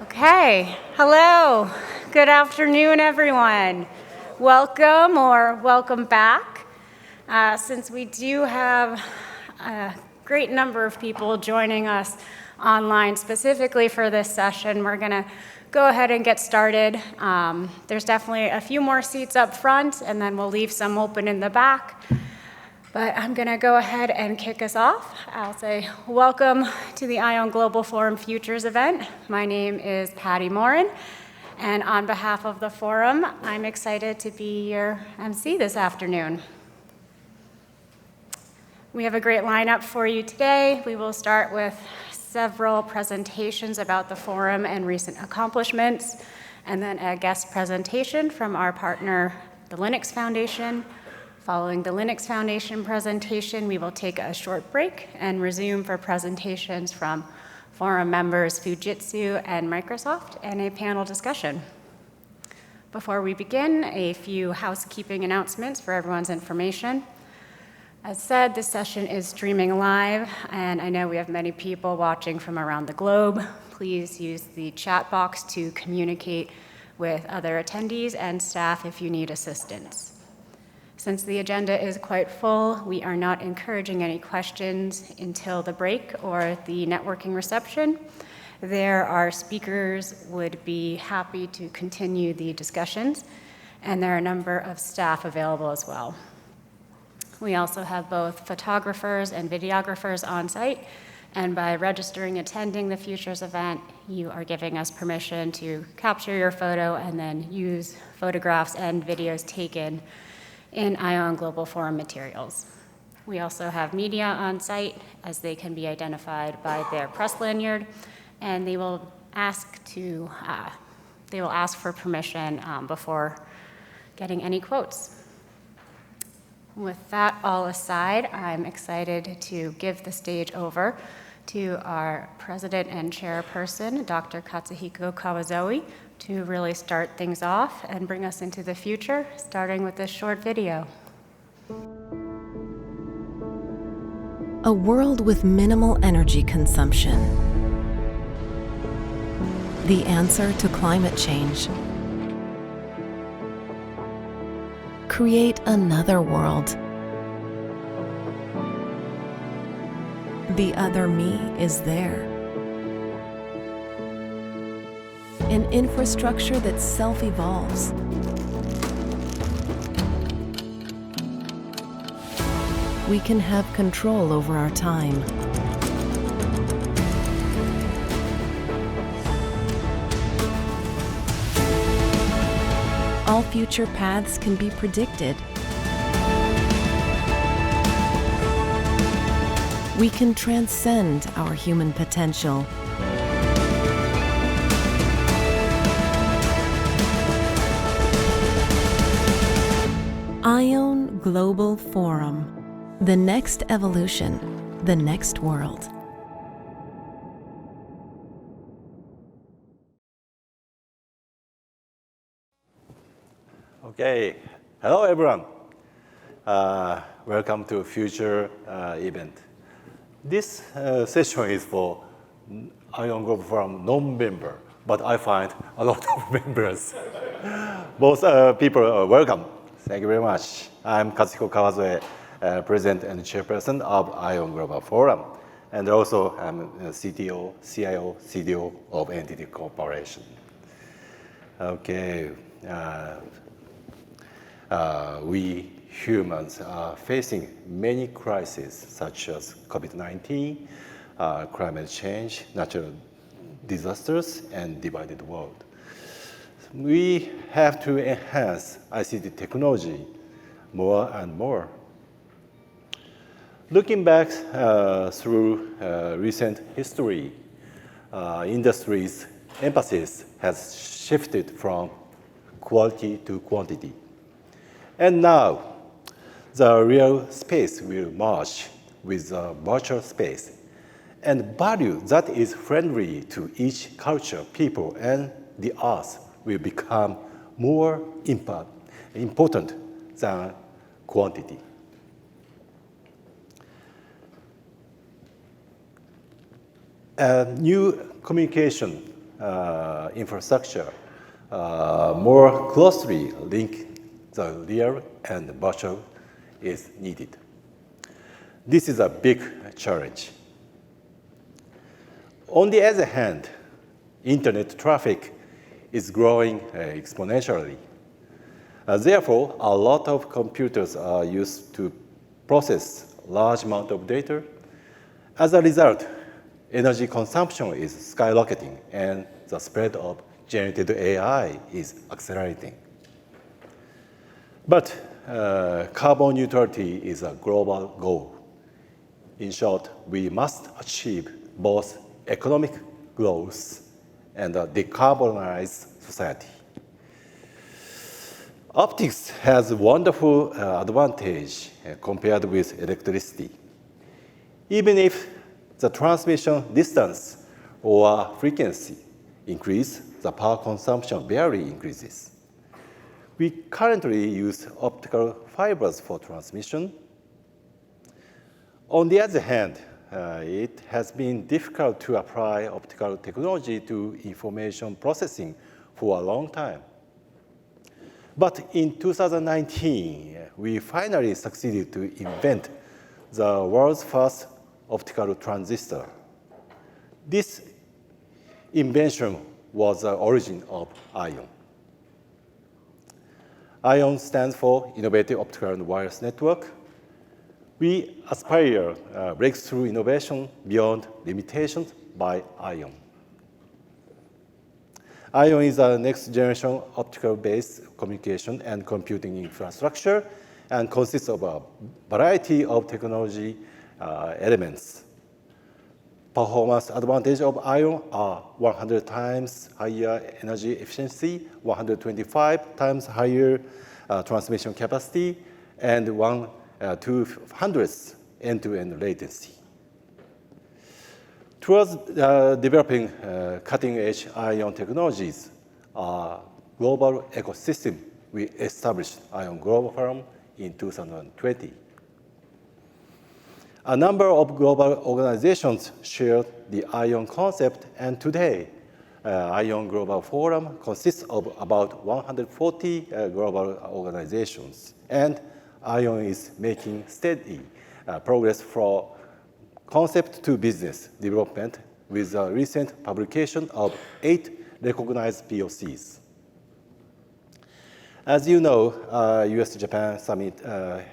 Okay, hello, good afternoon, everyone. Welcome or welcome back. Since we do have a great number of people joining us online specifically for this session, we're gonna go ahead and get started. There's definitely a few more seats up front, and then we'll leave some open in the back. But I'm going to go ahead and kick us off. I'll say welcome to the IOWN Global Forum Futures event. My name is Patty Morin, and on behalf of the forum, I'm excited to be your MC this afternoon. We have a great lineup for you today. We will start with several presentations about the forum and recent accomplishments, and then a guest presentation from our partner, the Linux Foundation. Following the Linux Foundation presentation, we will take a short break and resume for presentations from forum members Fujitsu and Microsoft and a panel discussion. Before we begin, a few housekeeping announcements for everyone's information. As said, this session is streaming live, and I know we have many people watching from around the globe. Please use the chat box to communicate with other attendees and staff if you need assistance. Since the agenda is quite full, we are not encouraging any questions until the break or the networking reception. There, our speakers would be happy to continue the discussions, and there are a number of staff available as well. We also have both photographers and videographers on site, and by registering attending the Futures event, you are giving us permission to capture your photo and then use photographs and videos taken in IOWN Global Forum materials. We also have media on site, as they can be identified by their press lanyard, and they will ask for permission before getting any quotes. With that all aside, I'm excited to give the stage over to our president and chairperson, Dr. Katsuhiko Kawazoe, to really start things off and bring us into the future, starting with this short video. A world with minimal energy consumption. The answer to climate change. Create another world. The other me is there. An infrastructure that self-evolves. We can have control over our time. All future paths can be predicted. We can transcend our human potential. IOWN Global Forum. The next evolution, the next world. Okay, hello everyone. Welcome to Future event. This session is for IOWN Global Forum non-member, but I find a lot of members. Both people are welcome. Thank you very much. I'm Katsuhiko Kawazoe, President and Chairperson of IOWN Global Forum, and also I'm CTO, CIO, CDO of Entity Corporation. Okay, we humans are facing many crises such as COVID-19, climate change, natural disasters, and divided world. We have to enhance ICT technology more and more. Looking back through recent history, industry's emphasis has shifted from quality to quantity. And now, the real space will merge with the virtual space, and value that is friendly to each culture, people, and the earth will become more important than quantity. New communication infrastructure more closely link the real and virtual is needed. This is a big challenge. On the other hand, internet traffic is growing exponentially. Therefore, a lot of computers are used to process large amount of data. As a result, energy consumption is skyrocketing, and the spread of generative AI is accelerating. But carbon neutrality is a global goal. In short, we must achieve both economic growth and a decarbonized society. Optics has a wonderful advantage compared with electricity. Even if the transmission distance or frequency increase, the power consumption barely increases. We currently use optical fibers for transmission. On the other hand, it has been difficult to apply optical technology to information processing for a long time. But in 2019, we finally succeeded to invent the world's first optical transistor. This invention was the origin of IOWN. IOWN stands for Innovative Optical and Wireless Network. We aspire breakthrough innovation beyond limitations by IOWN. IOWN is a next-generation optical-based communication and computing infrastructure and consists of a variety of technology elements. Performance advantage of IOWN are 100 times higher energy efficiency, 125 times higher transmission capacity, and 1/200th end-to-end latency. Towards developing cutting-edge IOWN technologies, a global ecosystem, we established IOWN Global Forum in 2020. A number of global organizations shared the IOWN concept, and today, IOWN Global Forum consists of about 140 global organizations, and IOWN is making steady progress from concept to business development with the recent publication of 8 recognized POCs. As you know, US-Japan summit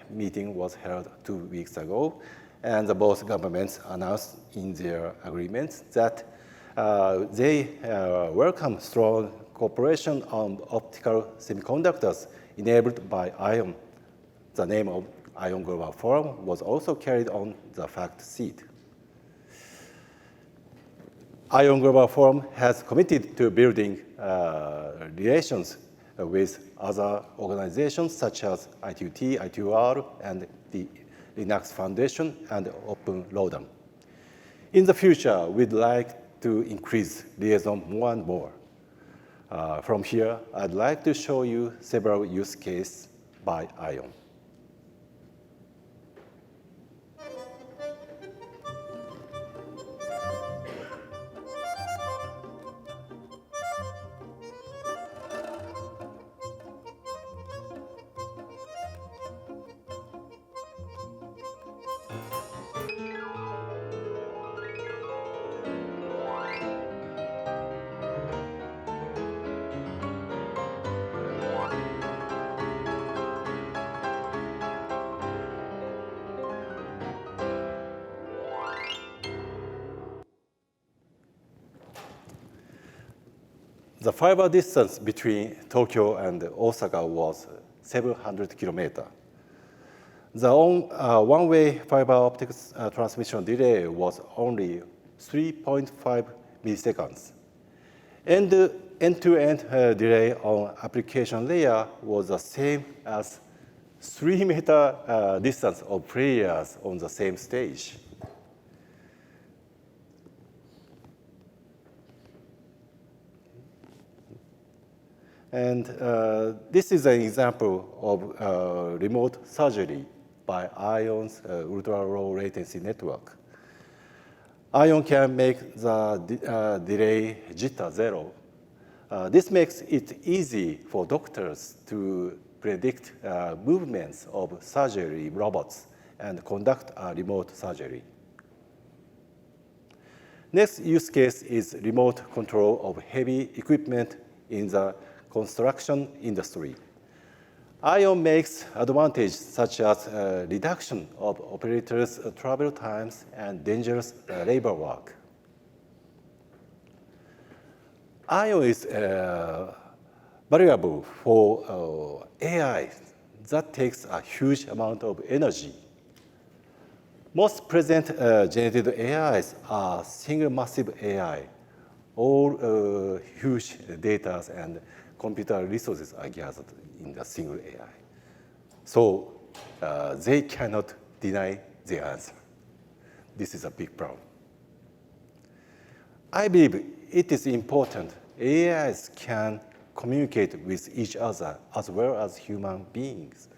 meeting was held 2 weeks ago, and both governments announced in their agreements that they welcome strong cooperation on optical semiconductors enabled by IOWN. The name of IOWN Global Forum was also carried on the fact sheet. IOWN Global Forum has committed to building relations with other organizations such as ITUT, ITUR, and the Linux Foundation and Open RODAM. In the future, we'd like to increase liaison more and more. From here, I'd like to show you several use cases by IOWN. The fiber distance between Tokyo and Osaka was 700 kilometers. The one-way fiber optics transmission delay was only 3.5 milliseconds. And the end-to-end delay on application layer was the same as 3-meter distance of players on the same stage. And this is an example of remote surgery by IOWN's ultra-low latency network. IOWN can make the delay jitter zero. This makes it easy for doctors to predict movements of surgery robots and conduct a remote surgery. Next use case is remote control of heavy equipment in the construction industry. IOWN makes advantages such as reduction of operators' travel times and dangerous labor work. IOWN is valuable for AI that takes a huge amount of energy. Most present generative AIs are single massive AI. All huge data and computer resources are gathered in the single AI. So they cannot deny the answer. This is a big problem. I believe it is important AIs can communicate with each other as well as human beings.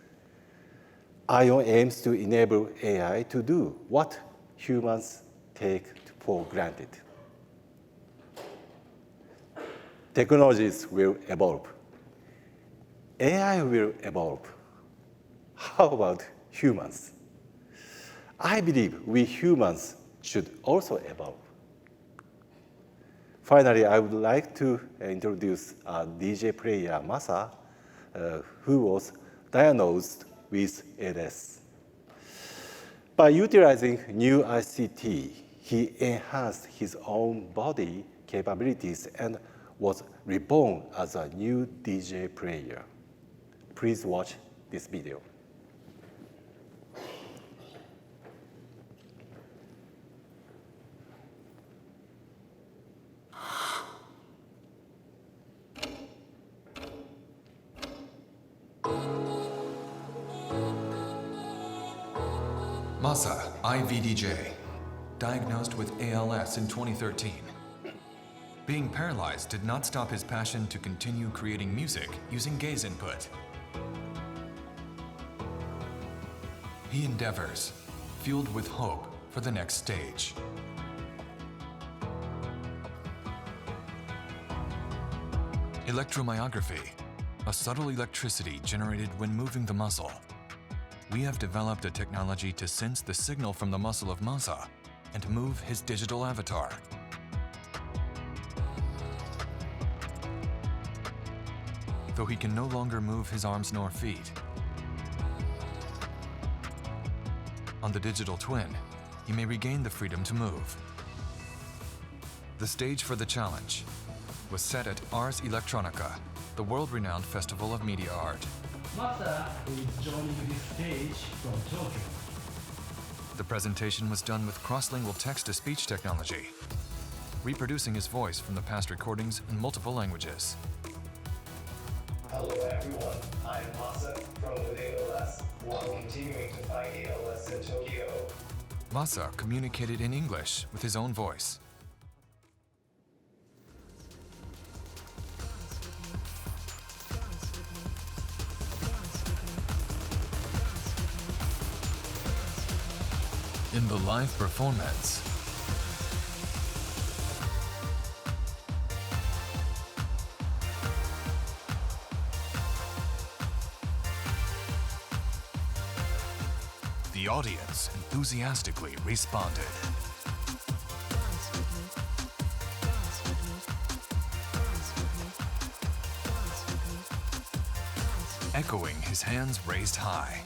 IOWN aims to enable AI to do what humans take for granted. Technologies will evolve. AI will evolve. How about humans? I believe we humans should also evolve. Finally, I would like to introduce a DJ player, Masa, who was diagnosed with ALS. By utilizing new ICT, he enhanced his own body capabilities and was reborn as a new DJ player. Please watch this video. Masa, IVDJ, diagnosed with ALS in 2013. Being paralyzed did not stop his passion to continue creating music using gaze input. He endeavors, fueled with hope for the next stage. Electromyography, a subtle electricity generated when moving the muscle. We have developed a technology to sense the signal from the muscle of Masa and move his digital avatar. Though he can no longer move his arms nor feet. On the digital twin, he may regain the freedom to move. The stage for the challenge was set at Ars Electronica, the world-renowned festival of media art. Masa is joining this stage from Tokyo. The presentation was done with cross-lingual text-to-speech technology, reproducing his voice from the past recordings in multiple languages. Hello everyone, I'm Masa from ALS, while continuing to fight ALS in Tokyo. Masa communicated in English with his own voice. In the live performance, the audience enthusiastically responded. Echoing his hands raised high.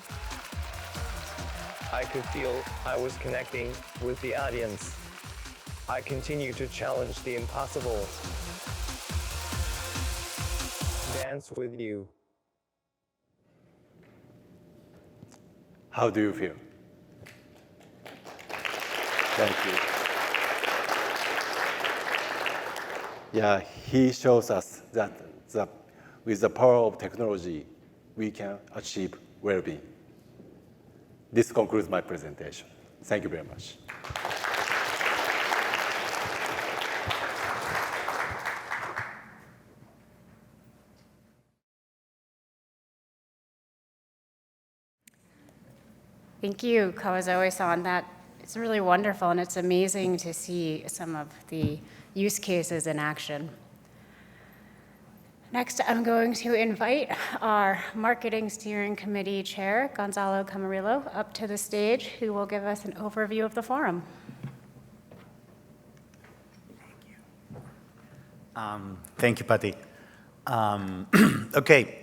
I could feel I was connecting with the audience. I continue to challenge the impossible. Dance with you. How do you feel? Thank you. Yeah, he shows us that with the power of technology, we can achieve well-being. This concludes my presentation. Thank you very much. Thank you, Kawazoe-san. That It's really wonderful, and it's amazing to see some of the use cases in action. Next, I'm going to invite our Marketing Steering Committee Chair, Gonzalo Camarillo, up to the stage, who will give us an overview of the forum. Thank you, Patty. Okay,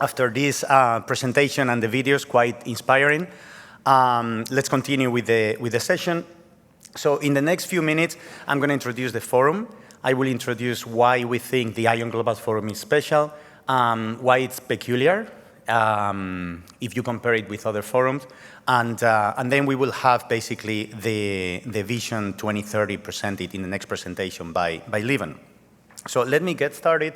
after this presentation and the videos, quite inspiring, let's continue with the session. So in the next few minutes, I'm going to introduce the forum. I will introduce why we think the IOWN Global Forum is special, why it's peculiar, if you compare it with other forums, and then we will have basically the Vision 2030 presented in the next presentation by Leven. So let me get started.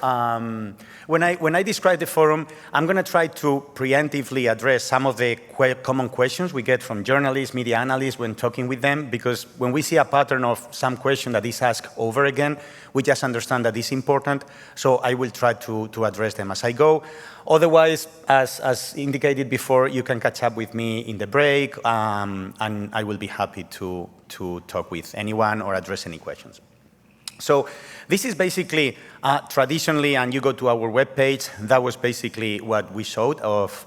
When I describe the forum, I'm going to try to preemptively address some of the common questions we get from journalists, media analysts when talking with them, because when we see a pattern of some question that is asked over again, we just understand that it's important, so I will try to address them as I go. Otherwise, as indicated before, you can catch up with me in the break, and I will be happy to talk with anyone or address any questions. So this is basically, traditionally, and you go to our webpage, that was basically what we showed of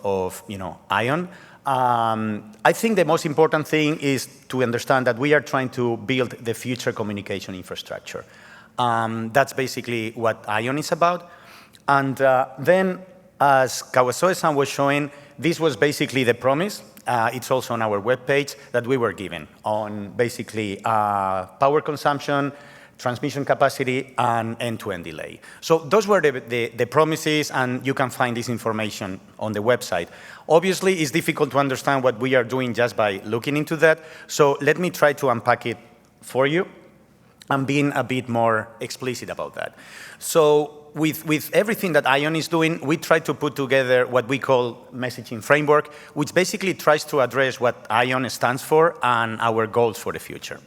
IOWN. I think the most important thing is to understand that we are trying to build the future communication infrastructure. That's basically what IOWN is about. And then, as Kawasoe-san was showing, this was basically the promise. It's also on our webpage that we were given on basically power consumption, transmission capacity, and end-to-end delay. So those were the promises, and you can find this information on the website. Obviously, it's difficult to understand what we are doing just by looking into that, so let me try to unpack it for you and being a bit more explicit about that. So with everything that IOWN is doing, we try to put together what we call messaging framework, which basically tries to address what IOWN stands for and our goals for the future.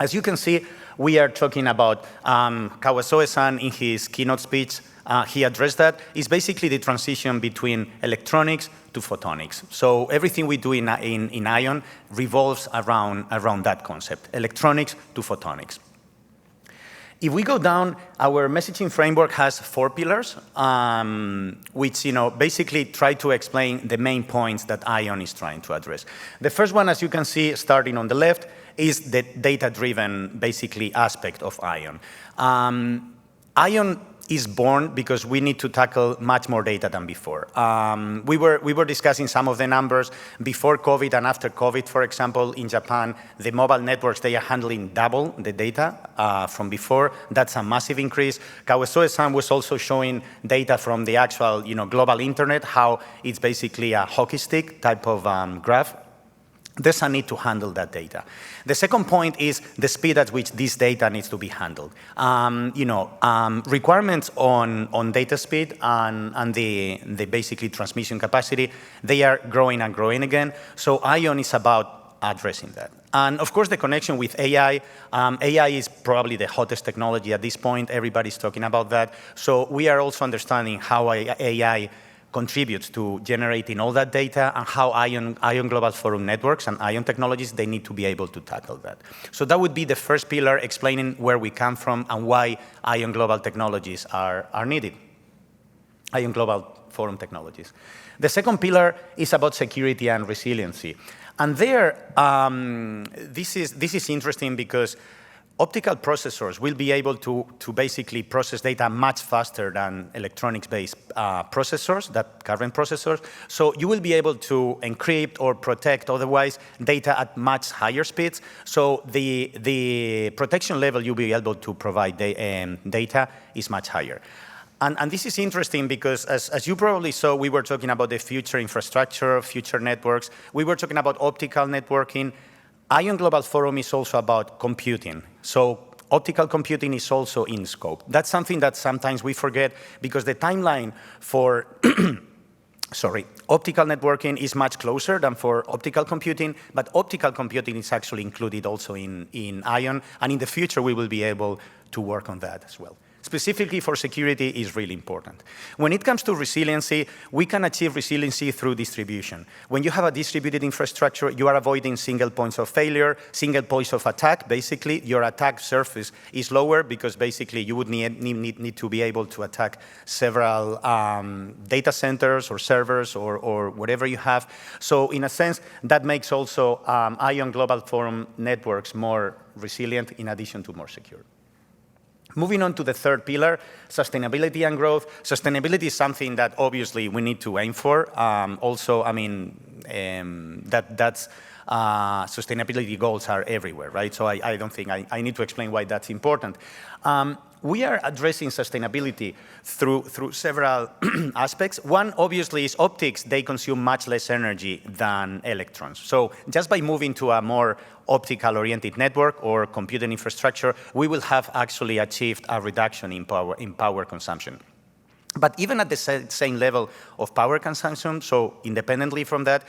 As you can see, we are talking about Kawasoe-san in his keynote speech. He addressed that. It's basically the transition between electronics to photonics. So everything we do in IOWN revolves around that concept, electronics to photonics. If we go down, our messaging framework has 4 pillars, which basically try to explain the main points that IOWN is trying to address. The first one, as you can see, starting on the left, is the data-driven, basically, aspect of IOWN. IOWN is born because we need to tackle much more data than before. We were discussing some of the numbers before COVID and after COVID. For example, in Japan, the mobile networks, they are handling double the data from before. That's a massive increase. Kawasoe-san was also showing data from the actual global internet, how it's basically a hockey stick type of graph. There's a need to handle that data. The second point is the speed at which this data needs to be handled. Requirements on data speed and the basically transmission capacity, they are growing and growing again. So IOWN is about addressing that. And of course, the connection with AI. AI is probably the hottest technology at this point. Everybody's talking about that. So we are also understanding how AI contributes to generating all that data and how IOWN Global Forum networks and IOWN technologies, they need to be able to tackle that. So that would be the first pillar, explaining where we come from and why IOWN Global technologies are needed. IOWN Global Forum technologies. The second pillar is about security and resiliency. And there, this is interesting because optical processors will be able to basically process data much faster than electronics-based processors, that current processors. So you will be able to encrypt or protect otherwise data at much higher speeds. So the protection level you'll be able to provide data is much higher. And this is interesting because, as you probably saw, we were talking about the future infrastructure, future networks. We were talking about optical networking. IOWN Global Forum is also about computing. So optical computing is also in scope. That's something that sometimes we forget because the timeline for optical networking is much closer than for optical computing, but optical computing is actually included also in IOWN, and in the future we will be able to work on that as well. specifically for security, is really important. When it comes to resiliency, we can achieve resiliency through distribution. When you have a distributed infrastructure, you are avoiding single points of failure, single points of attack. Basically, your attack surface is lower because basically you would need to be able to attack several data centers or servers or whatever you have. So in a sense, that makes also IOWN Global Forum networks more resilient in addition to more secure. Moving on to the third pillar, sustainability and growth. Sustainability is something that obviously we need to aim for. Also, I mean, sustainability goals are everywhere, right? So I don't think I need to explain why that's important. We are addressing sustainability through several aspects. One, obviously, is optics. They consume much less energy than electrons. So just by moving to a more optical-oriented network or computing infrastructure, we will have actually achieved a reduction in power consumption. But even at the same level of power consumption, so independently from that,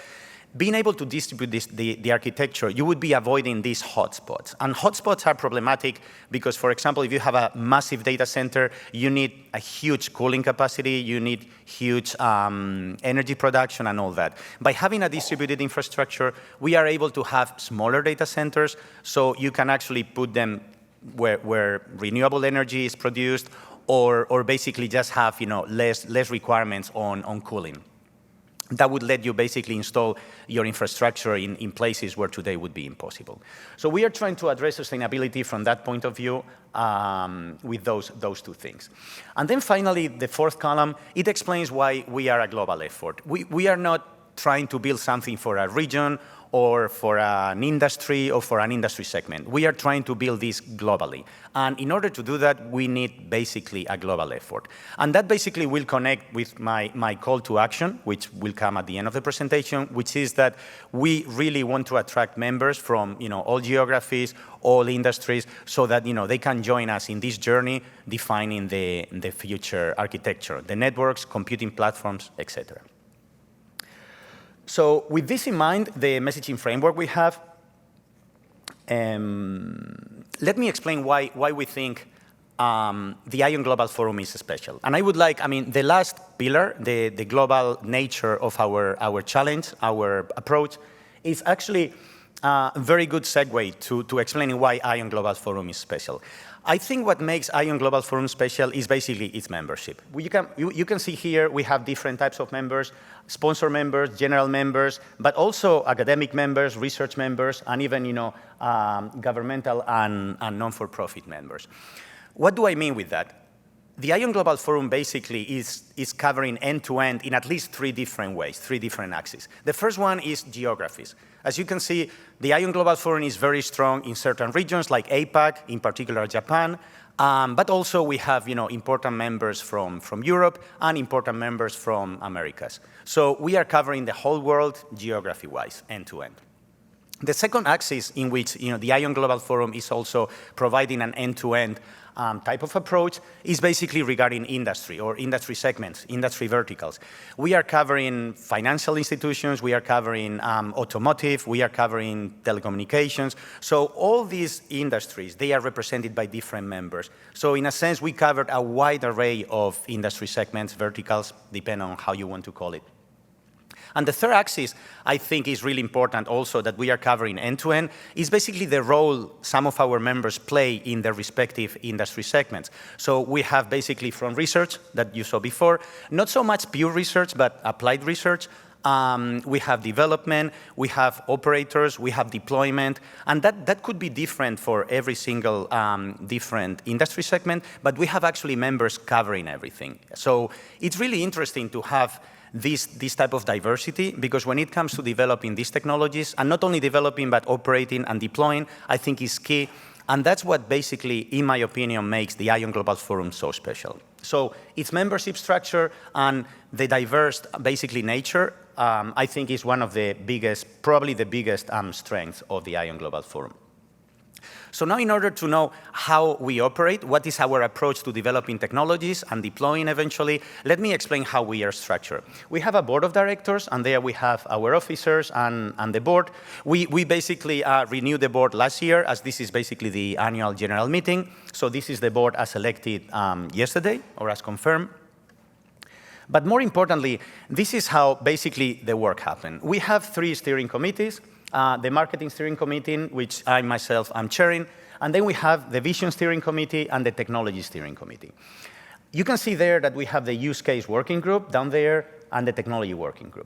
being able to distribute the architecture, you would be avoiding these hotspots. And hotspots are problematic because, for example, if you have a massive data center, you need a huge cooling capacity, you need huge energy production and all that. By having a distributed infrastructure, we are able to have smaller data centers, so you can actually put them where renewable energy is produced, or basically just have less requirements on cooling. That would let you basically install your infrastructure in places where today would be impossible. So we are trying to address sustainability from that point of view with those two things. And then finally, the fourth column, it explains why we are a global effort. We are not trying to build something for a region or for an industry or for an industry segment. We are trying to build this globally. And in order to do that, we need basically a global effort. And that basically will connect with my call to action, which will come at the end of the presentation, which is that we really want to attract members from all geographies, all industries, so that they can join us in this journey defining the future architecture, the networks, computing platforms, etc. So with this in mind, the messaging framework we have, let me explain why we think the IOWN Global Forum is special. And I would like, the last pillar, the global nature of our challenge, our approach, is actually a very good segue to explaining why IOWN Global Forum is special. I think what makes IOWN Global Forum special is basically its membership. You can see here we have different types of members, sponsor members, general members, but also academic members, research members, and even governmental and non-for-profit members. What do I mean with that? The IOWN Global Forum basically is covering end-to-end in at least three different ways, three different axes. The first one is geographies. As you can see, the IOWN Global Forum is very strong in certain regions like APAC, in particular Japan, but also we have important members from Europe and important members from Americas. So we are covering the whole world geography-wise, end-to-end. The second axis in which the IOWN Global Forum is also providing an end-to-end type of approach is basically regarding industry or industry segments, industry verticals. We are covering financial institutions, we are covering automotive, we are covering telecommunications. So all these industries, they are represented by different members. So in a sense, we covered a wide array of industry segments, verticals, depending on how you want to call it. And the third axis, I think, is really important also that we are covering end-to-end, is basically the role some of our members play in their respective industry segments. So we have basically from research that you saw before, not so much pure research, but applied research. We have development, we have operators, we have deployment, and that could be different for every single different industry segment, but we have actually members covering everything. So it's really interesting to have this type of diversity, because when it comes to developing these technologies, and not only developing, but operating and deploying, I think is key. And that's what basically, in my opinion, makes the IOWN Global Forum so special. So its membership structure and the diverse, basically, nature, I think is one of the biggest, probably the biggest strengths of the IOWN Global Forum. So now in order to know how we operate, what is our approach to developing technologies and deploying eventually, let me explain how we are structured. We have a board of directors, and there we have our officers and the board. We basically renewed the board last year, as this is basically the annual general meeting. So this is the board as elected yesterday, or as confirmed. But more importantly, this is how basically the work happened. We have 3 steering committees. The marketing steering committee, which I myself am chairing, and then we have the vision steering committee and the technology steering committee. You can see there that we have the use case working group down there and the technology working group.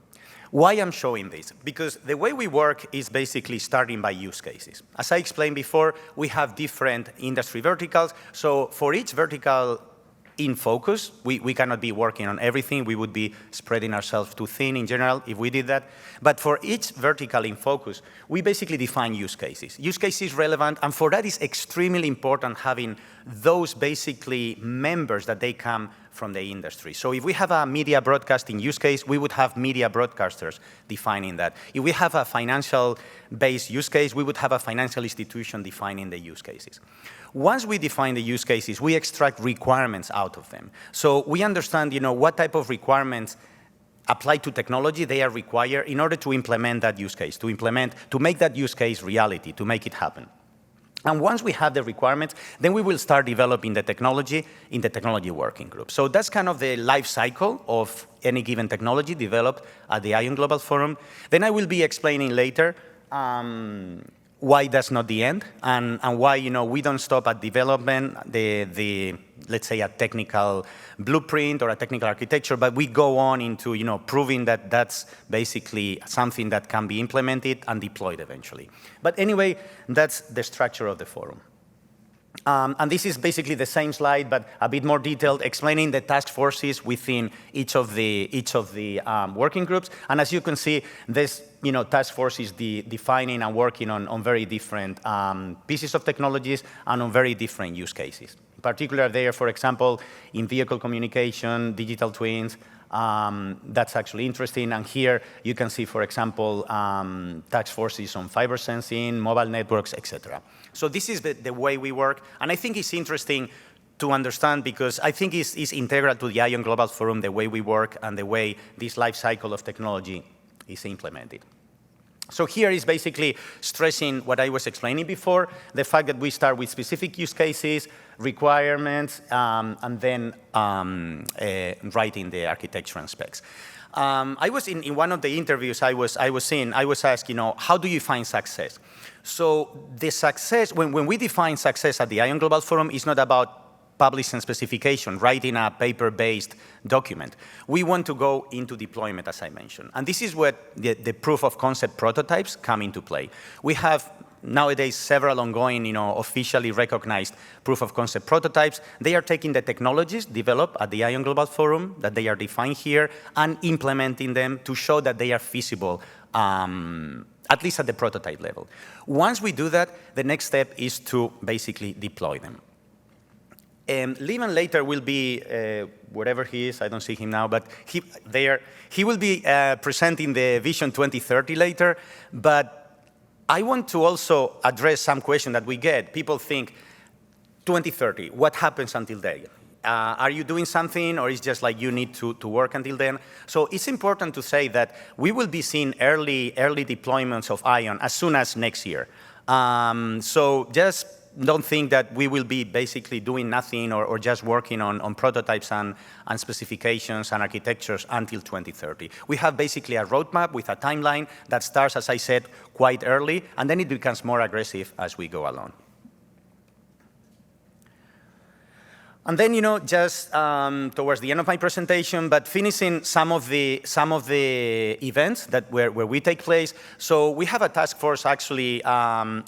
Why I'm showing this? Because the way we work is basically starting by use cases. As I explained before, we have different industry verticals. So for each vertical in focus, we cannot be working on everything. We would be spreading ourselves too thin in general if we did that. But for each vertical in focus, we basically define use cases. Use cases relevant, and for that it's extremely important having those basically members that they come from the industry. So if we have a media broadcasting use case, we would have media broadcasters defining that. If we have a financial-based use case, we would have a financial institution defining the use cases. Once we define the use cases, we extract requirements out of them. So we understand, what type of requirements apply to technology they are required in order to implement that use case, to make that use case reality, to make it happen. And once we have the requirements, then we will start developing the technology in the technology working group. So that's kind of the life cycle of any given technology developed at the IOWN Global Forum. Then I will be explaining later why that's not the end, and why we don't stop at development, let's say a technical blueprint or a technical architecture, but we go on into proving that that's basically something that can be implemented and deployed eventually. But anyway, that's the structure of the forum. And this is basically the same slide, but a bit more detailed, explaining the task forces within each of the working groups. And as you can see, this task forces defining and working on very different pieces of technologies and on very different use cases. In particular, there, for example, in vehicle communication, digital twins. That's actually interesting. And here you can see, for example, task forces on fiber sensing, mobile networks, etc. So this is the way we work. And I think it's interesting to understand because I think it's integral to the IOWN Global Forum, the way we work and the way this life cycle of technology is implemented. So here is basically stressing what I was explaining before, the fact that we start with specific use cases, requirements, and then writing the architecture and specs. I was in one of the interviews I was asked, how do you find success? So the success, when we define success at the IOWN Global Forum, is not about publishing specification, writing a paper-based document. We want to go into deployment, as I mentioned. And this is where the proof of concept prototypes come into play. We have nowadays several ongoing, officially recognized proof of concept prototypes. They are taking the technologies developed at the IOWN Global Forum that they are defined here and implementing them to show that they are feasible, at least at the prototype level. Once we do that, the next step is to basically deploy them. Lehman later will be, wherever he is, I don't see him now, but he will be presenting the Vision 2030 later, but I want to also address some question that we get. People think, 2030, what happens until then? Are you doing something, or is just like you need to work until then? So it's important to say that we will be seeing early deployments of IOWN as soon as next year. So just don't think that we will be basically doing nothing or just working on prototypes and specifications and architectures until 2030. We have basically a roadmap with a timeline that starts, as I said, quite early, and then it becomes more aggressive as we go along. And then, just towards the end of my presentation, but finishing some of the events that where we take place. So we have a task force actually,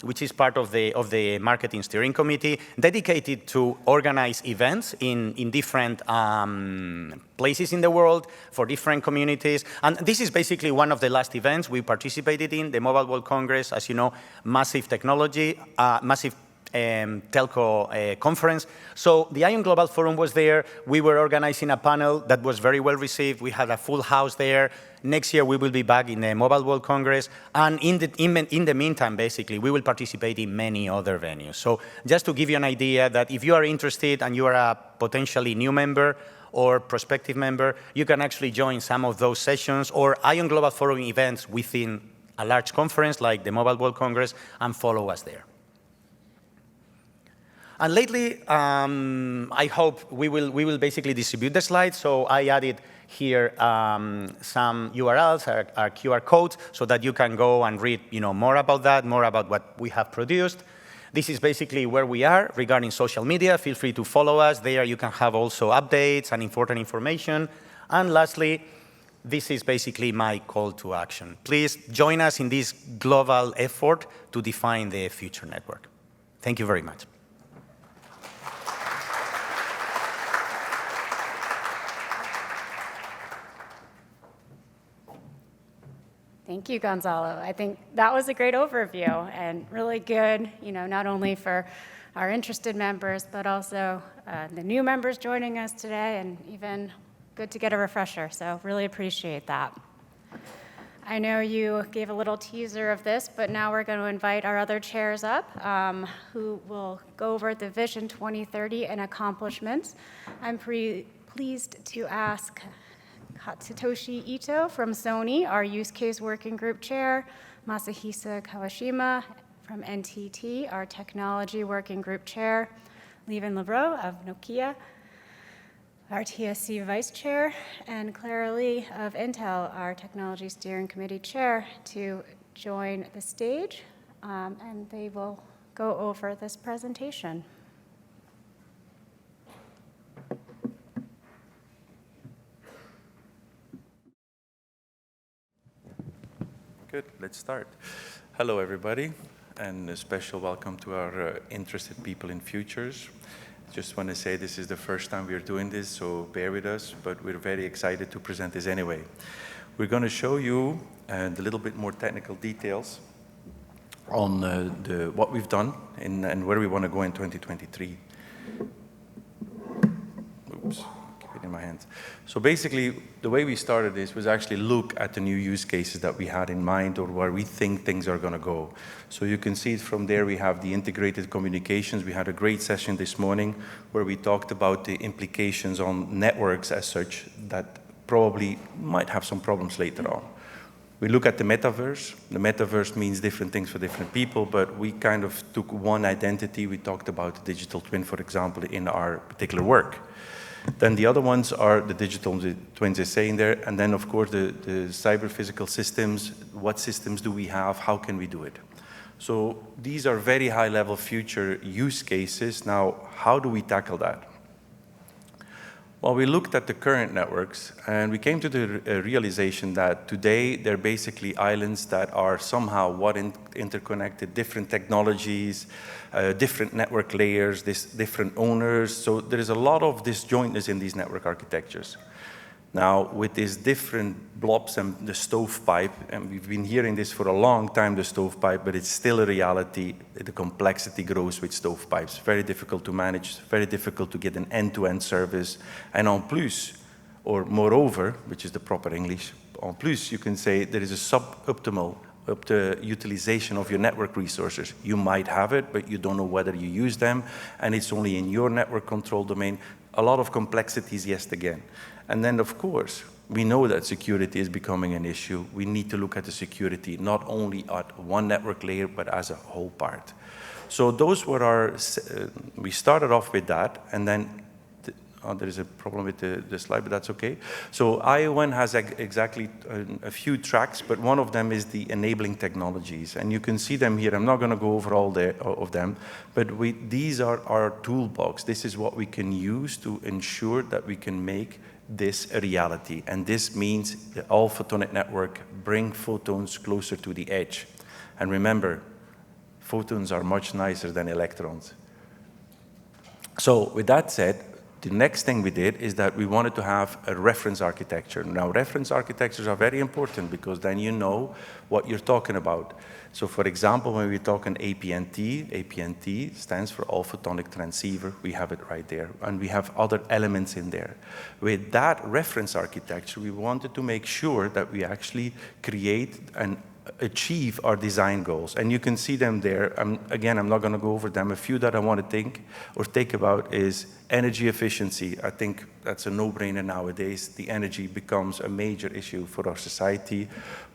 which is part of the marketing steering committee, dedicated to organize events in different places in the world for different communities. And this is basically one of the last events we participated in, the Mobile World Congress. As you know, massive technology, massive telco conference. So the IOWN Global Forum was there. We were organizing a panel that was very well received. We had a full house there. Next year, we will be back in the Mobile World Congress. And in the meantime, basically, we will participate in many other venues. So just to give you an idea that if you are interested and you are a potentially new member or prospective member, you can actually join some of those sessions or IOWN Global Forum events within a large conference like the Mobile World Congress and follow us there. And lately, I hope we will basically distribute the slides. So I added here some URLs, our QR codes, so that you can go and read more about that, more about what we have produced. This is basically where we are regarding social media. Feel free to follow us. There you can have also updates and important information. And lastly, this is basically my call to action. Please join us in this global effort to define the future network. Thank you very much. Thank you, Gonzalo. I think that was a great overview and really good, not only for our interested members, but also the new members joining us today, and even good to get a refresher. So really appreciate that. I know you gave a little teaser of this, but now we're going to invite our other chairs up who will go over the Vision 2030 and accomplishments. I'm pleased to ask Katsutoshi Ito from Sony, our Use Case Working Group Chair, Masahisa Kawashima from NTT, our Technology Working Group Chair, Levin Lebreau of Nokia, our TSC Vice Chair, and Clara Lee of Intel, our Technology Steering Committee Chair, to join the stage, and they will go over this presentation. Good, let's start. Hello, everybody, and a special welcome to our interested people in futures. Just want to say this is the first time we're doing this, so bear with us, but we're very excited to present this anyway. We're going to show you a little bit more technical details on what we've done and where we want to go in 2023. Oops. In my hands. So basically, the way we started this was actually look at the new use cases that we had in mind or where we think things are going to go. So you can see it from there. We have the integrated communications. We had a great session this morning where we talked about the implications on networks as such that probably might have some problems later on. We look at the metaverse. The metaverse means different things for different people, but we kind of took one identity. We talked about the digital twin, for example, in our particular work. Then the other ones are the digital twins, is saying there, and then of course the cyber physical systems. What systems do we have? How can we do it? So these are very high level future use cases. Now, how do we tackle that? Well, we looked at the current networks and we came to the realization that today they're basically islands that are somehow interconnected, different technologies, different network layers, different owners. So there is a lot of disjointness in these network architectures. Now, with these different blobs and the stovepipe, and we've been hearing this for a long time, the stovepipe, but it's still a reality. The complexity grows with stovepipes. Very difficult to manage, very difficult to get an end-to-end service. And en plus, or moreover, which is the proper English, en plus, you can say there is a suboptimal utilization of your network resources. You might have it, but you don't know whether you use them, and it's only in your network control domain. A lot of complexities, yes, again. And then, of course, we know that security is becoming an issue. We need to look at the security not only at one network layer, but as a whole part. So those were our, we started off with that, and then, there is a problem with the slide, but that's okay. So IOWN has exactly a few tracks, but one of them is the enabling technologies. And you can see them here. I'm not going to go over all of them, but these are our toolbox. This is what we can use to ensure that we can make this a reality. And this means the all-photonic network bring photons closer to the edge. And remember, photons are much nicer than electrons. So with that said, The next thing we did is that we wanted to have a reference architecture. Now, reference architectures are very important because then you know what you're talking about. So for example, when we talk on APNT stands for all photonic transceiver. We have it right there. And we have other elements in there. With that reference architecture, we wanted to make sure that we actually create and achieve our design goals. And you can see them there. Again, I'm not going to go over them. A few that I want to think about is energy efficiency. I think that's a no-brainer nowadays. The energy becomes a major issue for our society.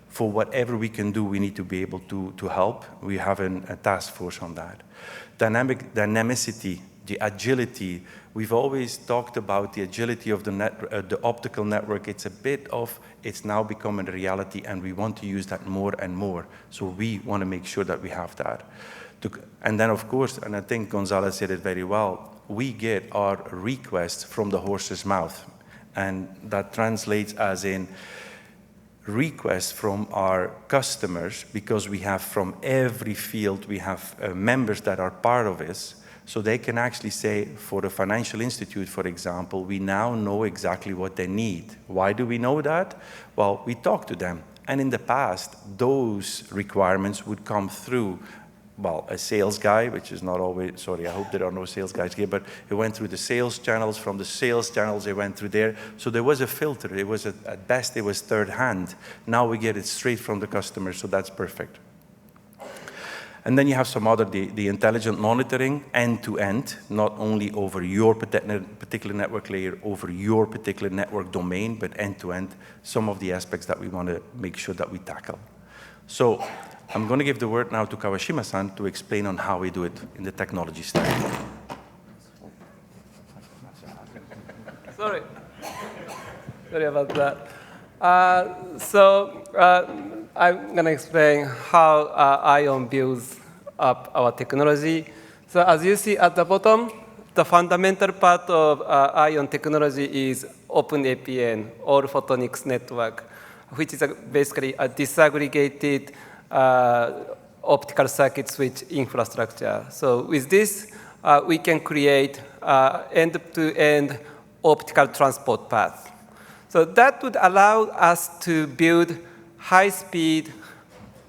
For whatever we can do, we need to be able to help. We have a task force on that. Dynamicity, the agility. We've always talked about the agility of the optical network. It's now becoming a reality, and we want to use that more and more. So we want to make sure that we have that. And then, of course, and I think Gonzalo said it very well, we get our requests from the horse's mouth. And that translates as in requests from our customers, because we have from every field, we have members that are part of this. So they can actually say, for a financial institute, for example, we now know exactly what they need. Why do we know that? Well, we talk to them. And in the past, those requirements would come through, well, a sales guy, which is not always, sorry, I hope there are no sales guys here, but it went through the sales channels. From the sales channels, it went through there. So there was a filter. It was, at best, it was third hand. Now we get it straight from the customer, so that's perfect. And then you have some other, the intelligent monitoring, end-to-end, not only over your particular network layer, over your particular network domain, but end-to-end, some of the aspects that we want to make sure that we tackle. So I'm going to give the word now to Kawashima-san to explain on how we do it in the technology stack. Sorry about that. I'm going to explain how IOWN builds up our technology. So as you see at the bottom, the fundamental part of IOWN technology is OpenAPN, All Photonics Network, which is basically a disaggregated optical circuit switch infrastructure. So with this, we can create end-to-end optical transport path. So that would allow us to build high-speed,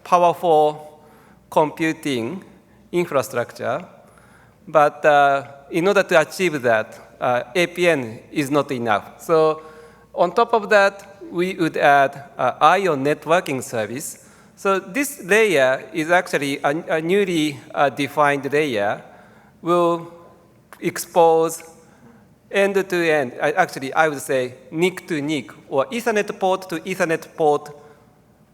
powerful computing infrastructure. But in order to achieve that, APN is not enough. So on top of that, we would add IOWN networking service. So this layer is actually a newly defined layer. Will expose end-to-end, actually, I would say NIC to NIC, or Ethernet port to Ethernet port,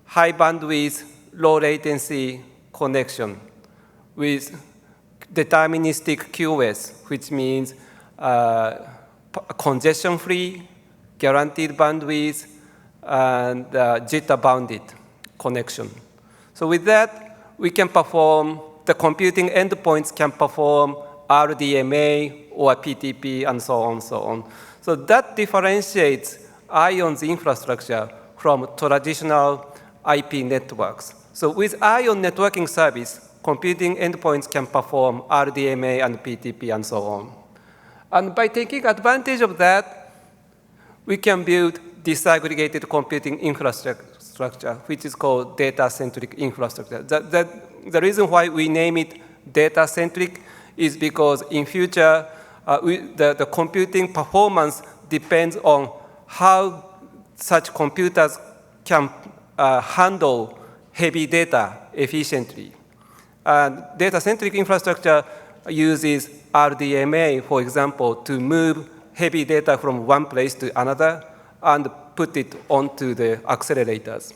high bandwidth, low latency connection with deterministic QoS, which means congestion-free, guaranteed bandwidth, and jitter-bounded connection. So with that, we can perform, the computing endpoints can perform RDMA or PTP, and so on, so on. So that differentiates IOWN's infrastructure from traditional IP networks. So with IOWN networking service, computing endpoints can perform RDMA and PTP and so on. And by taking advantage of that, we can build disaggregated computing infrastructure, which is called data-centric infrastructure. The reason why we name it data-centric is because in future, the computing performance depends on how such computers can handle heavy data efficiently. And data-centric infrastructure uses RDMA, for example, to move heavy data from one place to another and put it onto the accelerators.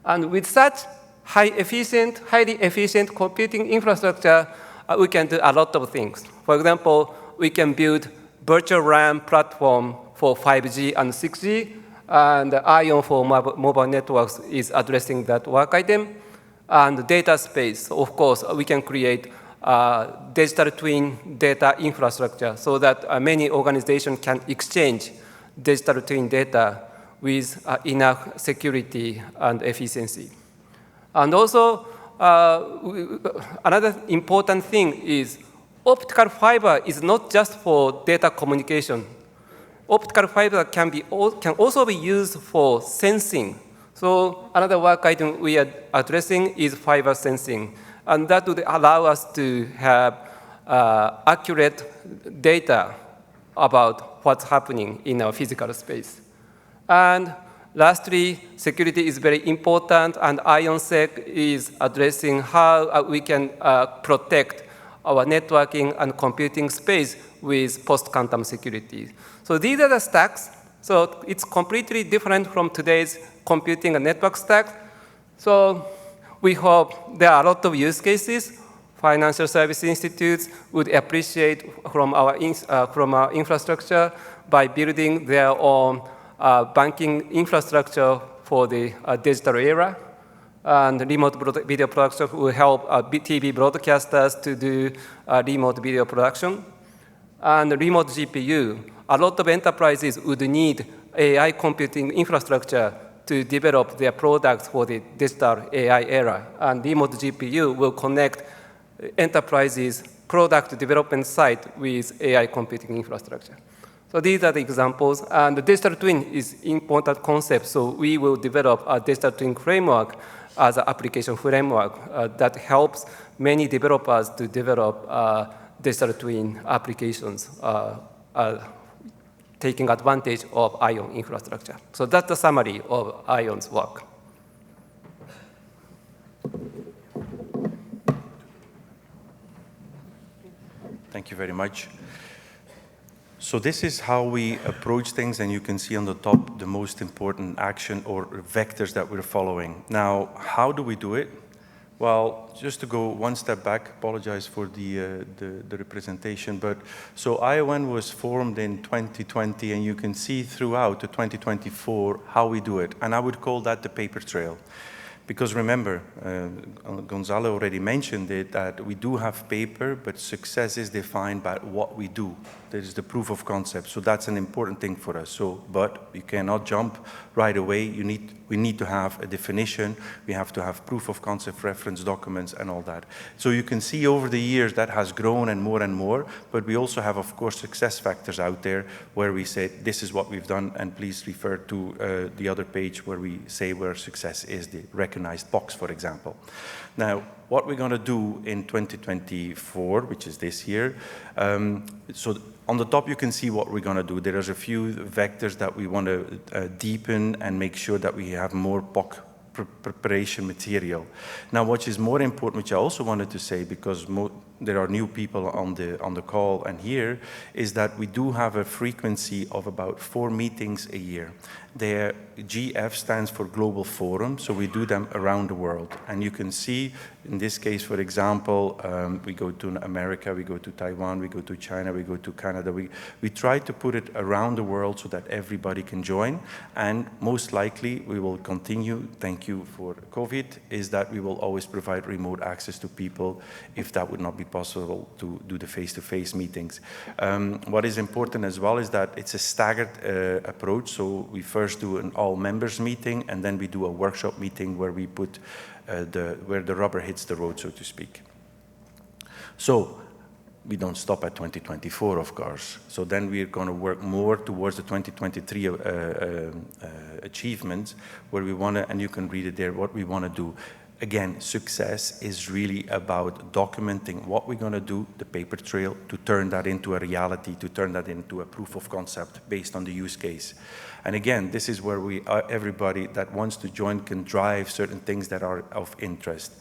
And with such highly efficient computing infrastructure, we can do a lot of things. For example, we can build virtual RAM platform for 5G and 6G, and IOWN for mobile networks is addressing that work item. And data space, of course, we can create digital twin data infrastructure so that many organizations can exchange digital twin data with enough security and efficiency. And also, another important thing is optical fiber is not just for data communication. Optical fiber can also be used for sensing. So another work item we are addressing is fiber sensing. And that would allow us to have accurate data about what's happening in our physical space. And lastly, security is very important, and IONSEC is addressing how we can protect our networking and computing space with post-quantum security. So these are the stacks. So it's completely different from today's computing and network stack. So we hope there are a lot of use cases. Financial service institutes would appreciate from our infrastructure by building their own banking infrastructure for the digital era. And remote video production will help TV broadcasters to do remote video production. And remote GPU, a lot of enterprises would need AI computing infrastructure to develop their products for the digital AI era. And remote GPU will connect enterprises' product development site with AI computing infrastructure. So these are the examples. And the digital twin is an important concept, so we will develop a digital twin framework as an application framework that helps many developers to develop digital twin applications taking advantage of IOWN infrastructure. So that's the summary of IOWN's work. Thank you very much. So this is how we approach things, and you can see on the top the most important action or vectors that we're following. Now, how do we do it? Well, just to go one step back, apologize for the representation, but so IOWN was formed in 2020, and you can see throughout to 2024 how we do it, and I would call that the paper trail. Because remember, Gonzalo already mentioned it, that we do have paper, but success is defined by what we do. There is the proof of concept, so that's an important thing for us. So, but you cannot jump right away. We need to have a definition. We have to have proof of concept, reference documents, and all that. So you can see over the years that has grown and more, but we also have, of course, success factors out there where we say, this is what we've done, and please refer to the other page where we say where success is, the recognized box, for example. Now, what we're going to do in 2024, which is this year, so on the top you can see what we're going to do. There's a few vectors that we want to deepen and make sure that we have more POC preparation material. Now, what is more important, which I also wanted to say, because there are new people on the call and here, is that we do have a frequency of about 4 meetings a year. The GF stands for Global Forum, so we do them around the world. And you can see, in this case, for example, we go to America, we go to Taiwan, we go to China, we go to Canada. We try to put it around the world so that everybody can join. And most likely, we will continue, thank you for COVID, is that we will always provide remote access to people if that would not be possible to do the face-to-face meetings. What is important as well is that it's a staggered approach. So we first do an all-members meeting, and then we do a workshop meeting where we put where the rubber hits the road, so to speak. So we don't stop at 2024, of course. So then we're going to work more towards the 2023 achievements, where we want to, and you can read it there, what we want to do. Again, success is really about documenting what we're going to do, the paper trail, to turn that into a reality, to turn that into a proof of concept based on the use case. And again, this is where everybody that wants to join can drive certain things that are of interest.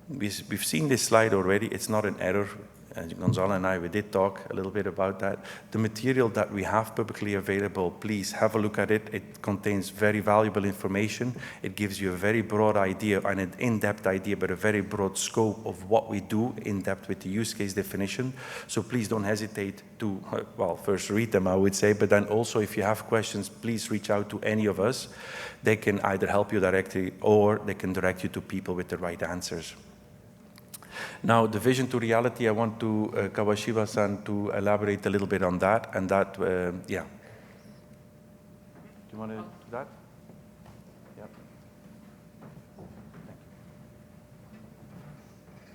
We've seen this slide already. It's not an error. Gonzalo and I, we did talk a little bit about that. The material that we have publicly available, please have a look at it. It contains very valuable information. It gives you a very broad idea and an in-depth idea, but a very broad scope of what we do in depth with the use case definition. So please don't hesitate to, well, first read them, I would say, but then also if you have questions, please reach out to any of us. They can either help you directly or they can direct you to people with the right answers. Now, the vision to reality, I want to Kawashiba-san to elaborate a little bit on that, and that, yeah. Do you want to do that?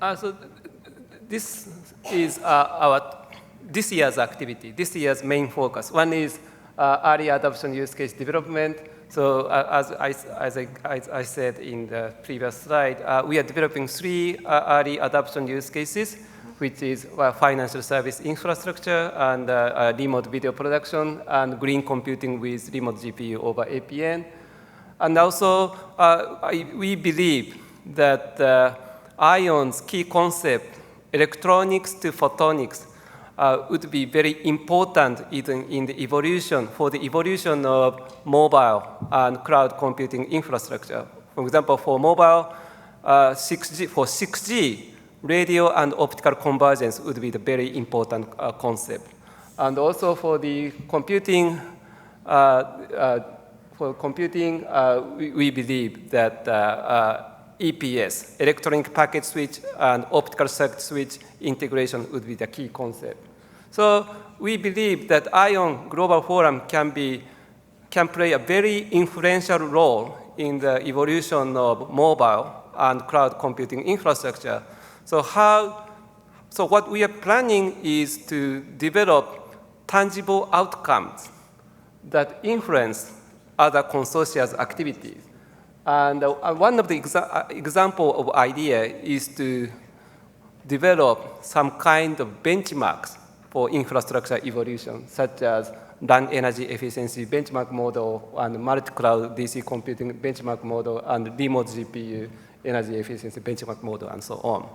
Yeah. So this is this year's activity, this year's main focus. One is early adoption use case development. So as I said in the previous slide, we are developing 3 early adoption use cases, which is financial service infrastructure and remote video production and green computing with remote GPU over APN. And also, we believe that IOWN's key concept, electronics to photonics, would be very important in the evolution, for the evolution of mobile and cloud computing infrastructure. For example, for mobile, 6G, radio and optical convergence would be the very important concept. And also for the computing, we believe that EPS, electronic packet switch and optical circuit switch integration would be the key concept. So we believe that IOWN Global Forum can play a very influential role in the evolution of mobile and cloud computing infrastructure. So what we are planning is to develop tangible outcomes that influence other consortia's activities. And one of the example of idea is to develop some kind of benchmarks for infrastructure evolution, such as LAN energy efficiency benchmark model and multi-cloud DC computing benchmark model and remote GPU energy efficiency benchmark model and so on.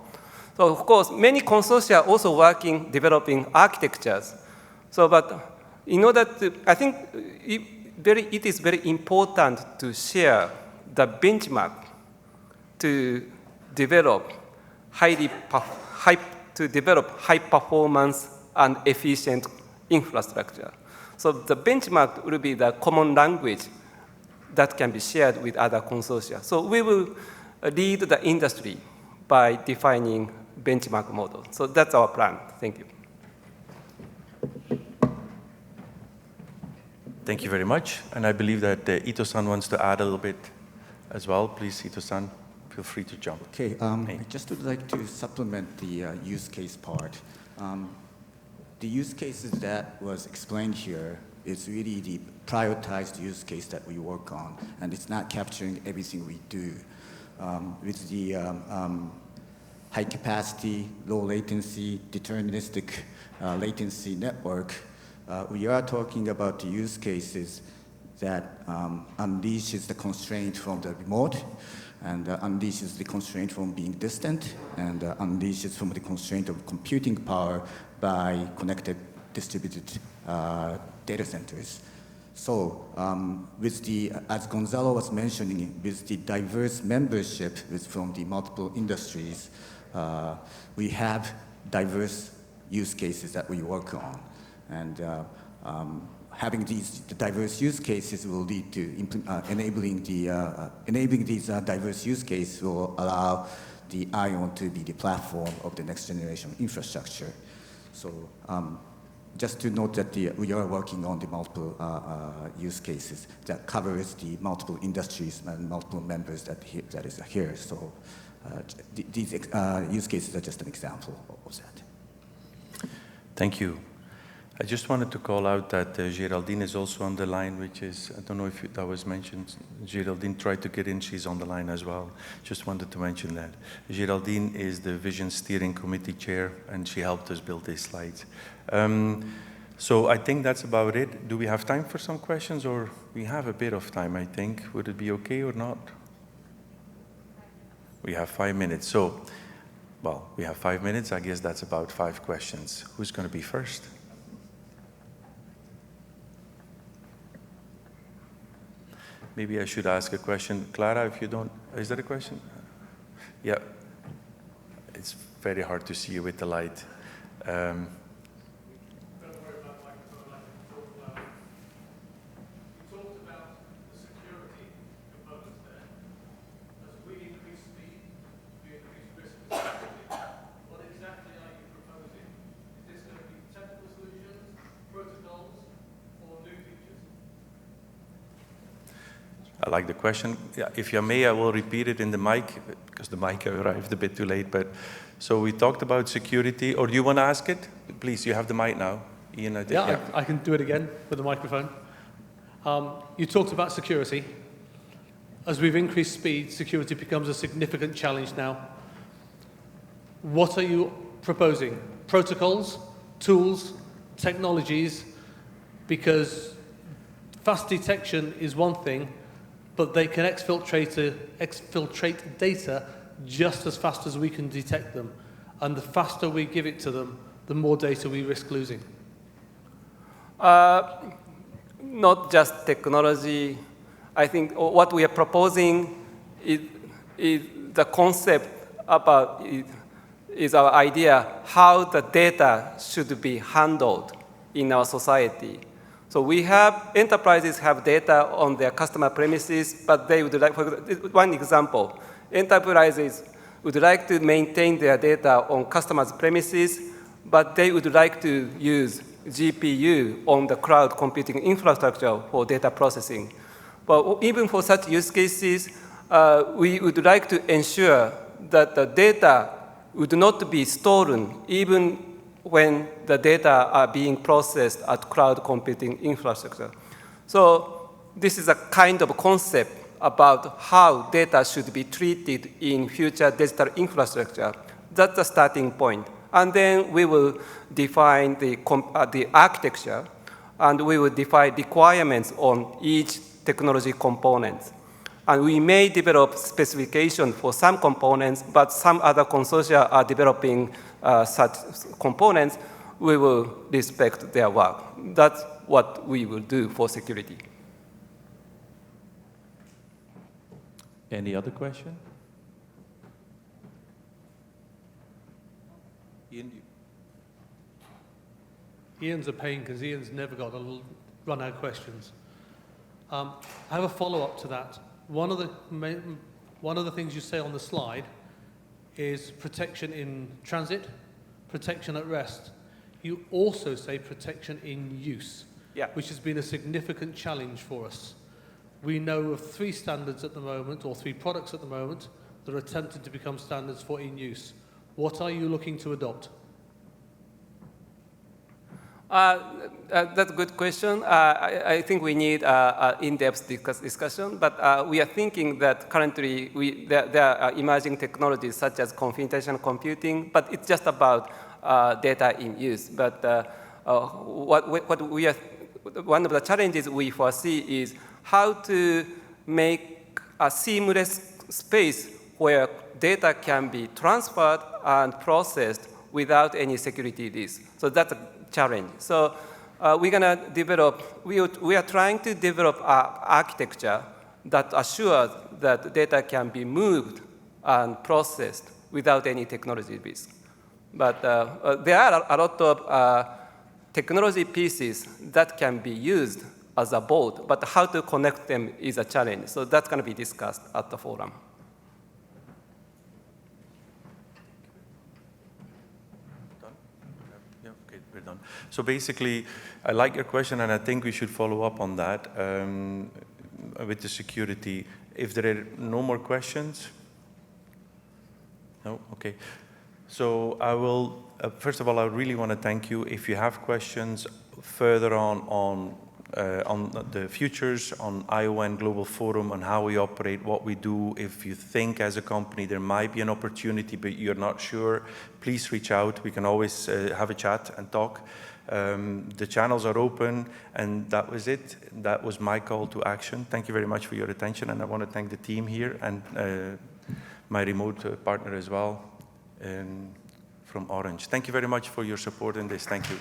So of course, many consortia are also developing architectures. So, but in order to, I think it is very important to share the benchmark to develop high performance and efficient infrastructure. So the benchmark will be the common language that can be shared with other consortia. So we will lead the industry by defining benchmark models. So that's our plan. Thank you. Thank you very much. And I believe that Ito-san wants to add a little bit as well. Please, Ito-san, feel free to jump. Okay, I just would like to supplement the use case part. The use cases that was explained here is really the prioritized use case that we work on, and it's not capturing everything we do. With the high capacity, low latency, deterministic latency network, we are talking about the use cases that unleashes the constraint from the remote, and unleashes the constraint from being distant, and unleashes from the constraint of computing power by connected distributed data centers. So with the, as Gonzalo was mentioning, with the diverse membership from the multiple industries, we have diverse use cases that we work on. And having these diverse use cases will lead to enabling these diverse use cases will allow the IOWN to be the platform of the next generation infrastructure. So just to note that we are working on the multiple use cases that covers the multiple industries and multiple members that is here. So these use cases are just an example of that. Thank you. I just wanted to call out that Geraldine is also on the line, which is, I don't know if that was mentioned. Geraldine tried to get in, she's on the line as well. Just wanted to mention that. Geraldine is the Vision Steering Committee Chair, and she helped us build these slides. So I think that's about it. Do we have time for some questions, or we have a bit of time, I think. Would it be okay or not? We have 5 minutes. So, well, we have 5 minutes. I guess that's about 5 questions. Who's going to be first? Maybe I should ask a question. Clara, if you don't, is there a question? Yeah. It's very hard to see you with the light. Don't worry about the microphone, I can talk louder. You talked about the security components there. As we increase speed, we increase risk of security. What exactly are you proposing? Is this going to be technical solutions, protocols, or new features? I like the question. Yeah, if you may, I will repeat it in the mic, because the mic arrived a bit too late. But so we talked about security, or do you want to ask it? Please, you have the mic now. Ian, I think. Yeah, I can do it again with the microphone. You talked about security. As we've increased speed, security becomes a significant challenge now. What are you proposing? Protocols, tools, technologies? Because fast detection is one thing, but they can exfiltrate data just as fast as we can detect them. And the faster we give it to them, the more data we risk losing. Not just technology. I think what we are proposing is the concept about is our idea how the data should be handled in our society. So we have, enterprises have data on their customer premises, but they would like, for one example, enterprises would like to maintain their data on customers' premises, but they would like to use GPU on the cloud computing infrastructure for data processing. But even for such use cases, we would like to ensure that the data would not be stolen even when the data are being processed at cloud computing infrastructure. So this is a kind of concept about how data should be treated in future digital infrastructure. That's the starting point. And then we will define the architecture, and we will define requirements on each technology component. And we may develop specifications for some components, but some other consortia are developing such components. We will respect their work. That's what we will do for security. Any other question? Ian? Ian's a pain because Ian's never got to run out of questions. I have a follow-up to that. One of the things you say on the slide is protection in transit, protection at rest. You also say protection in use, which has been a significant challenge for us. We know of 3 standards at the moment, or 3 products at the moment, that are attempted to become standards for in use. What are you looking to adopt? That's a good question. I think we need in-depth discussion, but we are thinking that currently there are emerging technologies such as computational computing, but it's just about data in use. But one of the challenges we foresee is how to make a seamless space where data can be transferred and processed without any security risk. So that's a challenge. So we're going to develop, we are trying to develop an architecture that assures that data can be moved and processed without any technology risk. But there are a lot of technology pieces that can be used as a board, but how to connect them is a challenge. So that's going to be discussed at the forum. So basically, I like your question, and I think we should follow up on that with the security. If there are no more questions? No? Okay. So I will, first of all, I really want to thank you. If you have questions further on the futures, on IOWN Global Forum, on how we operate, what we do, if you think as a company there might be an opportunity but you're not sure, please reach out. We can always have a chat and talk. The channels are open, and that was it. That was my call to action. Thank you very much for your attention, and I want to thank the team here and my remote partner as well from Orange. Thank you very much for your support in this. Thank you.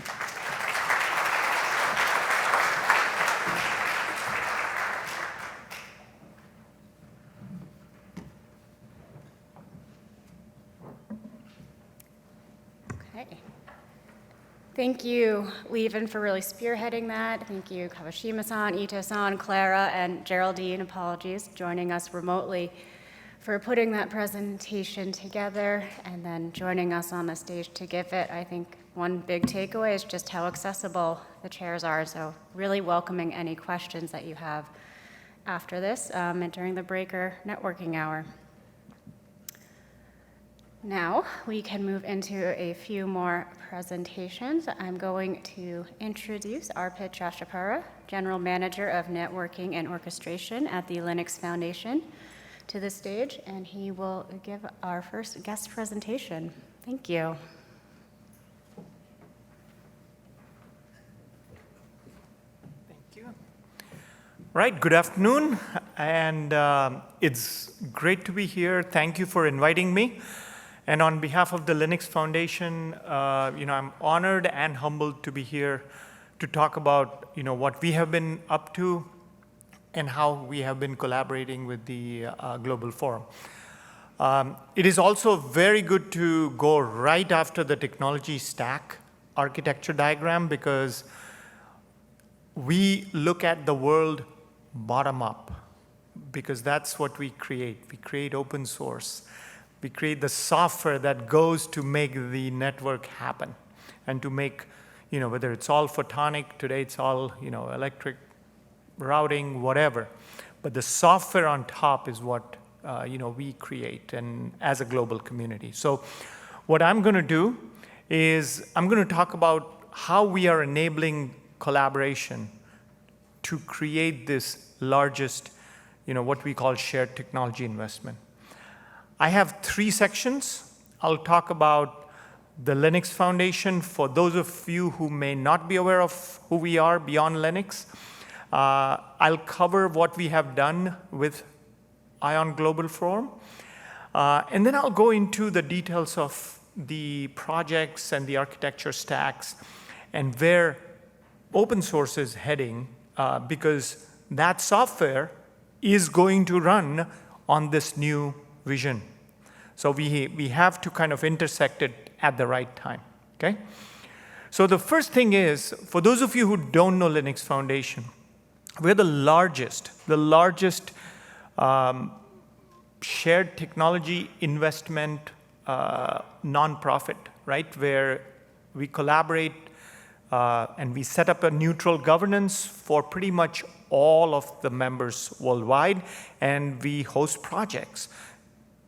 Thank you, Lieven, for really spearheading that. Thank you, Kawashima-san, Ito-san, Clara, and Geraldine, apologies, joining us remotely for putting that presentation together and then joining us on the stage to give it. I think one big takeaway is just how accessible the chairs are, so really welcoming any questions that you have after this and during the breaker networking hour. Now we can move into a few more presentations. I'm going to introduce Arpit Jashapara, General Manager of Networking and Orchestration at the Linux Foundation, to the stage, and he will give our first guest presentation. Thank you. Right, good afternoon, and it's great to be here. Thank you for inviting me. And on behalf of the Linux Foundation, I'm honored and humbled to be here to talk about, what we have been up to and how we have been collaborating with the Global Forum. It is also very good to go right after the technology stack architecture diagram, because we look at the world bottom up, because that's what we create. We create open source. We create the software that goes to make the network happen and to make, whether it's all photonic, today it's all, electric routing, whatever. But the software on top is what, we create and as a global community. So what I'm going to do is I'm going to talk about how we are enabling collaboration to create this largest, what we call shared technology investment. I have 3 sections. I'll talk about the Linux Foundation for those of you who may not be aware of who we are beyond Linux. I'll cover what we have done with IOWN Global Forum. And then I'll go into the details of the projects and the architecture stacks and where open source is heading, because that software is going to run on this new vision. So we have to kind of intersect it at the right time, okay? So the first thing is, for those of you who don't know Linux Foundation, we're the largest shared technology investment nonprofit, right? Where we collaborate and we set up a neutral governance for pretty much all of the members worldwide, and we host projects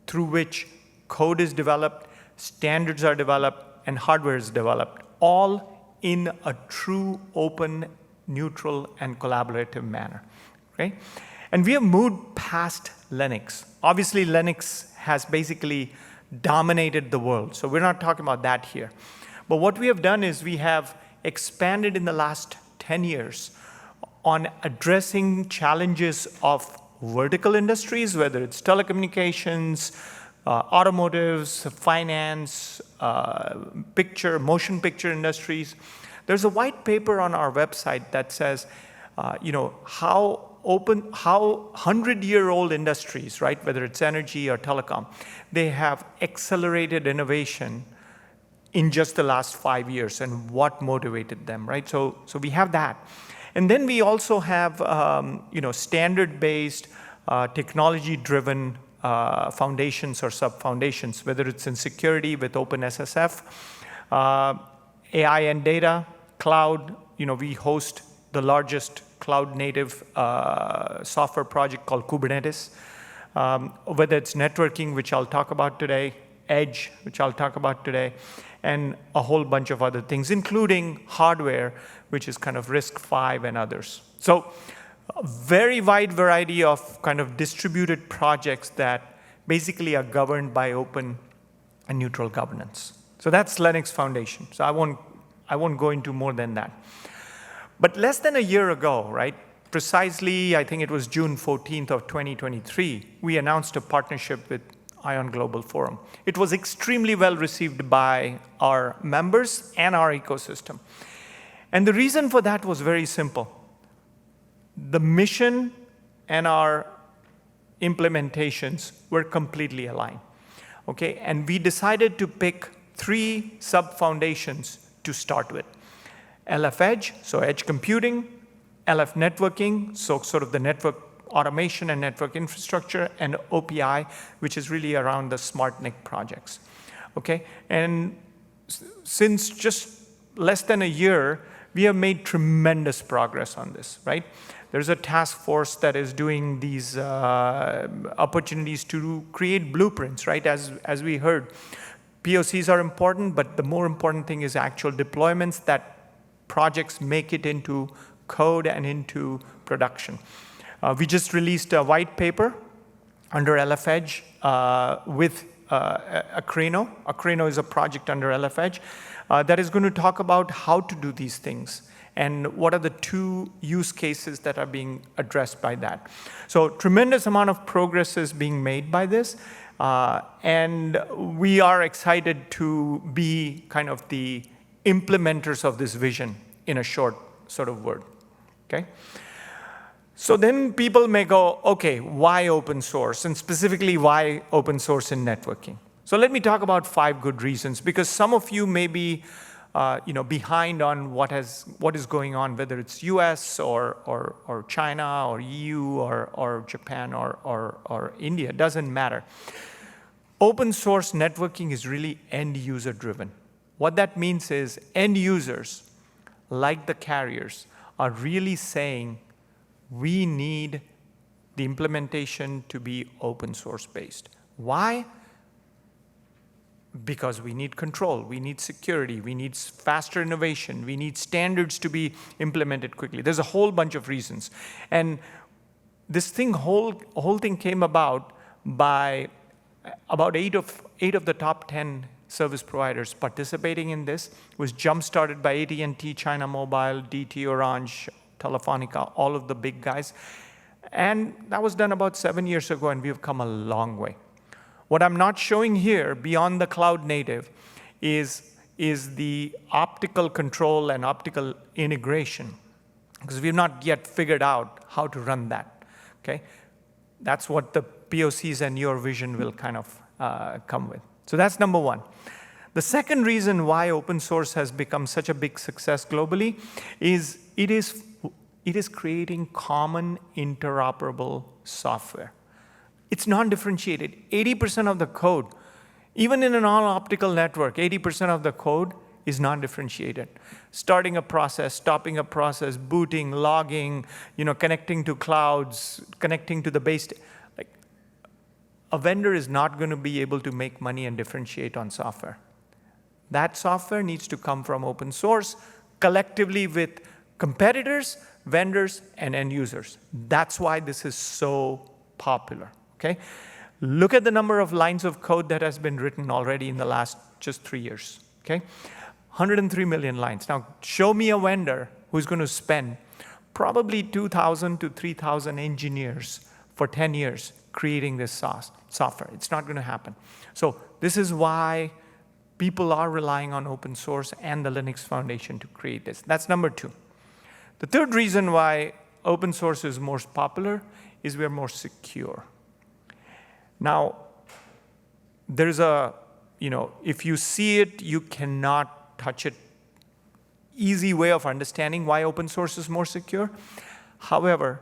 through which code is developed, standards are developed, and hardware is developed, all in a true, open, neutral, and collaborative manner, okay? And we have moved past Linux. Obviously, Linux has basically dominated the world, so we're not talking about that here. But what we have done is we have expanded in the last 10 years on addressing challenges of vertical industries, whether it's telecommunications, automotives, finance, motion picture industries. There's a white paper on our website that says, how 100-year-old industries, right, whether it's energy or telecom, they have accelerated innovation in just the last 5 years, and what motivated them, right? So we have that. And then we also have, standard-based, technology-driven foundations or sub-foundations, whether it's in security with OpenSSF, AI and data, cloud. We host the largest cloud-native software project called Kubernetes, whether it's networking, which I'll talk about today, edge, which I'll talk about today, and a whole bunch of other things, including hardware, which is kind of RISC-V and others. So a very wide variety of kind of distributed projects that basically are governed by open and neutral governance. So that's Linux Foundation. So I won't go into more than that. But less than a year ago, right, precisely, I think it was June 14th of 2023, we announced a partnership with IOWN Global Forum. It was extremely well received by our members and our ecosystem. And the reason for that was very simple. The mission and our implementations were completely aligned, okay? And we decided to pick 3 sub-foundations to start with. LF Edge, so edge computing, LF networking, so sort of the network automation and network infrastructure, and OPI, which is really around the smart NIC projects, okay? And since just less than a year, we have made tremendous progress on this, right? There's a task force that is doing these opportunities to create blueprints, right? As we heard, POCs are important, but the more important thing is actual deployments that projects make it into code and into production. We just released a white paper under LF-Edge with Acreno. Acreno is a project under LF-Edge that is going to talk about how to do these things and what are the 2 use cases that are being addressed by that. So tremendous amount of progress is being made by this, and we are excited to be kind of the implementers of this vision in a short sort of word, okay? So then people may go, okay, why open source? And specifically, why open source in networking? So let me talk about 5 good reasons, because some of you may be behind on what is going on, whether it's US or China or EU or Japan or India, it doesn't matter. Open source networking is really end user driven. What that means is end users, like the carriers, are really saying, we need the implementation to be open source based. Why? Because we need control, we need security, we need faster innovation, we need standards to be implemented quickly. There's a whole bunch of reasons. And this whole thing came about by about 8 of the top 10 service providers participating in this. It was jump-started by AT&T, China Mobile, DT, Orange, Telefonica, all of the big guys. And that was done about 7 years ago, and we've come a long way. What I'm not showing here, beyond the cloud native, is the optical control and optical integration, because we've not yet figured out how to run that, okay? That's what the POCs and your vision will kind of come with. So that's number 1. The second reason why open source has become such a big success globally is it is creating common interoperable software. It's non-differentiated. 80% of the code, even in an all-optical network, 80% of the code is non-differentiated. Starting a process, stopping a process, booting, logging, connecting to clouds, connecting to the base. A vendor is not going to be able to make money and differentiate on software. That software needs to come from open source, collectively with competitors, vendors, and end users. That's why this is so popular, okay? Look at the number of lines of code that has been written already in the last just 3 years, okay? 103 million lines. Now, show me a vendor who's going to spend probably 2,000 to 3,000 engineers for 10 years creating this software. It's not going to happen. So this is why people are relying on open source and the Linux Foundation to create this. That's number 2. The third reason why open source is more popular is we're more secure. Now, there's if you see it, you cannot touch it. Easy way of understanding why open source is more secure. However,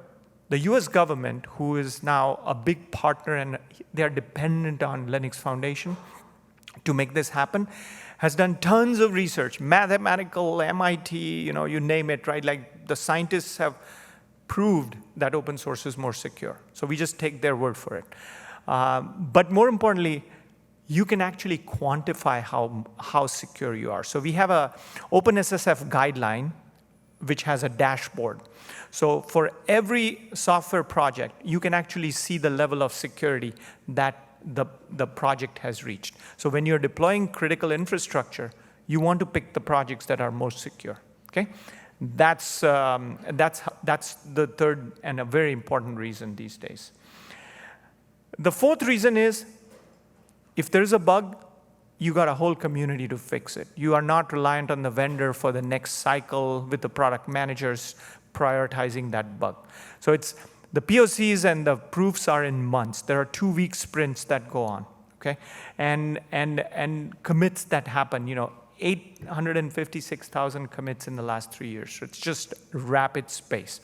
the US government, who is now a big partner and they're dependent on Linux Foundation to make this happen, has done tons of research, mathematical, MIT, you name it, right? Like the scientists have proved that open source is more secure. So we just take their word for it. But more importantly, you can actually quantify how secure you are. So we have a OpenSSF guideline, which has a dashboard. So for every software project, you can actually see the level of security that the project has reached. So when you're deploying critical infrastructure, you want to pick the projects that are most secure, okay? That's the third and a very important reason these days. The fourth reason is, if there's a bug, you got a whole community to fix it. You are not reliant on the vendor for the next cycle with the product managers prioritizing that bug. So it's the POCs and the proofs are in months. There are 2-week sprints that go on, okay? And commits that happen, 856,000 commits in the last 3 years. So it's just rapid space.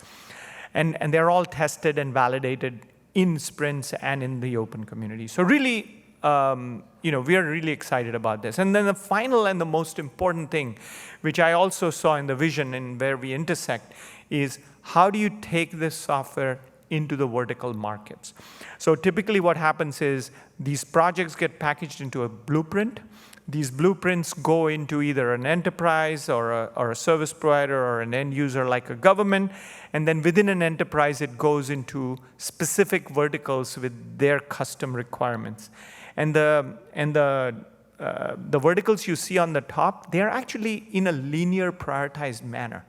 And they're all tested and validated in sprints and in the open community. So really we are really excited about this. And then the final and the most important thing, which I also saw in the vision and where we intersect, is how do you take this software into the vertical markets? So typically what happens is these projects get packaged into a blueprint. These blueprints go into either an enterprise or a service provider or an end user like a government. And then within an enterprise, it goes into specific verticals with their custom requirements. And the verticals you see on the top, they are actually in a linear prioritized manner.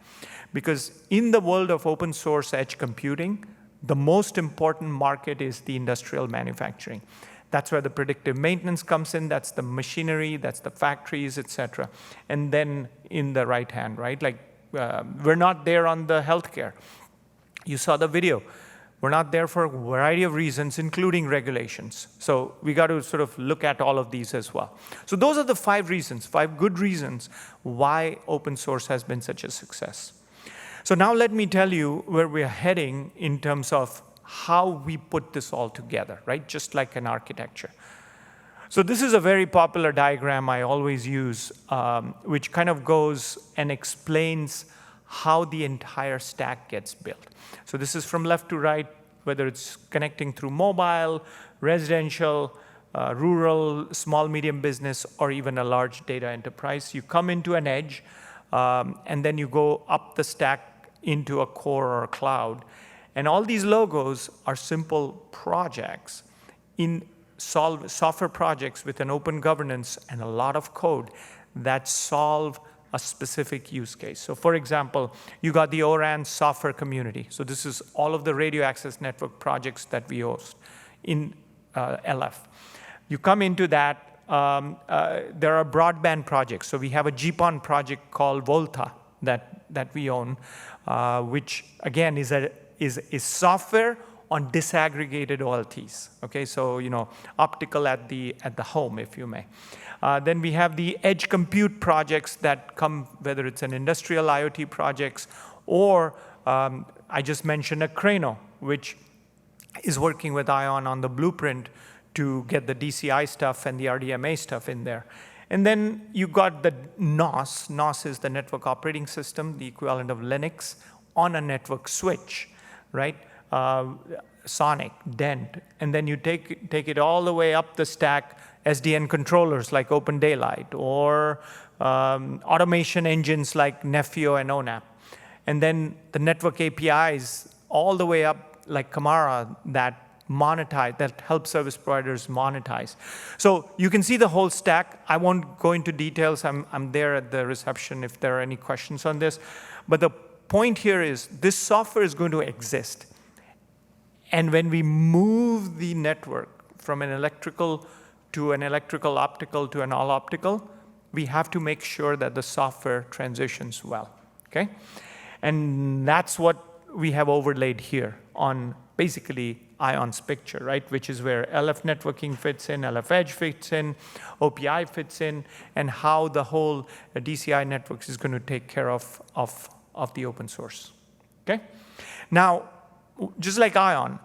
Because in the world of open source edge computing, the most important market is the industrial manufacturing. That's where the predictive maintenance comes in. That's the machinery, that's the factories, et cetera. And then in the right hand, right? Like we're not there on the healthcare. You saw the video. We're not there for a variety of reasons, including regulations. So we got to sort of look at all of these as well. So those are the 5 reasons, 5 good reasons why open source has been such a success. So now let me tell you where we're heading in terms of how we put this all together, right? Just like an architecture. So this is a very popular diagram I always use, which kind of goes and explains how the entire stack gets built. So this is from left to right, whether it's connecting through mobile, residential, rural, small, medium business, or even a large data enterprise. You come into an edge, and then you go up the stack into a core or a cloud. And all these logos are simple projects in software projects with an open governance and a lot of code that solve a specific use case. So for example, you got the ORAN software community. So this is all of the radio access network projects that we host in LF. You come into that, there are broadband projects. So we have a GPON project called Volta that we own, which again is software on disaggregated OLTs. Okay, so optical at the home, if you may. Then we have the edge compute projects that come, whether it's an industrial IoT projects or I just mentioned a Crano, which is working with IOWN on the blueprint to get the DCI stuff and the RDMA stuff in there. And then you got the NOS. NOS is the network operating system, the equivalent of Linux, on a network switch, right? Sonic, Dent, and then you take it all the way up the stack, SDN controllers like Open Daylight, or automation engines like Nefio and ONAP. And then the network APIs all the way up like Camara that monetize, that help service providers monetize. So you can see the whole stack. I won't go into details. I'm there at the reception if there are any questions on this. But the point here is this software is going to exist. And when we move the network from an electrical to an electrical optical to an all optical, we have to make sure that the software transitions well, okay? And that's what we have overlaid here on basically IOWN's picture, right? Which is where LF networking fits in, LF Edge fits in, OPI fits in, and how the whole DCI networks is going to take care of the open source, okay? Now, just like IOWN,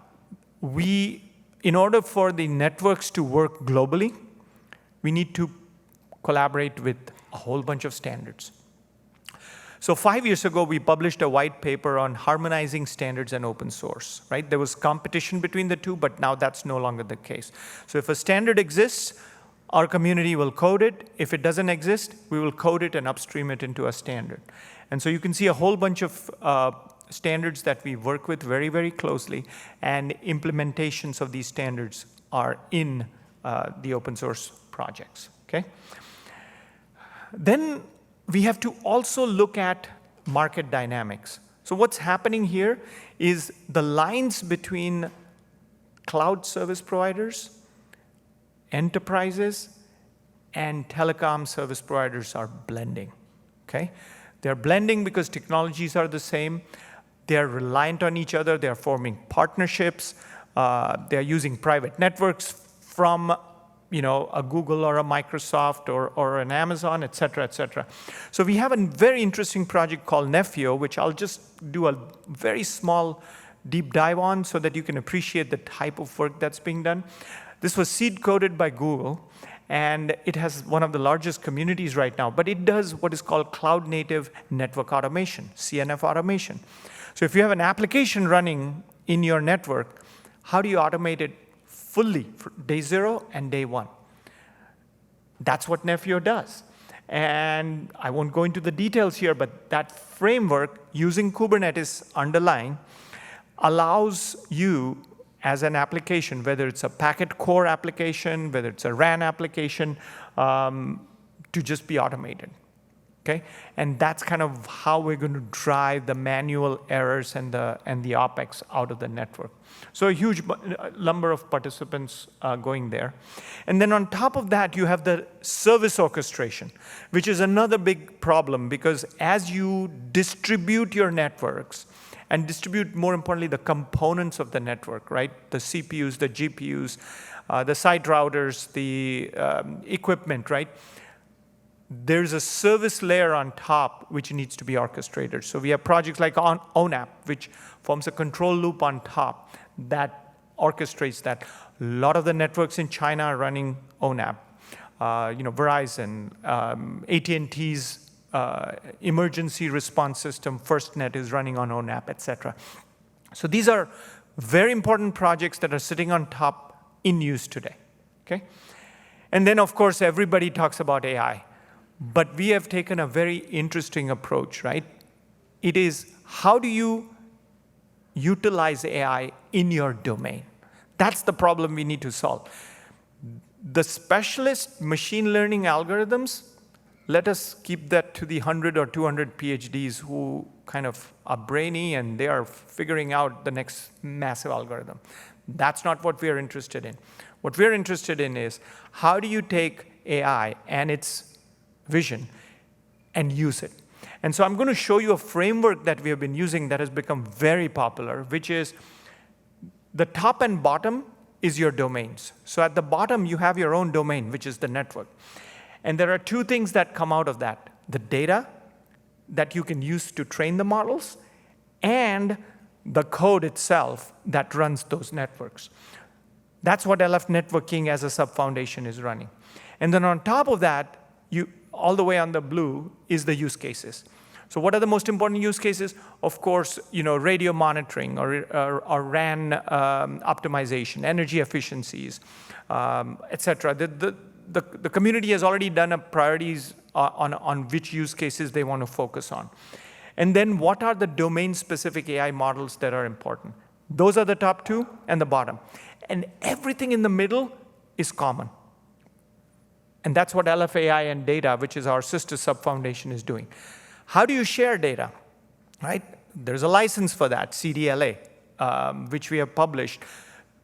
in order for the networks to work globally, we need to collaborate with a whole bunch of standards. So 5 years ago, we published a white paper on harmonizing standards and open source, right? There was competition between the two, but now that's no longer the case. So if a standard exists, our community will code it. If it doesn't exist, we will code it and upstream it into a standard. And so you can see a whole bunch of standards that we work with very, very closely, and implementations of these standards are in the open source projects, okay? Then we have to also look at market dynamics. So what's happening here is the lines between cloud service providers, enterprises, and telecom service providers are blending, okay? They're blending because technologies are the same. They're reliant on each other. They're forming partnerships. They're using private networks from a Google or a Microsoft or an Amazon, et cetera, et cetera. So we have a very interesting project called Nefio, which I'll just do a very small deep dive on so that you can appreciate the type of work that's being done. This was seed-coded by Google, and it has one of the largest communities right now, but it does what is called cloud-native network automation, CNF automation. So if you have an application running in your network, how do you automate it fully for day 0 and day 1? That's what Nephio does. And I won't go into the details here, but that framework, using Kubernetes underlying, allows you as an application, whether it's a packet core application, whether it's a RAN application, to just be automated. Okay? And that's kind of how we're going to drive the manual errors and the OpEx out of the network. So a huge number of participants going there. And then on top of that, you have the service orchestration, which is another big problem, because as you distribute your networks, and distribute, more importantly, the components of the network, right? The CPUs, the GPUs, the site routers, the equipment, right? There's a service layer on top which needs to be orchestrated. So we have projects like ONAP, which forms a control loop on top that orchestrates that. A lot of the networks in China are running ONAP. Verizon, AT&T's emergency response system, FirstNet, is running on ONAP, et cetera. So these are very important projects that are sitting on top in use today, okay? And then, of course, everybody talks about AI. But we have taken a very interesting approach, right? It is, how do you utilize AI in your domain? That's the problem we need to solve. The specialist machine learning algorithms, let us keep that to the 100 or 200 PhDs who kind of are brainy and they are figuring out the next massive algorithm. That's not what we're interested in. What we're interested in is, how do you take AI and its vision and use it? And so I'm going to show you a framework that we have been using that has become very popular, which is the top and bottom is your domains. So at the bottom, you have your own domain, which is the network. And there are two things that come out of that: the data that you can use to train the models, and the code itself that runs those networks. That's what LF networking as a sub-foundation is running. And then on top of that, all the way on the blue is the use cases. So what are the most important use cases? Of course, radio monitoring or RAN optimization, energy efficiencies, et cetera. The community has already done priorities on which use cases they want to focus on. And then what are the domain-specific AI models that are important? Those are the top two and the bottom. And everything in the middle is common. And that's what LFAI and data, which is our sister sub-foundation, is doing. How do you share data, right? There's a license for that, CDLA, which we have published,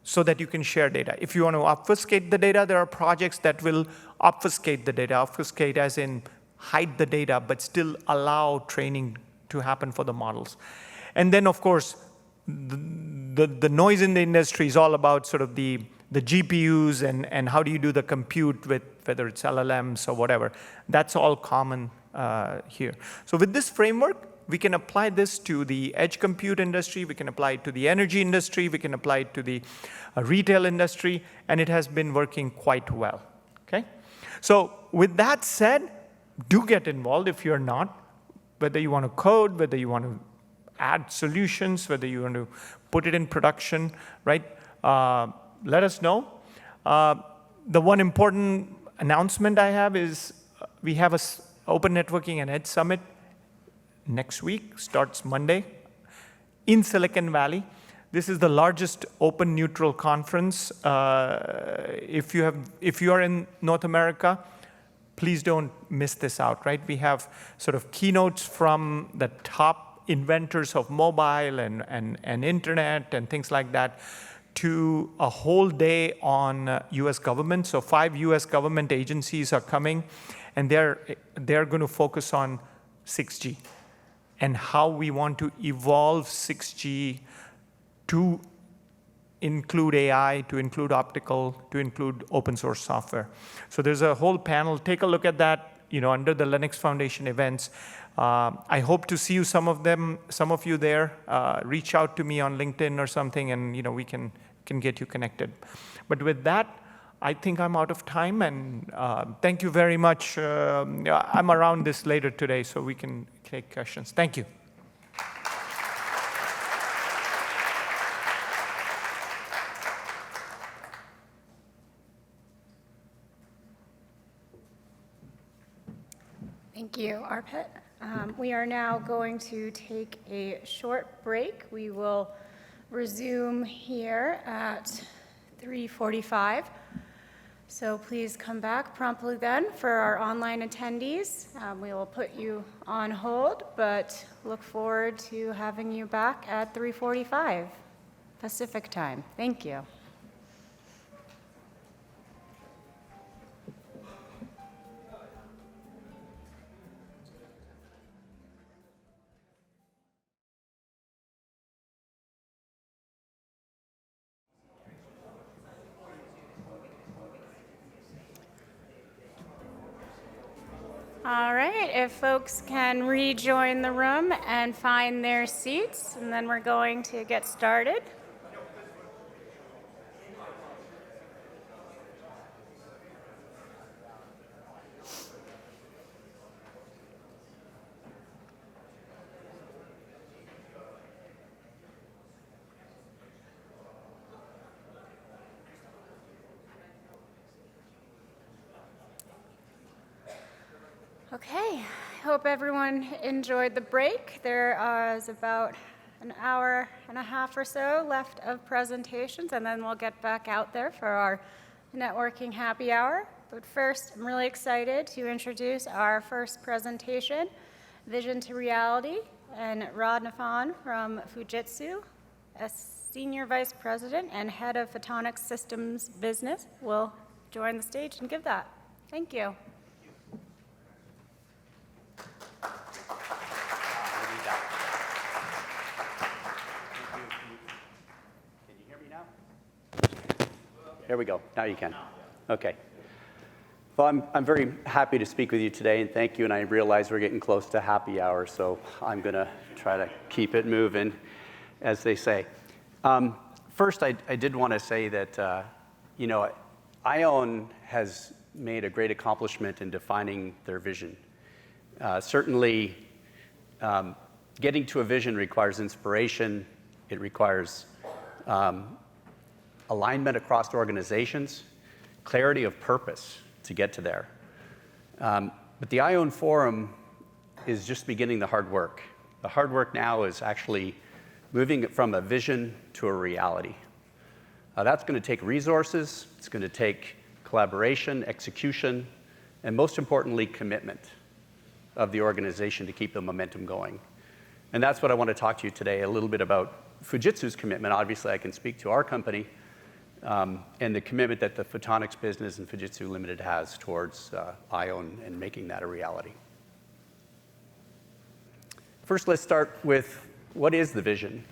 so that you can share data. If you want to obfuscate the data, there are projects that will obfuscate the data. Obfuscate as in hide the data, but still allow training to happen for the models. And then, of course, the noise in the industry is all about sort of the GPUs and how do you do the compute with whether it's LLMs or whatever. That's all common here. So with this framework, we can apply this to the edge compute industry, we can apply it to the energy industry, we can apply it to the retail industry, and it has been working quite well, okay? So with that said, do get involved if you're not, whether you want to code, whether you want to add solutions, whether you want to put it in production, right? Let us know. The one important announcement I have is we have an Open Networking and Edge Summit next week, starts Monday, in Silicon Valley. This is the largest open neutral conference. If you are in North America, please don't miss this out, right? We have sort of keynotes from the top inventors of mobile and internet and things like that, to a whole day on US government. So 5 US government agencies are coming, and they're going to focus on 6G and how we want to evolve 6G to include AI, to include optical, to include open source software. So there's a whole panel. Take a look at that, under the Linux Foundation events. I hope to see you, some of you there. Reach out to me on LinkedIn or something, and we can get you connected. But with that, I think I'm out of time, and thank you very much. I'm around this later today, so we can take questions. Thank you. Thank you, Arpit. We are now going to take a short break. We will resume here at 3:45. So please come back promptly then for our online attendees. We will put you on hold, but look forward to having you back at 3:45 Pacific time. Thank you. All right, if folks can rejoin the room and find their seats, and then we're going to get started. Okay, I hope everyone enjoyed the break. There is about an hour and a half or so left of presentations, and then we'll get back out there for our networking happy hour. But first, I'm really excited to introduce our first presentation, Vision to Reality, and Rod Nafan from Fujitsu, a Senior Vice President and Head of Photonics Systems Business, will join the stage and give that. Thank you. There we go. Now you can. Okay. Well, I'm very happy to speak with you today, and thank you. And I realize we're getting close to happy hour, so I'm going to try to keep it moving, as they say. First, I did want to say that, IOWN has made a great accomplishment in defining their vision. Certainly, getting to a vision requires inspiration. It requires alignment across organizations, clarity of purpose to get to there. But the IOWN Forum is just beginning the hard work. The hard work now is actually moving it from a vision to a reality. That's going to take resources, it's going to take collaboration, execution, and most importantly, commitment of the organization to keep the momentum going. And that's what I want to talk to you today, a little bit about Fujitsu's commitment. Obviously, I can speak to our company, and the commitment that the photonics business and Fujitsu Limited has towards IOWN and making that a reality. First, let's start with what is the vision.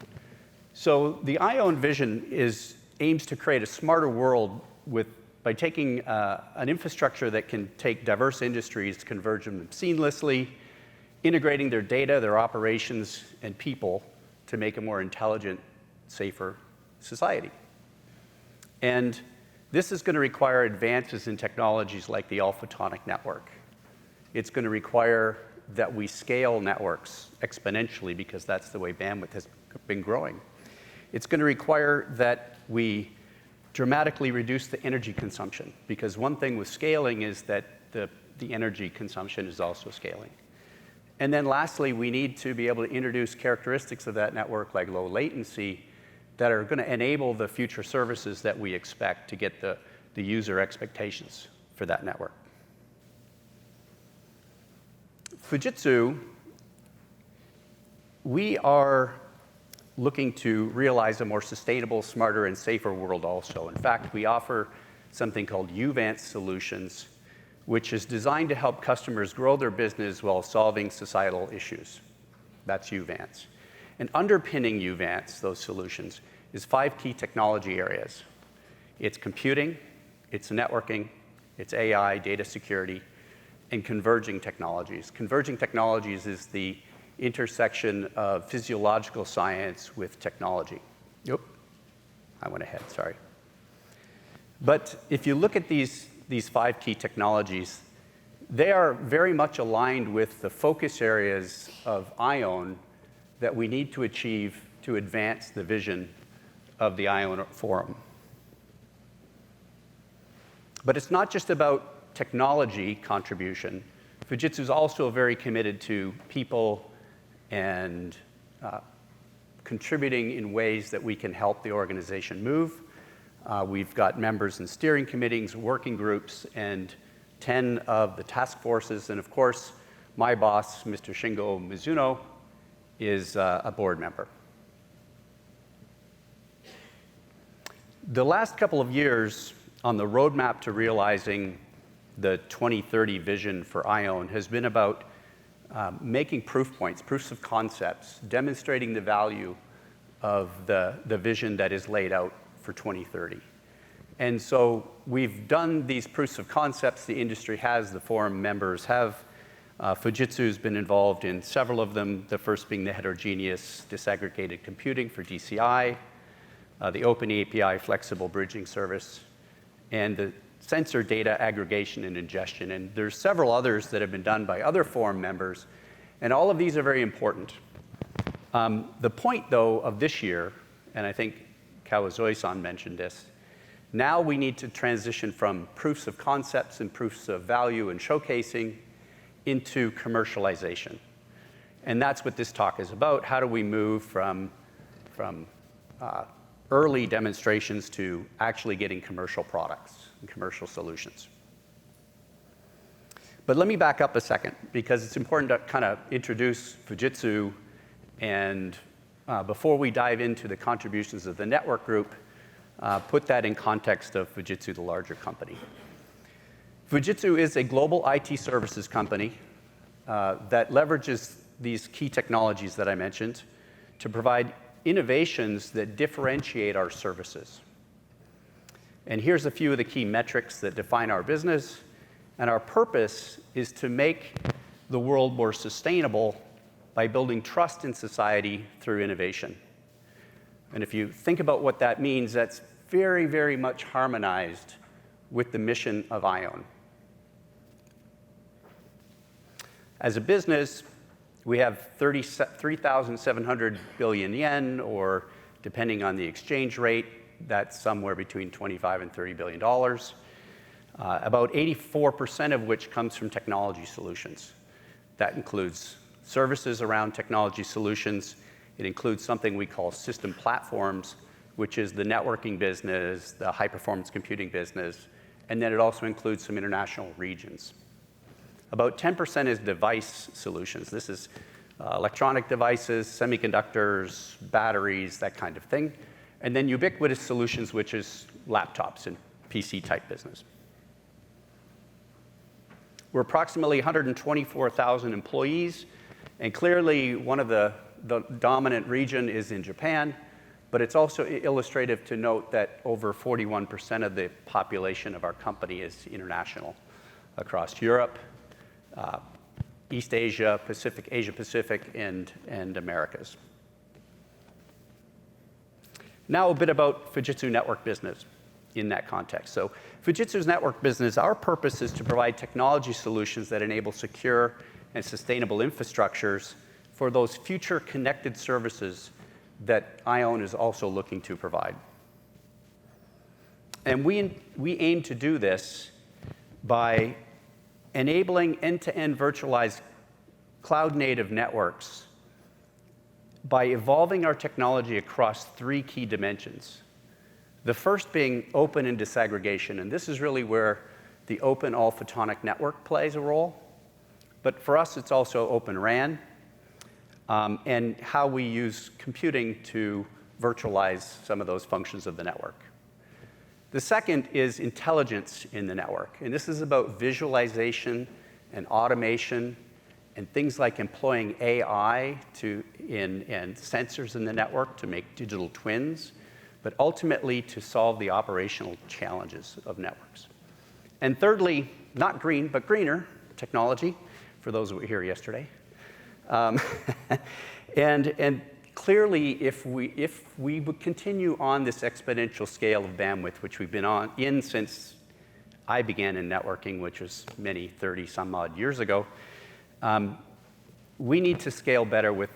So the IOWN vision aims to create a smarter world by taking an infrastructure that can take diverse industries, converge them seamlessly, integrating their data, their operations, and people to make a more intelligent, safer society. And this is going to require advances in technologies like the all-photonic network. It's going to require that we scale networks exponentially because that's the way bandwidth has been growing. It's going to require that we dramatically reduce the energy consumption, because one thing with scaling is that the energy consumption is also scaling. And then lastly, we need to be able to introduce characteristics of that network like low latency that are going to enable the future services that we expect to get the user expectations for that network. Fujitsu, we are looking to realize a more sustainable, smarter, and safer world also. In fact, we offer something called IOWN Solutions, which is designed to help customers grow their business while solving societal issues. That's IOWN. And underpinning IOWN, those solutions, is 5 key technology areas. It's computing, it's networking, it's AI, data security, and converging technologies. Converging technologies is the intersection of physiological science with technology. Yep, I went ahead, sorry. But if you look at these 5 key technologies, they are very much aligned with the focus areas of IOWN that we need to achieve to advance the vision of the IOWN Forum. But it's not just about technology contribution. Fujitsu is also very committed to people and contributing in ways that we can help the organization move. We've got members in steering committees, working groups, and 10 of the task forces. And of course, my boss, Mr. Shingo Mizuno, is a board member. The last couple of years on the roadmap to realizing the 2030 vision for IOWN has been about making proof points, proofs of concepts, demonstrating the value of the vision that is laid out for 2030. And so we've done these proofs of concepts, the industry has, the forum members have. Fujitsu's been involved in several of them, the first being the heterogeneous disaggregated computing for DCI, the Open API flexible bridging service, and the sensor data aggregation and ingestion. And there's several others that have been done by other forum members, and all of these are very important. The point, though, of this year, and I think Kawazoe-san mentioned this, now we need to transition from proofs of concepts and proofs of value and showcasing into commercialization. And that's what this talk is about. How do we move from early demonstrations to actually getting commercial products and commercial solutions? But let me back up a second, because it's important to kind of introduce Fujitsu, and before we dive into the contributions of the network group, put that in context of Fujitsu, the larger company. Fujitsu is a global IT services company that leverages these key technologies that I mentioned to provide innovations that differentiate our services. And here's a few of the key metrics that define our business. And our purpose is to make the world more sustainable by building trust in society through innovation. And if you think about what that means, that's very, very much harmonized with the mission of IOWN. As a business, we have 3,700 billion yen, or depending on the exchange rate, that's somewhere between $25 and $30 billion. About 84% of which comes from technology solutions. That includes services around technology solutions. It includes something we call system platforms, which is the networking business, the high-performance computing business, and then it also includes some international regions. About 10% is device solutions. This is electronic devices, semiconductors, batteries, that kind of thing. And then ubiquitous solutions, which is laptops and PC-type business. We're approximately 124,000 employees, and clearly one of the dominant region is in Japan, but it's also illustrative to note that over 41% of the population of our company is international, across Europe, East Asia, Asia Pacific, and Americas. Now a bit about Fujitsu network business in that context. So Fujitsu's network business, our purpose is to provide technology solutions that enable secure and sustainable infrastructures for those future connected services that IOWN is also looking to provide. And we aim to do this by enabling end-to-end virtualized cloud-native networks by evolving our technology across 3 key dimensions. The first being open and disaggregation, and this is really where the open all-photonic network plays a role. But for us, it's also Open RAN, and how we use computing to virtualize some of those functions of the network. The second is intelligence in the network, and this is about visualization and automation and things like employing AI and sensors in the network to make digital twins, but ultimately to solve the operational challenges of networks. And thirdly, not green, but greener technology, for those who were here yesterday. And clearly, if we would continue on this exponential scale of bandwidth, which we've been in since I began in networking, which was 30 some odd years ago, we need to scale better with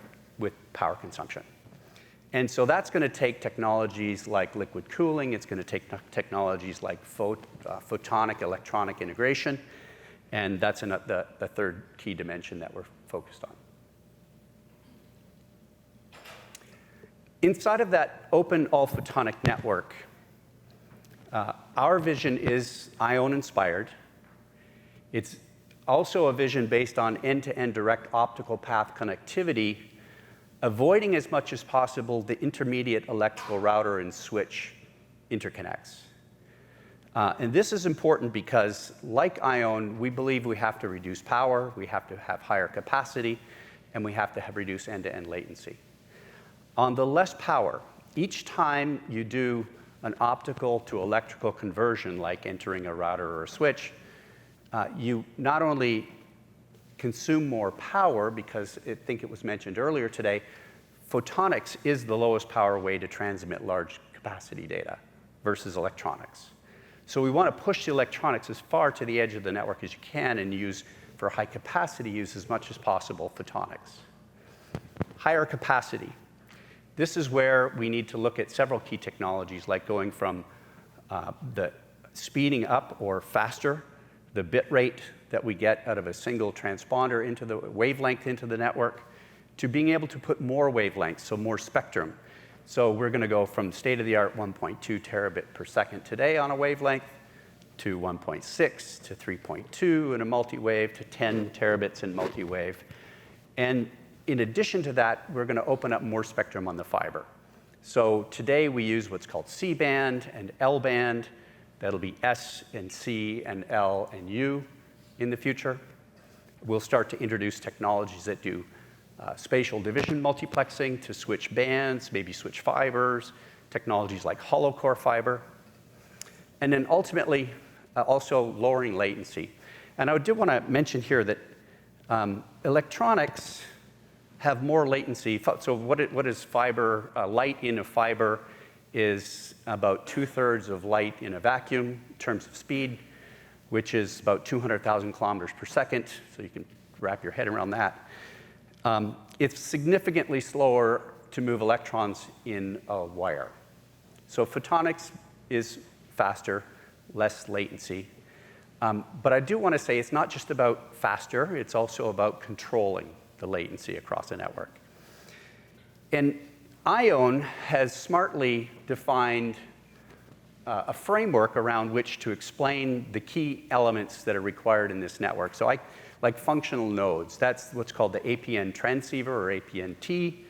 power consumption. And so that's going to take technologies like liquid cooling. It's going to take technologies like photonic electronic integration. And that's the third key dimension that we're focused on. Inside of that open all-photonic network, our vision is IOWN inspired. It's also a vision based on end-to-end direct optical path connectivity, avoiding as much as possible the intermediate electrical router and switch interconnects. And this is important because, like IOWN, we believe we have to reduce power, we have to have higher capacity, and we have to reduce end-to-end latency. On the less power, each time you do an optical to electrical conversion, like entering a router or a switch, you not only consume more power, because I think it was mentioned earlier today, photonics is the lowest power way to transmit large capacity data versus electronics. So we want to push the electronics as far to the edge of the network as you can and use, for high capacity use, as much as possible photonics. Higher capacity. This is where we need to look at several key technologies, like going from the speeding up or faster, the bit rate that we get out of a single transponder into the wavelength into the network, to being able to put more wavelengths, so more spectrum. So we're going to go from state-of-the-art 1.2 terabit per second today on a wavelength to 1.6 to 3.2 in a multi-wave to 10 terabits in multi-wave. And in addition to that, we're going to open up more spectrum on the fiber. So today we use what's called C-band and L-band. That'll be S and C and L and U in the future. We'll start to introduce technologies that do spatial division multiplexing to switch bands, maybe switch fibers, technologies like hollow core fiber. And then ultimately, also lowering latency. And I do want to mention here that electronics have more latency. So what is fiber? Light in a fiber is about 2/3 of light in a vacuum in terms of speed, which is about 200,000 kilometers per second. So you can wrap your head around that. It's significantly slower to move electrons in a wire. So photonics is faster, less latency. But I do want to say it's not just about faster, it's also about controlling the latency across a network. And IOWN has smartly defined a framework around which to explain the key elements that are required in this network. So like functional nodes, that's what's called the APN transceiver or APN-T.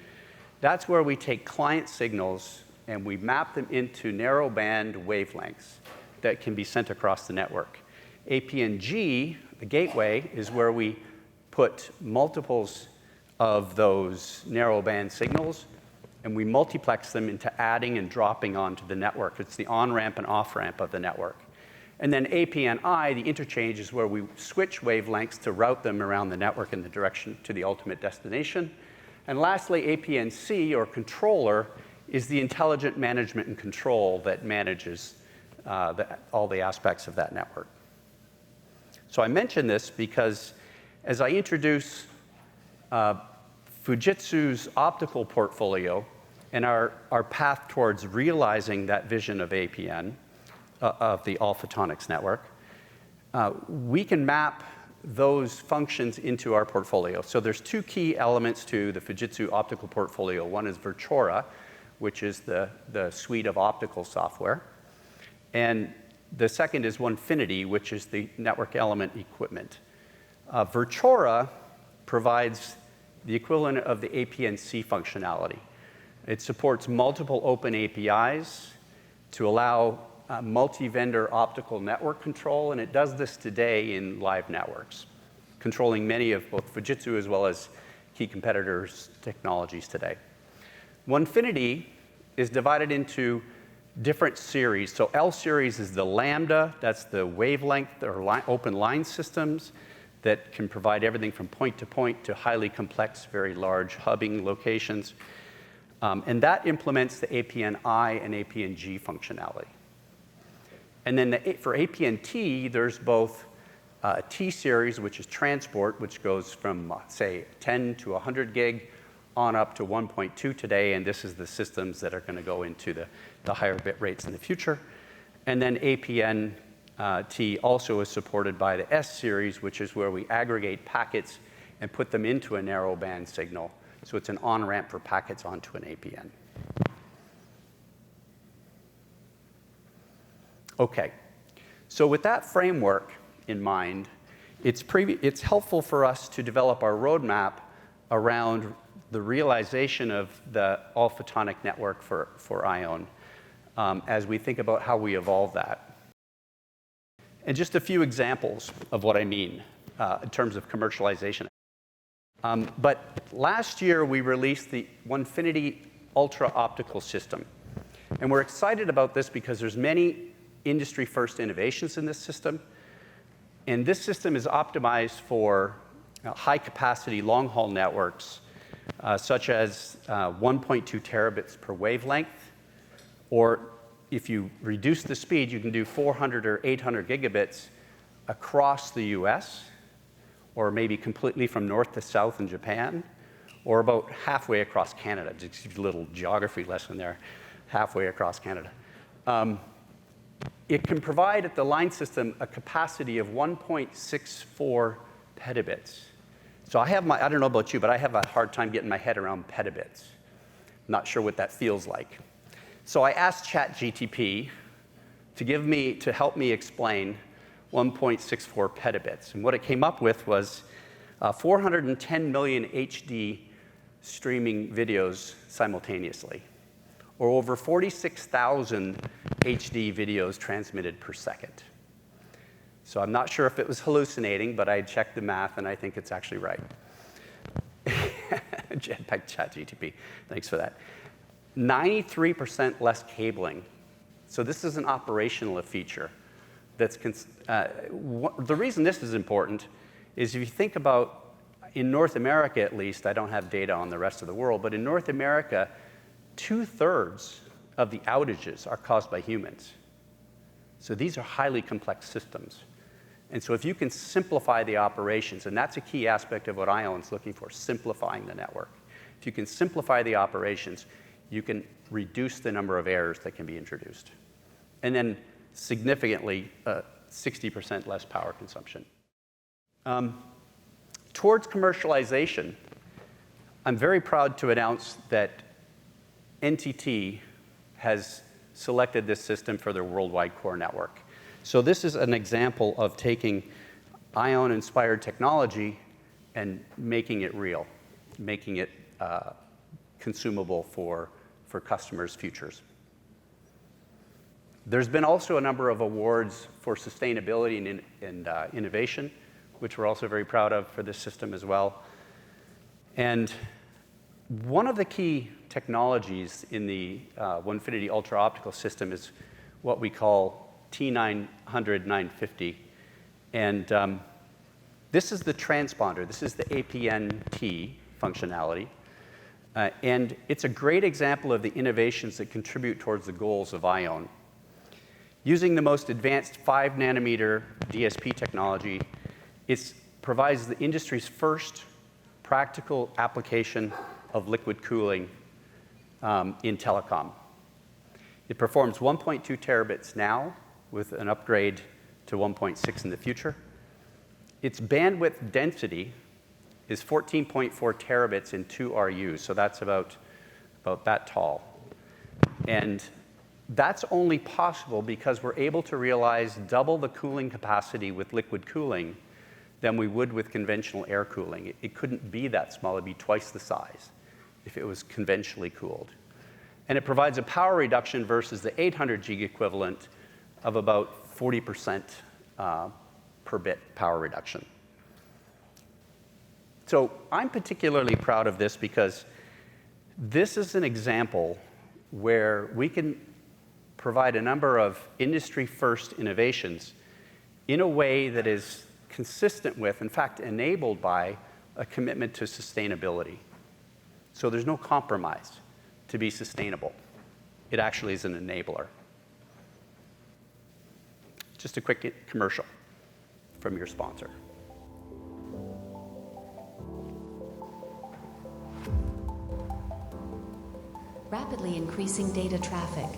That's where we take client signals and we map them into narrowband wavelengths that can be sent across the network. APN-G, the gateway, is where we put multiples of those narrowband signals, and we multiplex them into adding and dropping onto the network. It's the on-ramp and off-ramp of the network. And then APN-I, the interchange, is where we switch wavelengths to route them around the network in the direction to the ultimate destination. And lastly, APN-C, or controller, is the intelligent management and control that manages all the aspects of that network. So I mention this because as I introduce Fujitsu's optical portfolio and our path towards realizing that vision of APN, of the all-photonics network, we can map those functions into our portfolio. So there's two key elements to the Fujitsu optical portfolio. One is Virtura, which is the suite of optical software. And the second is Onefinity, which is the network element equipment. Virtura provides the equivalent of the APN-C functionality. It supports multiple open APIs to allow multi-vendor optical network control, and it does this today in live networks, controlling many of both Fujitsu as well as key competitors' technologies today. Onefinity is divided into different series. So L series is the lambda, that's the wavelength or open line systems that can provide everything from point to highly complex, very large hubbing locations. And that implements the APN-I and APN-G functionality. And then for APN-T, there's both a T series, which is transport, which goes from, say, 10 to 100 gig on up to 1.2 today, and this is the systems that are going to go into the higher bit rates in the future. And then APN-T also is supported by the S series, which is where we aggregate packets and put them into a narrowband signal. So it's an on-ramp for packets onto an APN. Okay, so with that framework in mind, it's helpful for us to develop our roadmap around the realization of the all-photonic network for IOWN as we think about how we evolve that. And just a few examples of what I mean in terms of commercialization. But last year, we released the Onefinity Ultra Optical System. And we're excited about this because there's many industry-first innovations in this system. And this system is optimized for high-capacity long-haul networks, such as 1.2 terabits per wavelength. Or if you reduce the speed, you can do 400 or 800 gigabits across the US, or maybe completely from north to south in Japan, or about halfway across Canada. Just a little geography lesson there, halfway across Canada. It can provide at the line system a capacity of 1.64 petabits. So I don't know about you, but I have a hard time getting my head around petabits. Not sure what that feels like. So I asked ChatGTP to help me explain 1.64 petabits. And what it came up with was 410 million HD streaming videos simultaneously, or over 46,000 HD videos transmitted per second. So I'm not sure if it was hallucinating, but I checked the math, and I think it's actually right. ChatGTP, thanks for that. 93% less cabling. So this is an operational feature. The reason this is important is if you think about, in North America at least, I don't have data on the rest of the world, but in North America, 2/3 of the outages are caused by humans. So these are highly complex systems. And so if you can simplify the operations, and that's a key aspect of what IOWN's looking for, simplifying the network. If you can simplify the operations, you can reduce the number of errors that can be introduced. And then significantly, 60% less power consumption. Towards commercialization, I'm very proud to announce that NTT has selected this system for their worldwide core network. So this is an example of taking IOWN-inspired technology and making it real, making it consumable for customers' futures. There's been also a number of awards for sustainability and innovation, which we're also very proud of for this system as well. And one of the key technologies in the Onefinity Ultra Optical System is what we call T900-950. And this is the transponder. This is the APN-T functionality. And it's a great example of the innovations that contribute towards the goals of IOWN. Using the most advanced 5 nanometer DSP technology, it provides the industry's first practical application of liquid cooling in telecom. It performs 1.2 terabits now with an upgrade to 1.6 in the future. Its bandwidth density is 14.4 terabits in 2 RUs, so that's about that tall. And that's only possible because we're able to realize double the cooling capacity with liquid cooling than we would with conventional air cooling. It couldn't be that small. It'd be twice the size if it was conventionally cooled. And it provides a power reduction versus the 800 gig equivalent of about 40% per bit power reduction. So I'm particularly proud of this because this is an example where we can provide a number of industry-first innovations in a way that is consistent with, in fact, enabled by a commitment to sustainability. So there's no compromise. to be sustainable. It actually is an enabler. Just a quick commercial from your sponsor. Rapidly increasing data traffic,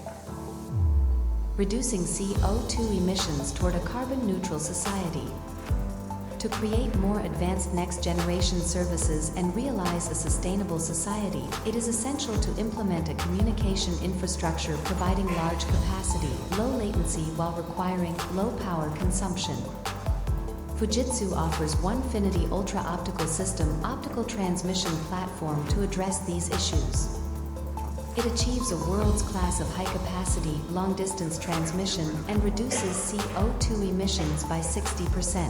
reducing CO2 emissions toward a carbon-neutral society. To create more advanced next-generation services and realize a sustainable society, it is essential to implement a communication infrastructure providing large capacity, low latency while requiring low power consumption. Fujitsu offers Onefinity Ultra Optical System optical transmission platform to address these issues. It achieves a world's class of high-capacity, long-distance transmission and reduces CO2 emissions by 60%.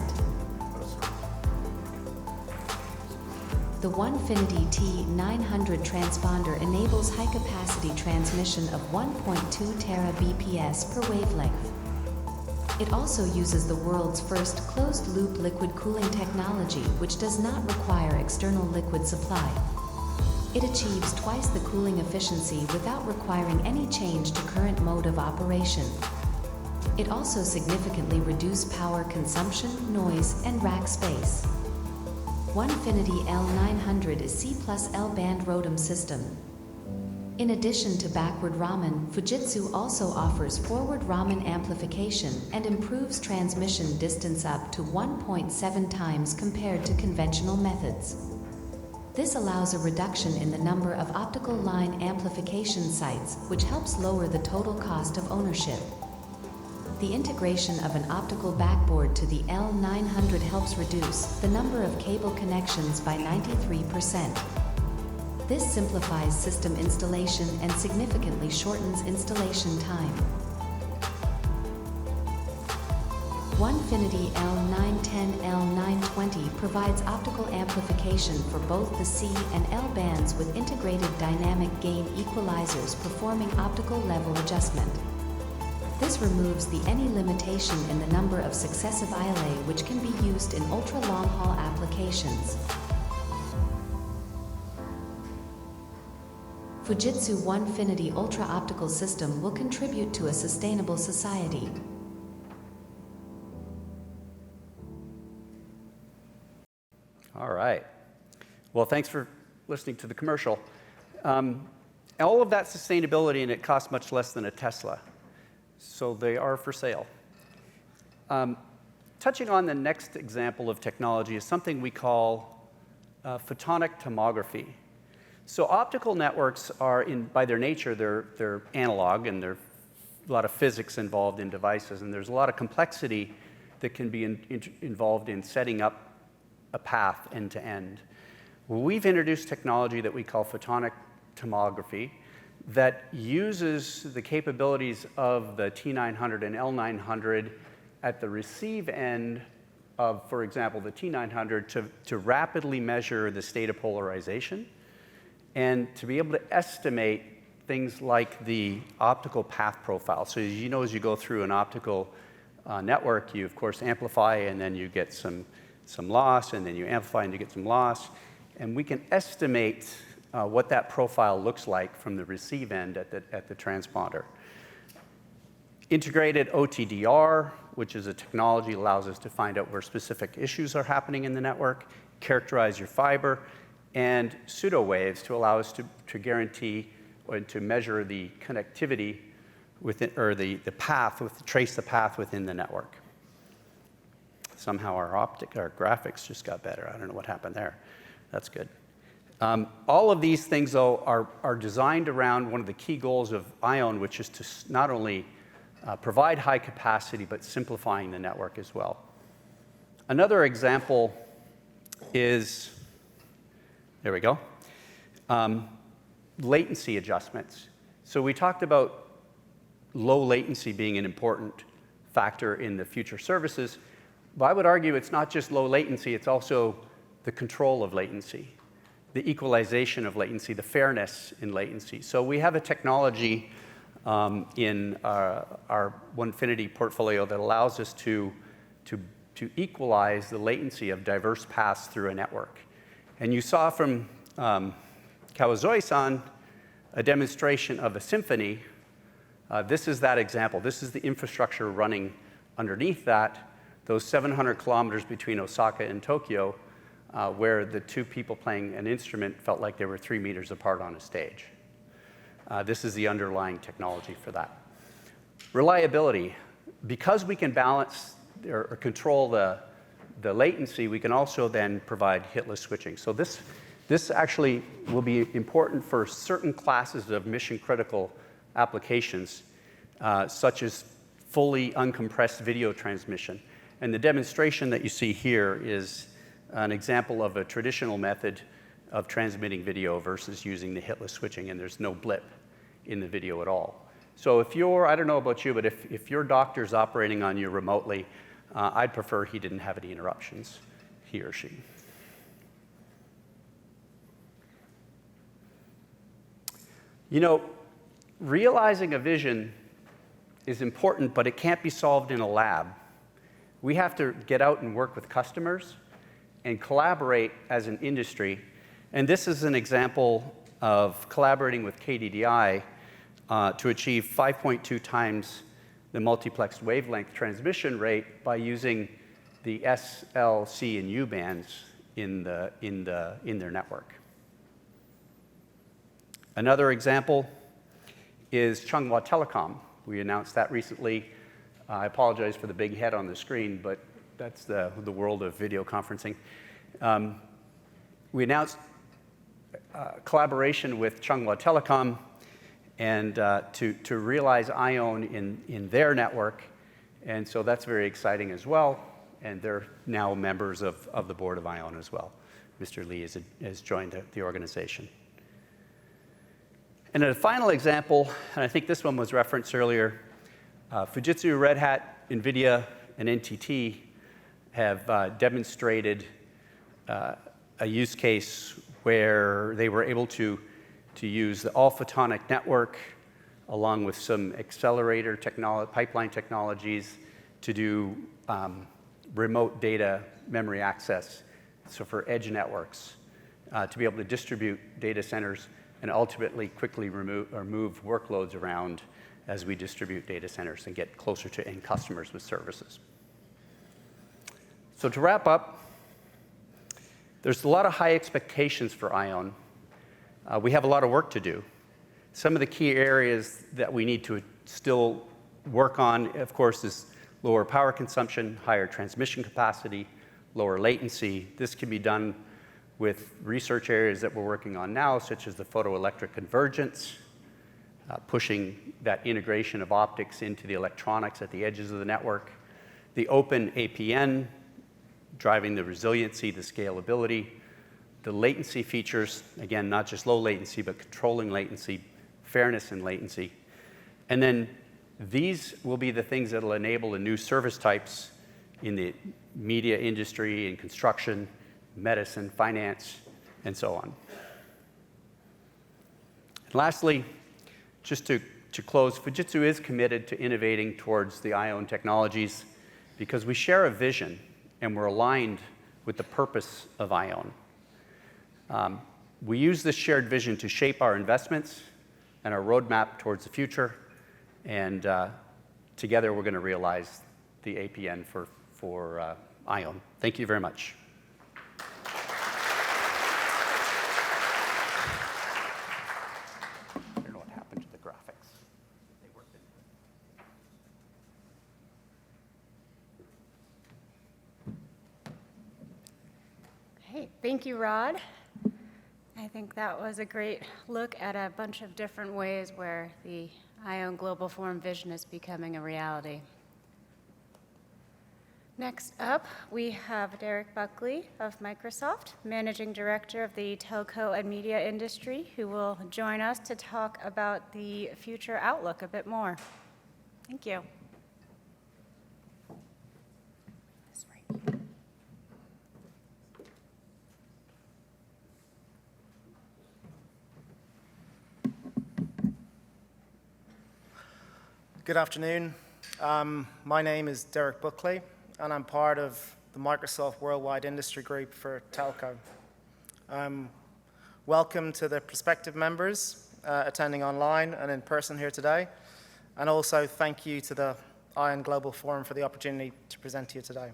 The Onefinity T900 transponder enables high-capacity transmission of 1.2 terabps per wavelength. It also uses the world's first closed-loop liquid cooling technology, which does not require external liquid supply. It achieves twice the cooling efficiency without requiring any change to current mode of operation. It also significantly reduces power consumption, noise, and rack space. Onefinity L900 is C+L band ROADM system. In addition to backward Raman, Fujitsu also offers forward Raman amplification and improves transmission distance up to 1.7 times compared to conventional methods. This allows a reduction in the number of optical line amplification sites, which helps lower the total cost of ownership. The integration of an optical backboard to the L900 helps reduce the number of cable connections by 93%. This simplifies system installation and significantly shortens installation time. Onefinity L910, L920 provides optical amplification for both the C and L bands with integrated dynamic gain equalizers performing optical level adjustment. This removes any limitation in the number of successive ILA which can be used in ultra-long-haul applications. Fujitsu Onefinity Ultra Optical System will contribute to a sustainable society. All right. Well, thanks for listening to the commercial. All of that sustainability, and it costs much less than a Tesla. So they are for sale. Touching on the next example of technology is something we call photonic tomography. So optical networks are, by their nature, they're analog, and there's a lot of physics involved in devices, and there's a lot of complexity that can be involved in setting up a path end to end. Well, we've introduced technology that we call photonic tomography that uses the capabilities of the T900 and L900 at the receive end of, for example, the T900 to rapidly measure the state of polarization and to be able to estimate things like the optical path profile. So as you know, as you go through an optical network, you of course amplify and then you get some loss, and then you amplify and you get some loss. And we can estimate what that profile looks like from the receive end at the transponder. Integrated OTDR, which is a technology that allows us to find out where specific issues are happening in the network, characterize your fiber, and pseudo waves to allow us to guarantee or to measure the connectivity within, or the path, trace the path within the network. Somehow our graphics just got better. I don't know what happened there. That's good. All of these things, though, are designed around one of the key goals of IOWN, which is to not only provide high capacity, but simplifying the network as well. Another example is, there we go, latency adjustments. So we talked about low latency being an important factor in the future services. But I would argue it's not just low latency, it's also the control of latency, the equalization of latency, the fairness in latency. So we have a technology in our Onefinity portfolio that allows us to equalize the latency of diverse paths through a network. And you saw from Kawazoe-san a demonstration of a symphony, this is that example. This is the infrastructure running underneath that, those 700 kilometers between Osaka and Tokyo, where the two people playing an instrument felt like they were 3 meters apart on a stage. This is the underlying technology for that. Reliability. Because we can balance or control the latency, we can also then provide hitless switching. So this actually will be important for certain classes of mission-critical applications, such as fully uncompressed video transmission. And the demonstration that you see here is an example of a traditional method of transmitting video versus using the hitless switching, and there's no blip in the video at all. So if you're, I don't know about you, but if your doctor's operating on you remotely, I'd prefer he didn't have any interruptions, he or she. You know, realizing a vision is important, but it can't be solved in a lab. We have to get out and work with customers and collaborate as an industry. And this is an example of collaborating with KDDI to achieve 5.2 times the multiplexed wavelength transmission rate by using the S, L, C, and U bands in their network. Another example is Changhua Telecom. We announced that recently. I apologize for the big head on the screen, but that's the world of video conferencing. We announced collaboration with Changhua Telecom and to realize IOWN in their network. And so that's very exciting as well. And they're now members of the board of IOWN as well. Mr. Lee has joined the organization. And a final example, and I think this one was referenced earlier, Fujitsu, Red Hat, NVIDIA, and NTT have demonstrated a use case where they were able to use the all-photonic network along with some accelerator pipeline technologies to do remote data memory access, so for edge networks, to be able to distribute data centers and ultimately quickly move workloads around as we distribute data centers and get closer to end customers with services. So to wrap up, there's a lot of high expectations for IOWN. We have a lot of work to do. Some of the key areas that we need to still work on, of course, is lower power consumption, higher transmission capacity, lower latency. This can be done with research areas that we're working on now, such as the photoelectric convergence, pushing that integration of optics into the electronics at the edges of the network, the open APN, driving the resiliency, the scalability, the latency features, again, not just low latency, but controlling latency, fairness in latency. And then these will be the things that will enable the new service types in the media industry, in construction, medicine, finance, and so on. And lastly, just to close, Fujitsu is committed to innovating towards the IOWN technologies because we share a vision and we're aligned with the purpose of IOWN. We use this shared vision to shape our investments and our roadmap towards the future, and together we're going to realize the APN for IOWN. Thank you very much. I don't know what happened to the graphics. They worked in. Hey, thank you, Rod. I think that was a great look at a bunch of different ways where the IOWN Global Forum vision is becoming a reality. Next up, we have Derek Buckley of Microsoft, Managing Director of the Telco and Media Industry, who will join us to talk about the future outlook a bit more. Thank you. Good afternoon. My name is Derek Buckley, and I'm part of the Microsoft Worldwide Industry Group for Telco. Welcome to the prospective members attending online and in person here today. And also thank you to the IOWN Global Forum for the opportunity to present to you today.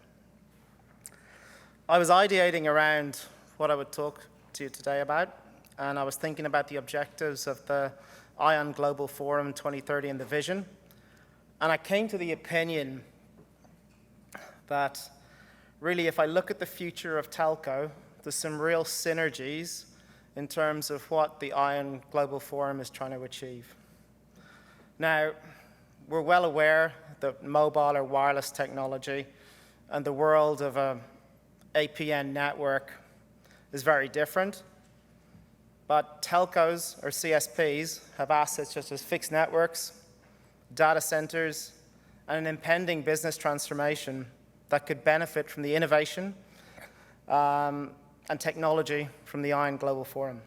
I was ideating around what I would talk to you today about, and I was thinking about the objectives of the IOWN Global Forum 2030 and the vision. And I came to the opinion that really, if I look at the future of telco, there's some real synergies in terms of what the IOWN Global Forum is trying to achieve. Now, we're well aware that mobile or wireless technology and the world of an APN network is very different. But telcos, or CSPs, have assets such as fixed networks, data centers, and an impending business transformation that could benefit from the innovation and technology from the IOWN Global Forum.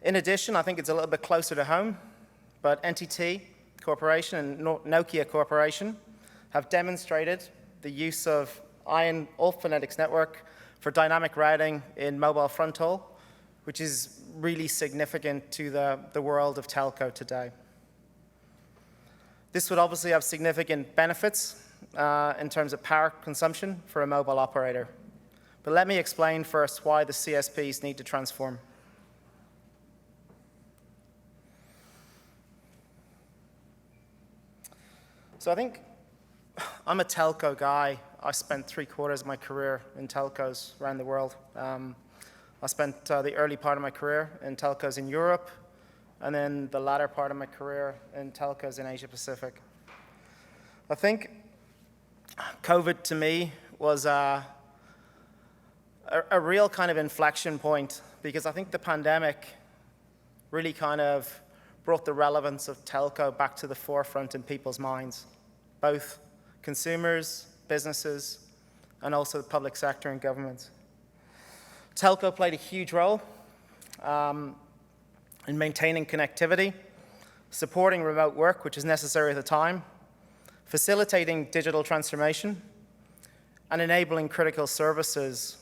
In addition, I think it's a little bit closer to home, but NTT Corporation and Nokia Corporation have demonstrated the use of IOWN All-Phonetics Network for dynamic routing in mobile fronthaul, which is really significant to the world of telco today. This would obviously have significant benefits in terms of power consumption for a mobile operator. But let me explain first why the CSPs need to transform. So I think I'm a telco guy. I spent 3/4 of my career in telcos around the world. I spent the early part of my career in telcos in Europe, and then the latter part of my career in telcos in Asia Pacific. I think COVID to me was a real kind of inflection point, because I think the pandemic really kind of brought the relevance of telco back to the forefront in people's minds, both consumers, businesses, and also the public sector and governments. Telco played a huge role in maintaining connectivity, supporting remote work, which is necessary at the time, facilitating digital transformation, and enabling critical services.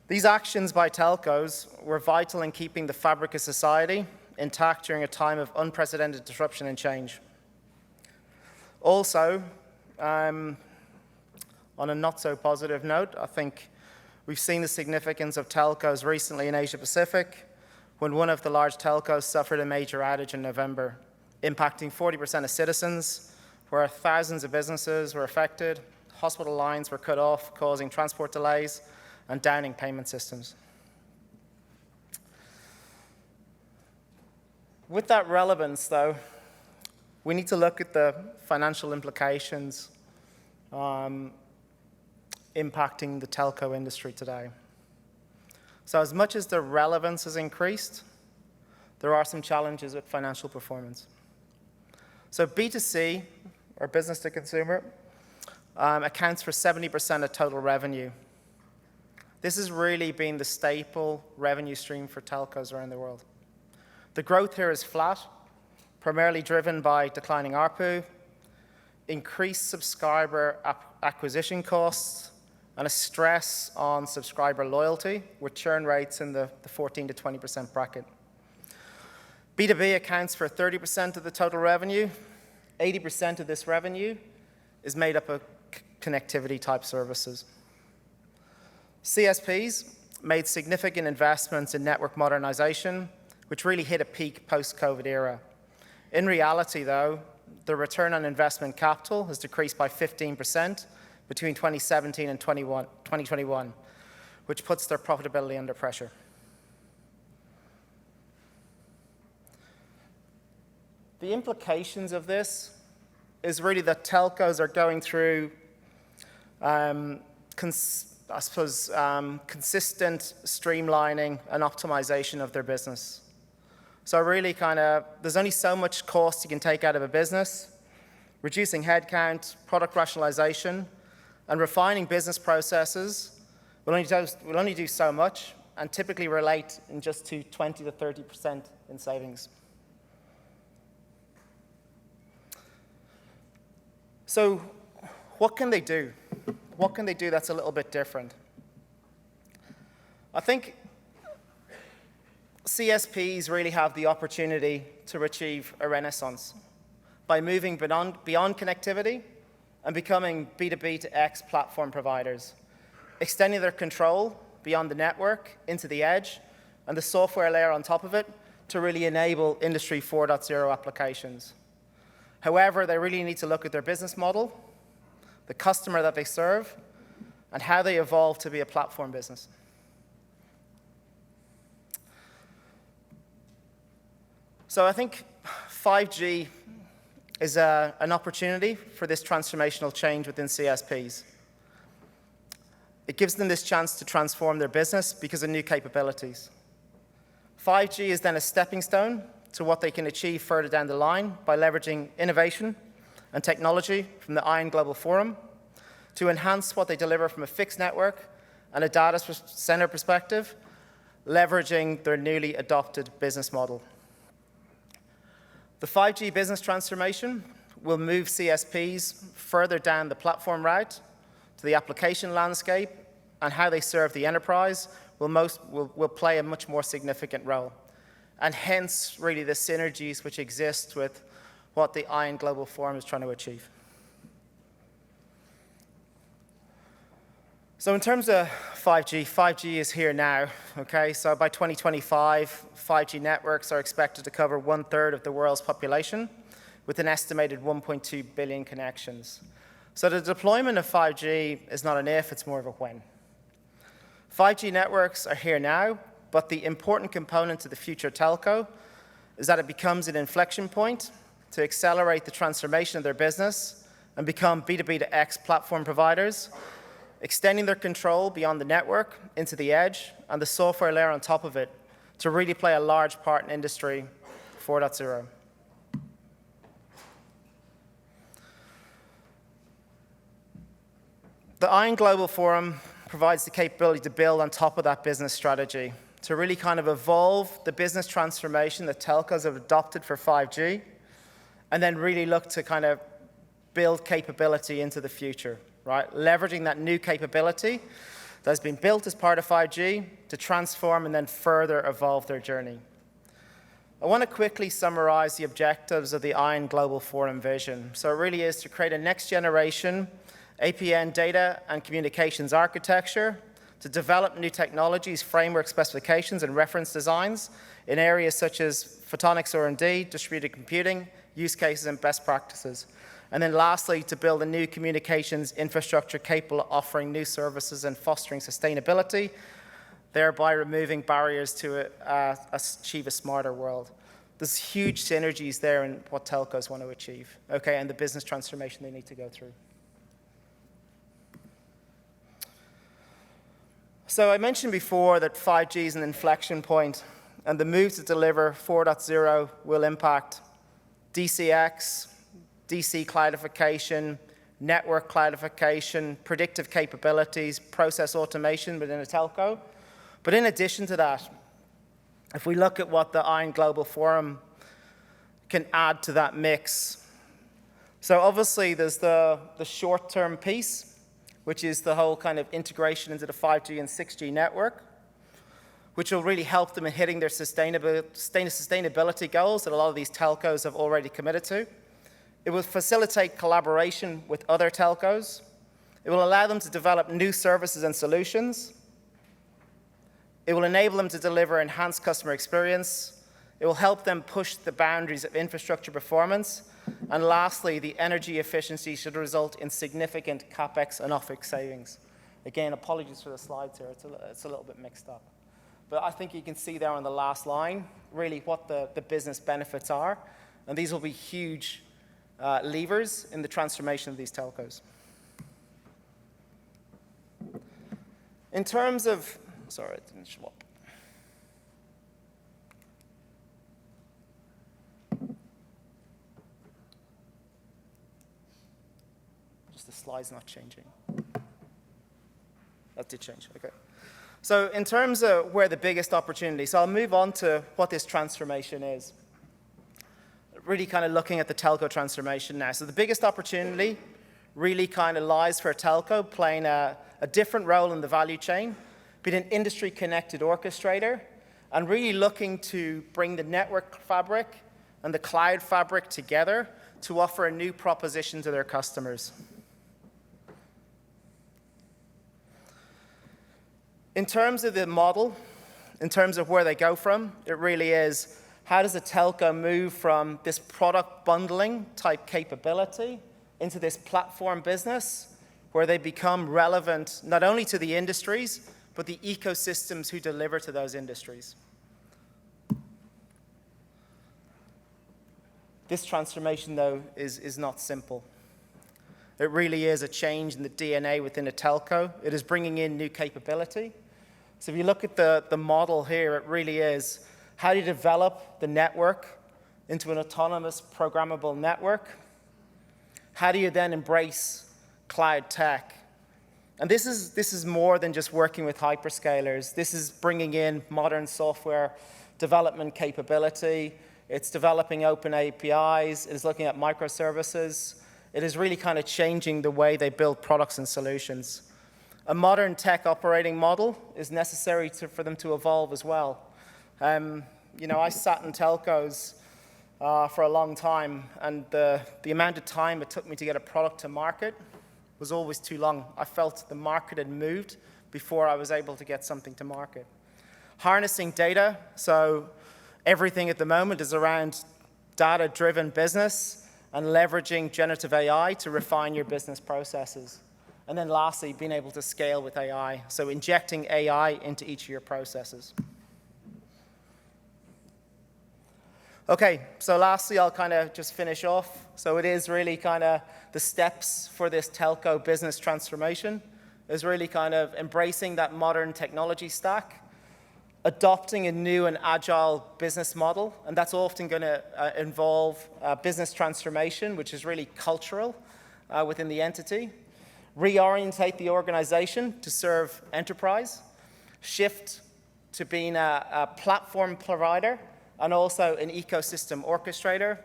These actions by telcos were vital in keeping the fabric of society intact during a time of unprecedented disruption and change. Also, on a not so positive note, I think we've seen the significance of telcos recently in Asia Pacific, when one of the large telcos suffered a major outage in November, impacting 40% of citizens, where thousands of businesses were affected, hospital lines were cut off, causing transport delays and downing payment systems. With that relevance, though, we need to look at the financial implications impacting the telco industry today. So as much as the relevance has increased, there are some challenges with financial performance. So B2C, or business to consumer, accounts for 70% of total revenue. This has really been the staple revenue stream for telcos around the world. The growth here is flat, primarily driven by declining ARPU, increased subscriber acquisition costs, and a stress on subscriber loyalty, with churn rates in the 14 to 20% bracket. B2B accounts for 30% of the total revenue. 80% of this revenue is made up of connectivity type services. CSPs made significant investments in network modernization, which really hit a peak post-COVID era. In reality, though, the return on investment capital has decreased by 15% between 2017 and 2021, which puts their profitability under pressure. The implications of this is really that telcos are going through, consistent streamlining and optimization of their business. So really there's only so much cost you can take out of a business. Reducing headcount, product rationalization, and refining business processes will only do so much, and typically relate in just to 20 to 30% in savings. So what can they do? What can they do that's a little bit different? I think CSPs really have the opportunity to achieve a renaissance by moving beyond connectivity and becoming B2B to X platform providers, extending their control beyond the network into the edge and the software layer on top of it to really enable Industry 4.0 applications. However, they really need to look at their business model, the customer that they serve, and how they evolve to be a platform business. So I think 5G is an opportunity for this transformational change within CSPs. It gives them this chance to transform their business because of new capabilities. 5G is then a stepping stone to what they can achieve further down the line by leveraging innovation and technology from the IOWN Global Forum to enhance what they deliver from a fixed network and a data center perspective, leveraging their newly adopted business model. The 5G business transformation will move CSPs further down the platform route to the application landscape, and how they serve the enterprise will play a much more significant role. And hence, really, the synergies which exist with what the IOWN Global Forum is trying to achieve. So in terms of 5G, 5G is here now, okay? So by 2025, 5G networks are expected to cover 1/3 of the world's population with an estimated 1.2 billion connections. So the deployment of 5G is not an if, it's more of a when. 5G networks are here now, but the important component to the future telco is that it becomes an inflection point to accelerate the transformation of their business and become B2B to X platform providers, extending their control beyond the network into the edge and the software layer on top of it to really play a large part in Industry 4.0. The IOWN Global Forum provides the capability to build on top of that business strategy to really kind of evolve the business transformation that telcos have adopted for 5G, and then really look to kind of build capability into the future, right? Leveraging that new capability that has been built as part of 5G to transform and then further evolve their journey. I want to quickly summarize the objectives of the IOWN Global Forum vision. So it really is to create a next generation APN data and communications architecture, to develop new technologies, framework specifications, and reference designs in areas such as photonics R&D, distributed computing, use cases, and best practices. And then lastly, to build a new communications infrastructure capable of offering new services and fostering sustainability, thereby removing barriers to achieve a smarter world. There's huge synergies there in what telcos want to achieve, okay, and the business transformation they need to go through. So I mentioned before that 5G is an inflection point, and the move to deliver 4.0 will impact DCX, DC cloudification, network cloudification, predictive capabilities, process automation within a telco. But in addition to that, if we look at what the IOWN Global Forum can add to that mix, so obviously there's the short-term piece, which is the whole kind of integration into the 5G and 6G network, which will really help them in hitting their sustainability goals that a lot of these telcos have already committed to. It will facilitate collaboration with other telcos. It will allow them to develop new services and solutions. It will enable them to deliver enhanced customer experience. It will help them push the boundaries of infrastructure performance. And lastly, the energy efficiency should result in significant CapEx and OpEx savings. Again, apologies for the slides here. It's a little bit mixed up. But I think you can see there on the last line really what the business benefits are. And these will be huge levers in the transformation of these telcos. In terms of, sorry, it didn't show up. Just the slide's not changing. That did change, okay. So in terms of where the biggest opportunity, so I'll move on to what this transformation is. Really kind of looking at the telco transformation now. So the biggest opportunity really kind of lies for a telco playing a different role in the value chain, being an industry-connected orchestrator and really looking to bring the network fabric and the cloud fabric together to offer a new proposition to their customers. In terms of the model, in terms of where they go from, it really is, how does a telco move from this product bundling type capability into this platform business where they become relevant not only to the industries, but the ecosystems who deliver to those industries. This transformation, though, is not simple. It really is a change in the DNA within a telco. It is bringing in new capability. So if you look at the model here, it really is, how do you develop the network into an autonomous programmable network? How do you then embrace cloud tech? And this is more than just working with hyperscalers. This is bringing in modern software development capability. It's developing open APIs. It is looking at microservices. It is really kind of changing the way they build products and solutions. A modern tech operating model is necessary for them to evolve as well. You know, I sat in telcos for a long time, and the amount of time it took me to get a product to market was always too long. I felt the market had moved before I was able to get something to market. Harnessing data, so everything at the moment is around data-driven business and leveraging generative AI to refine your business processes. And then lastly, being able to scale with AI, so injecting AI into each of your processes. Okay, so lastly, I'll kind of just finish off. So it is really kind of the steps for this telco business transformation is really kind of embracing that modern technology stack, adopting a new and agile business model, and that's often going to involve business transformation, which is really cultural within the entity, reorientate the organization to serve enterprise, shift to being a platform provider, and also an ecosystem orchestrator,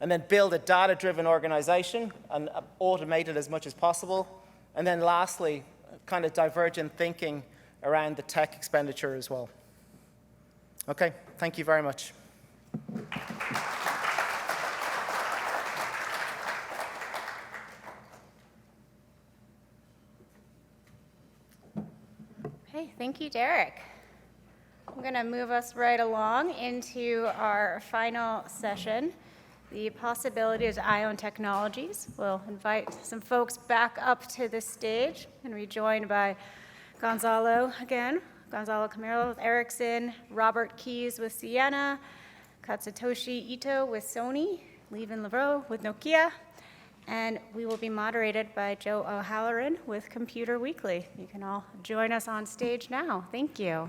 and then build a data-driven organization and automate it as much as possible. And then lastly, kind of divergent thinking around the tech expenditure as well. Okay, thank you very much. Okay, thank you, Derek. I'm going to move us right along into our final session, the possibilities of IOWN technologies. We'll invite some folks back up to the stage and be joined by Gonzalo again, Gonzalo Camilo with Ericsson, Robert Keys with Ciena, Katsutoshi Ito with Sony, Levin Lavreau with Nokia, and we will be moderated by Joe O'Halloran with Computer Weekly. You can all join us on stage now. Thank you.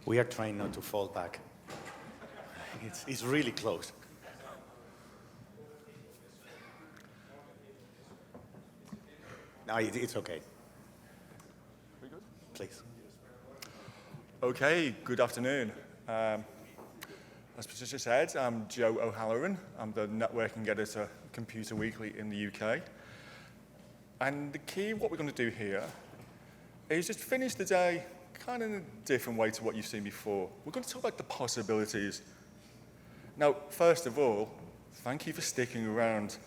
We are trying not to fall back. It's really close. No, it's okay. We good? Please. Okay, good afternoon. As Patricia said, I'm Joe O'Halloran. I'm the networking editor of Computer Weekly in the UK. And the key of what we're going to do here is just finish the day kind of in a different way to what you've seen before. We're going to talk about the possibilities. Now, first of all, thank you for sticking around.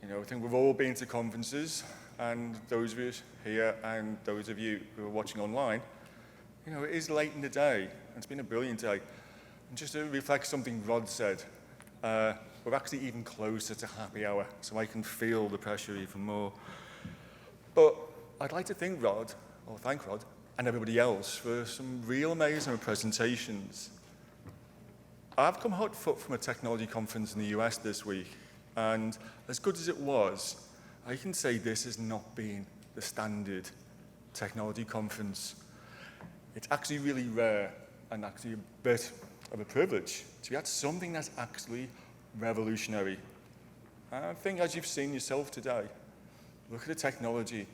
You know, I think we've all been to conferences, and those of you here and those of you who are watching online, you know, it is late in the day, and it's been a brilliant day. And just to reflect something Rod said, we're actually even closer to happy hour, so I can feel the pressure even more. But I'd like to thank Rod, and everybody else for some real amazing presentations. I've come hot foot from a technology conference in the US this week, and as good as it was, I can say this has not been the standard technology conference. It's actually really rare and actually a bit of a privilege to be at something that's actually revolutionary. And I think, as you've seen yourself today, look at the technology.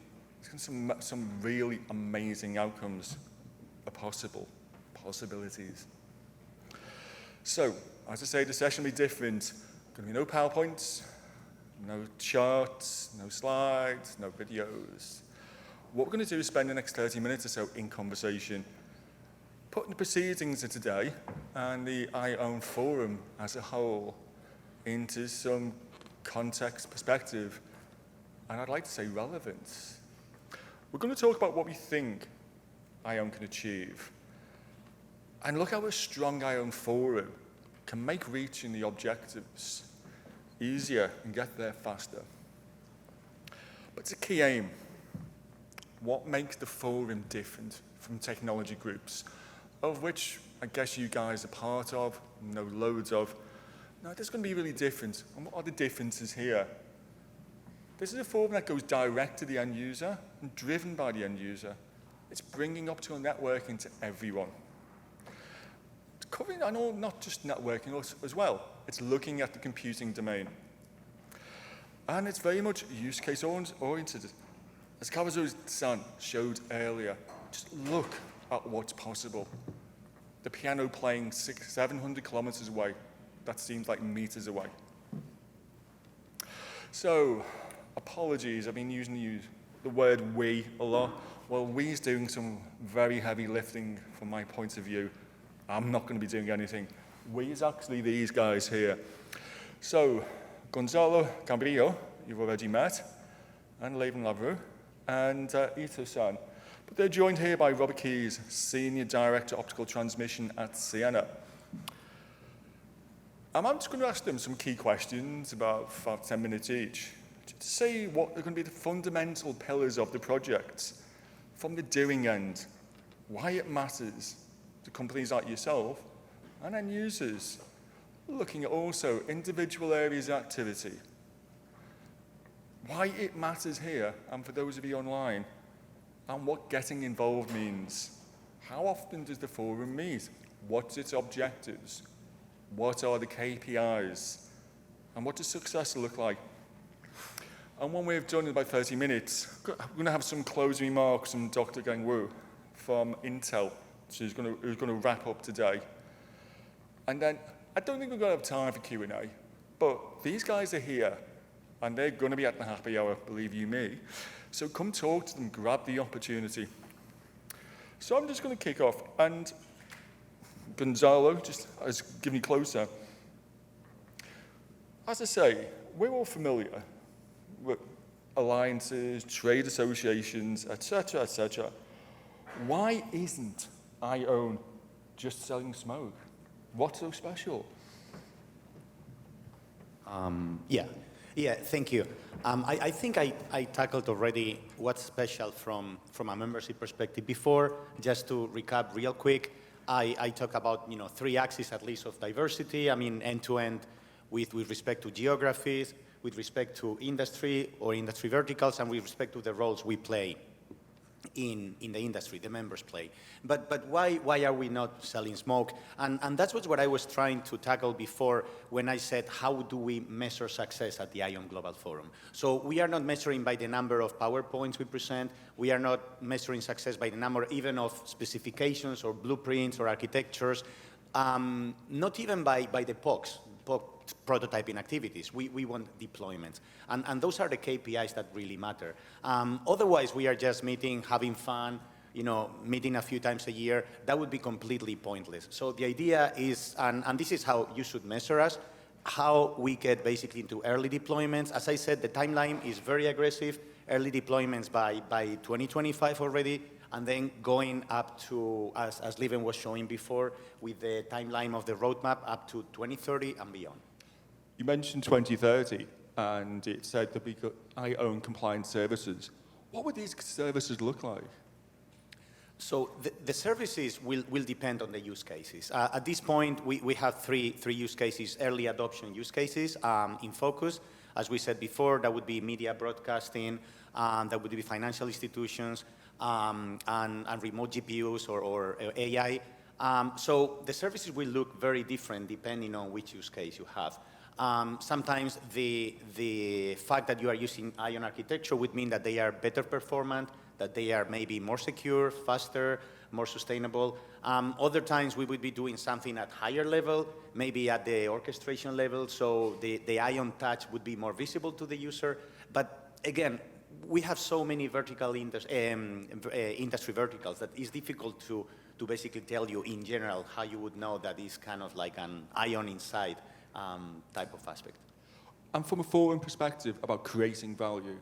Some really amazing outcomes are possibilities. So, as I say, the session will be different. Going to be no PowerPoints, no charts, no slides, no videos. What we're going to do is spend the next 30 minutes or so in conversation, putting the proceedings of today and the IOWN Forum as a whole into some context, perspective, and I'd like to say relevance. We're going to talk about what we think IOWN can achieve, and look how a strong IOWN Forum can make reaching the objectives easier and get there faster. But it's a key aim. What makes the forum different from technology groups, of which I guess you guys are part of, know loads of? Now, this is going to be really different. And what are the differences here? This is a forum that goes direct to the end user and driven by the end user. It's bringing optical networking to everyone. It's covering, I know, not just networking as well. It's looking at the computing domain. And it's very much use case oriented. As Kawazu-san showed earlier, just look at what's possible. The piano playing 700 kilometers away. That seems like meters away. So, apologies, I've been using the word we a lot. Well, we's doing some very heavy lifting from my point of view. I'm not going to be doing anything. We is actually these guys here. So, Gonzalo Cambrillo, you've already met, and Levin Lavru, and Ito-san. But they're joined here by Robert Keys, Senior Director Optical Transmission at Sienna. I'm just going to ask them some key questions, about 5 to 10 minutes each, to say what are going to be the fundamental pillars of the project, from the doing end, why it matters to companies like yourself and end users, looking at also individual areas of activity, why it matters here and for those of you online, and what getting involved means. How often does the forum meet? What's its objectives? What are the KPIs? And what does success look like? And when we've done in about 30 minutes, we're going to have some closing remarks from Dr. Gang Wu from Intel, who's going to wrap up today. And then, I don't think we're going to have time for Q&A, but these guys are here, and they're going to be at the happy hour, believe you me. So come talk to them, grab the opportunity. So I'm just going to kick off, and Gonzalo, just as give me closer. As I say, we're all familiar with alliances, trade associations, etc., etc. Why isn't IOWN just selling smoke? What's so special? Yeah, thank you. I think I tackled already what's special from a membership perspective before. Just to recap real quick, I talk about 3 axes at least of diversity. I mean end-to-end with respect to geographies, with respect to industry or industry verticals, and with respect to the roles we play in the industry, the members play. But why are we not selling smoke? And that's what I was trying to tackle before when I said, how do we measure success at the IOWN Global Forum? So we are not measuring by the number of PowerPoints we present. We are not measuring success by the number even of specifications or blueprints or architectures, not even by the POCs, prototyping activities. We want deployments. And those are the KPIs that really matter. Otherwise, we are just meeting, having fun, meeting a few times a year. That would be completely pointless. So the idea is, and this is how you should measure us, how we get basically into early deployments. As I said, the timeline is very aggressive. Early deployments by 2025 already, and then going up to, as Leven was showing before, with the timeline of the roadmap up to 2030 and beyond. You mentioned 2030, and it said that we could IOWN compliant services. What would these services look like? So the services will depend on the use cases. At this point, we have three use cases, early adoption use cases in focus. As we said before, that would be media broadcasting, that would be financial institutions, and remote GPUs or AI. So the services will look very different depending on which use case you have. Sometimes the fact that you are using IOWN architecture would mean that they are better performant, that they are maybe more secure, faster, more sustainable. Other times we would be doing something at higher level, maybe at the orchestration level, so the IOWN touch would be more visible to the user. But again, we have so many vertical industry verticals that it's difficult to basically tell you in general how you would know that it's kind of like an IOWN inside type of aspect. And from a forum perspective about creating value,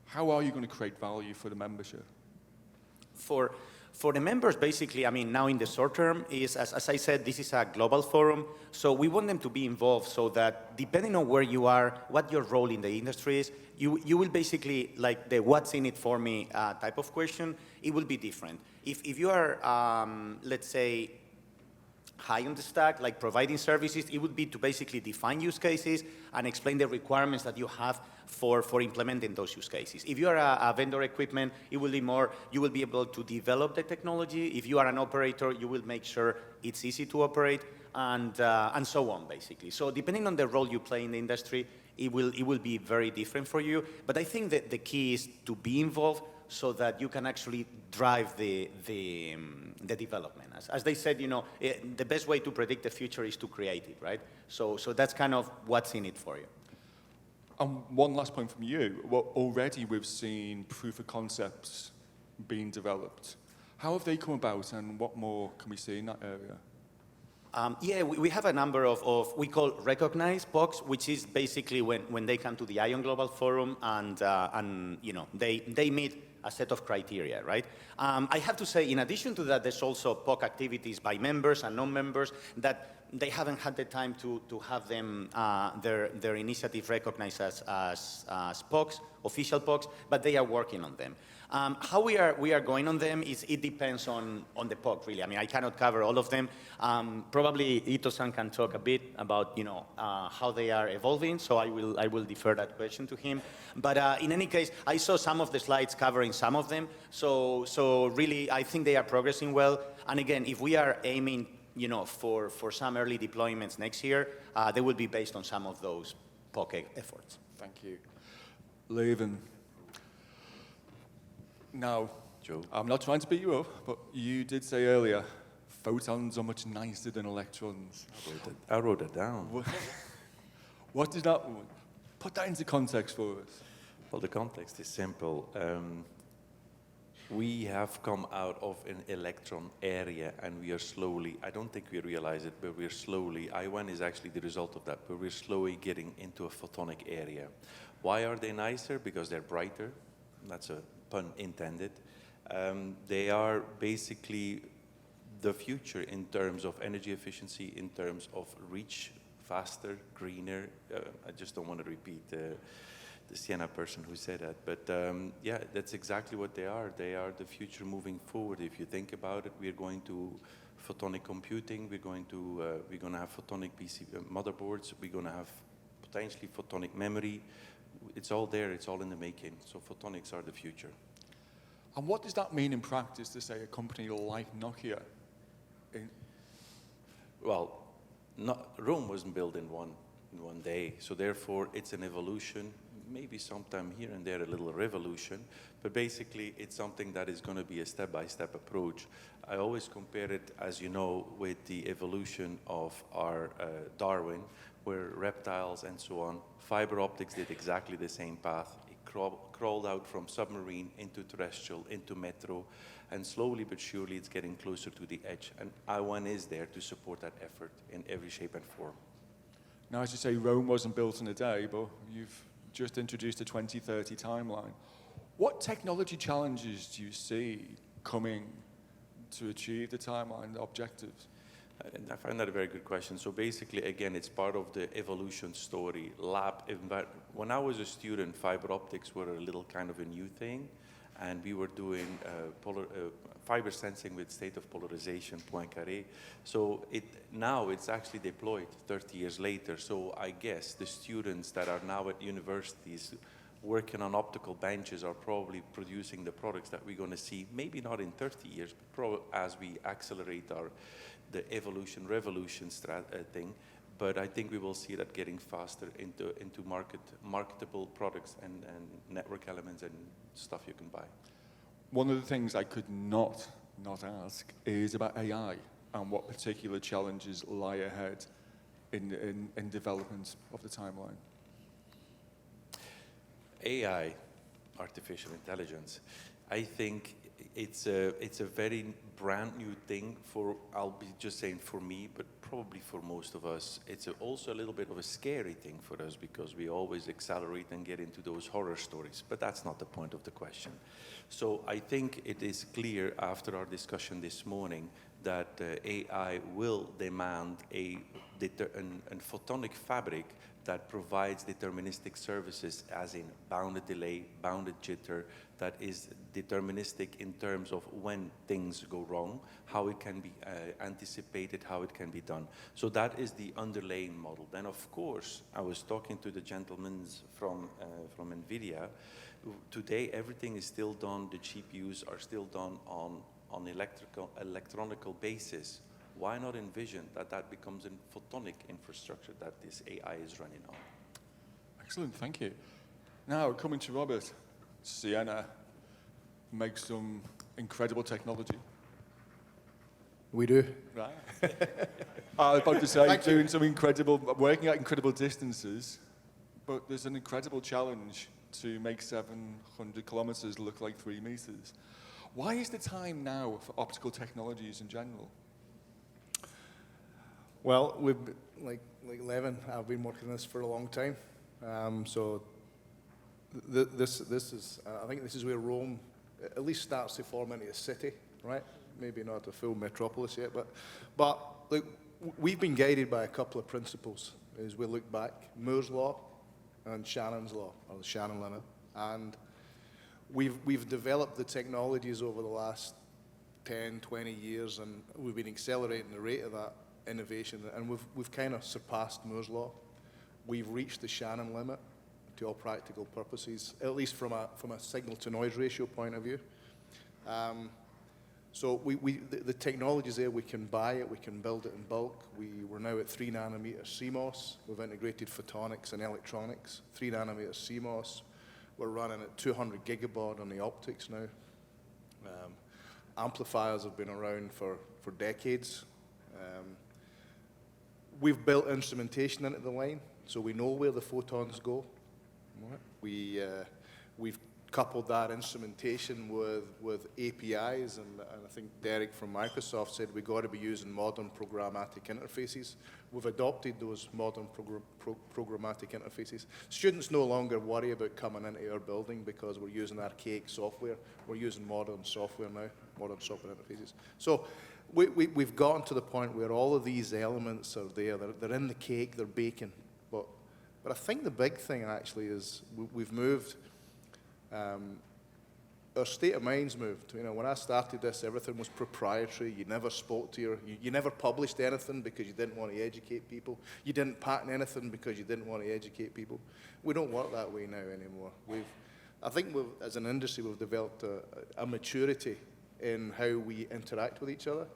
how are you going to create value for the membership? For the members, basically, I mean, now in the short term, is as I said, this is a global forum, so we want them to be involved so that depending on where you are, what your role in the industry is, you will basically, like the what's in it for me type of question, it will be different. If you are, let's say, high on the stack, like providing services, it would be to basically define use cases and explain the requirements that you have for implementing those use cases. If you are a vendor equipment, it will be more, you will be able to develop the technology. If you are an operator, you will make sure it's easy to operate, and so on, basically. So depending on the role you play in the industry, it will be very different for you. But I think that the key is to be involved so that you can actually drive the development. As they said, you know, the best way to predict the future is to create it, right? So that's kind of what's in it for you. And one last point from you. Well, already we've seen proof of concepts being developed. How have they come about, and what more can we see in that area? Yeah, we have a number of we call recognized POCs, which is basically when they come to the IOWN Global Forum and you know, they meet a set of criteria, right? I have to say, in addition to that, there's also POC activities by members and non-members that they haven't had the time to have them, their initiative recognized as POCs, official POCs, but they are working on them. How we are going on them is it depends on the POC, really. I mean, I cannot cover all of them. Probably Ito-san can talk a bit about, you know, how they are evolving, so I will defer that question to him. But in any case, I saw some of the slides covering some of them, so really I think they are progressing well. And again, if we are aiming, you know, for some early deployments next year, they will be based on some of those POC efforts. Thank you. Leuven. Now, Joe, I'm not trying to beat you up, but you did say earlier, photons are much nicer than electrons. I wrote it down. What does that, put that into context for us. Well, the context is simple. We have come out of an electron area, and we are slowly, I don't think we realize it, but we're slowly, IOWN is actually the result of that, but we're slowly getting into a photonic area. Why are they nicer? Because they're brighter. That's a pun intended. They are basically the future in terms of energy efficiency, in terms of reach, faster, greener. I just don't want to repeat the Siena person who said that, but yeah, that's exactly what they are. They are the future moving forward. If you think about it, we're going to photonic computing. We're going to have photonic PC motherboards. We're going to have potentially photonic memory. It's all there. It's all in the making. So photonics are the future. And what does that mean in practice to, say, a company like Nokia? Well, Rome wasn't built in one day, so therefore it's an evolution. Maybe sometime here and there a little revolution, but basically it's something that is going to be a step-by-step approach. I always compare it, as you know, with the evolution of our Darwin, where reptiles and so on, fiber optics did exactly the same path. It crawled out from submarine into terrestrial, into metro, and slowly but surely it's getting closer to the edge. And IOWN is there to support that effort in every shape and form. Now, as you say, Rome wasn't built in a day, but you've just introduced a 2030 timeline. What technology challenges do you see coming to achieve the timeline, the objectives? And I find that a very good question. So basically, again, it's part of the evolution story. When I was a student, fiber optics were a little kind of a new thing. and we were doing fiber sensing with state of polarization, Poincaré. So now it's actually deployed 30 years later. So I guess the students that are now at universities working on optical benches are probably producing the products that we're going to see, maybe not in 30 years, but as we accelerate the evolution, revolution thing. But I think we will see that getting faster into marketable products and network elements and stuff you can buy. One of the things I could not ask is about AI and what particular challenges lie ahead in development of the timeline. AI, artificial intelligence, I think it's a very brand new thing I'll be just saying for me, but probably for most of us. It's also a little bit of a scary thing for us because we always accelerate and get into those horror stories, but that's not the point of the question. So I think it is clear after our discussion this morning that AI will demand a photonic fabric that provides deterministic services, as in bounded delay, bounded jitter, that is deterministic in terms of when things go wrong, how it can be anticipated, how it can be done. So that is the underlying model. Then, of course, I was talking to the gentlemen from NVIDIA. Today, everything is still done, the GPUs are still done on electronical basis. Why not envision that becomes a photonic infrastructure that this AI is running on? Excellent, thank you. Now, coming to Robert, Sienna makes some incredible technology. We do. Right. I was about to say, doing some working at incredible distances, but there's an incredible challenge to make 700 kilometers look like 3 meters. Why is the time now for optical technologies in general? Well, like Levin, I've been working on this for a long time. So this is, I think this is where Rome at least starts to form into a city, right? Maybe not a full metropolis yet, but look, we've been guided by a couple of principles as we look back: Moore's law and Shannon's law, or the Shannon limit. And we've developed the technologies over the last 10, 20 years, and we've been accelerating the rate of that innovation, and we've kind of surpassed Moore's law. We've reached the Shannon limit to all practical purposes, at least from a signal-to-noise ratio point of view. So the technology is there. We can buy it. We can build it in bulk. We're now at 3 nanometer CMOS. We've integrated photonics and electronics. 3 nanometer CMOS. We're running at 200 gigabaud on the optics now. Amplifiers have been around for decades. We've built instrumentation into the line, so we know where the photons go. We've coupled that instrumentation with APIs, and I think Derek from Microsoft said we've got to be using modern programmatic interfaces. We've adopted those modern programmatic interfaces. Students no longer worry about coming into our building because we're using archaic software. We're using modern software now, modern software interfaces. So we've gotten to the point where all of these elements are there. They're in the cake, they're baking. But I think the big thing actually is we've moved. Our state of mind's moved. You know, when I started this, everything was proprietary. You never spoke to you never published anything because you didn't want to educate people. You didn't patent anything because you didn't want to educate people. We don't work that way now anymore. I think as an industry, we've developed a maturity in how we interact with each other.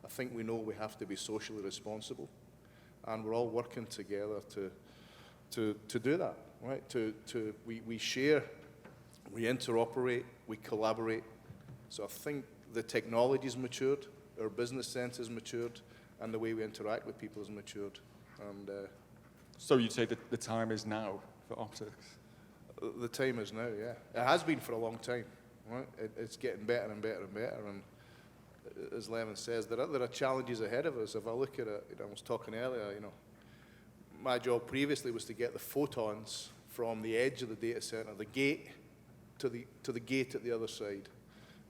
I think we know we have to be socially responsible, and we're all working together to do that, right? We share. We interoperate, we collaborate. So I think the technology's matured, our business sense has matured, and the way we interact with people has matured. And so you'd say that the time is now for optics? The time is now, yeah. It has been for a long time, right? It's getting better and better and better. And as Levin says, there are challenges ahead of us. If I look at it, I was talking earlier, my job previously was to get the photons from the edge of the data center, the gate, to the gate at the other side.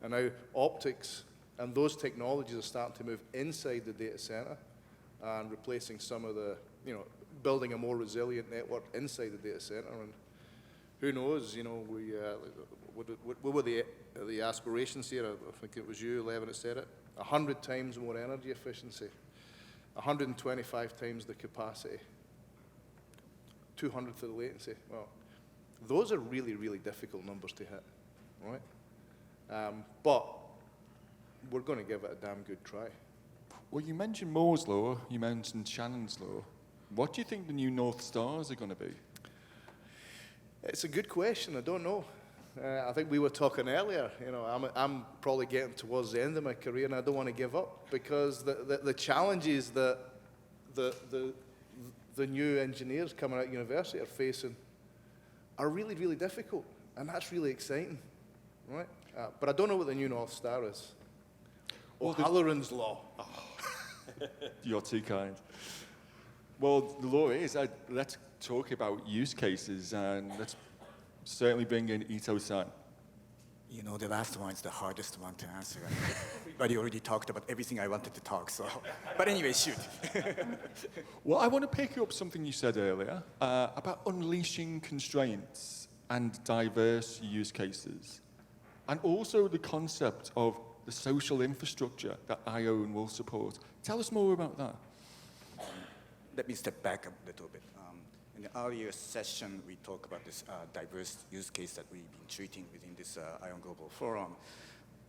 And now optics and those technologies are starting to move inside the data center and replacing some of the, building a more resilient network inside the data center. And who knows, what were the at the aspirations here, I think it was you, Levin, that said it, 100 times more energy efficiency, 125 times the capacity, 200th of the latency. Well, those are really, really difficult numbers to hit, right? But we're going to give it a damn good try. Well, you mentioned Moore's law, you mentioned Shannon's law. What do you think the new North Stars are going to be? It's a good question. I don't know. I think we were talking earlier. You know, I'm probably getting towards the end of my career, and I don't want to give up because the challenges that the new engineers coming out of university are facing are really, really difficult, and that's really exciting, right? But I don't know what the new North Star is. O'Halloran's law. You're too kind. Well, the law is, let's talk about use cases, and let's certainly bring in Ito-san. You know, the last one is the hardest one to answer. Everybody already talked about everything I wanted to talk, so. But anyway, shoot. Well, I want to pick up something you said earlier about unleashing constraints and diverse use cases, and also the concept of the social infrastructure that IOWN will support. Tell us more about that. Let me step back a little bit. In the earlier session, we talked about this diverse use case that we've been treating within this IOWN Global Forum.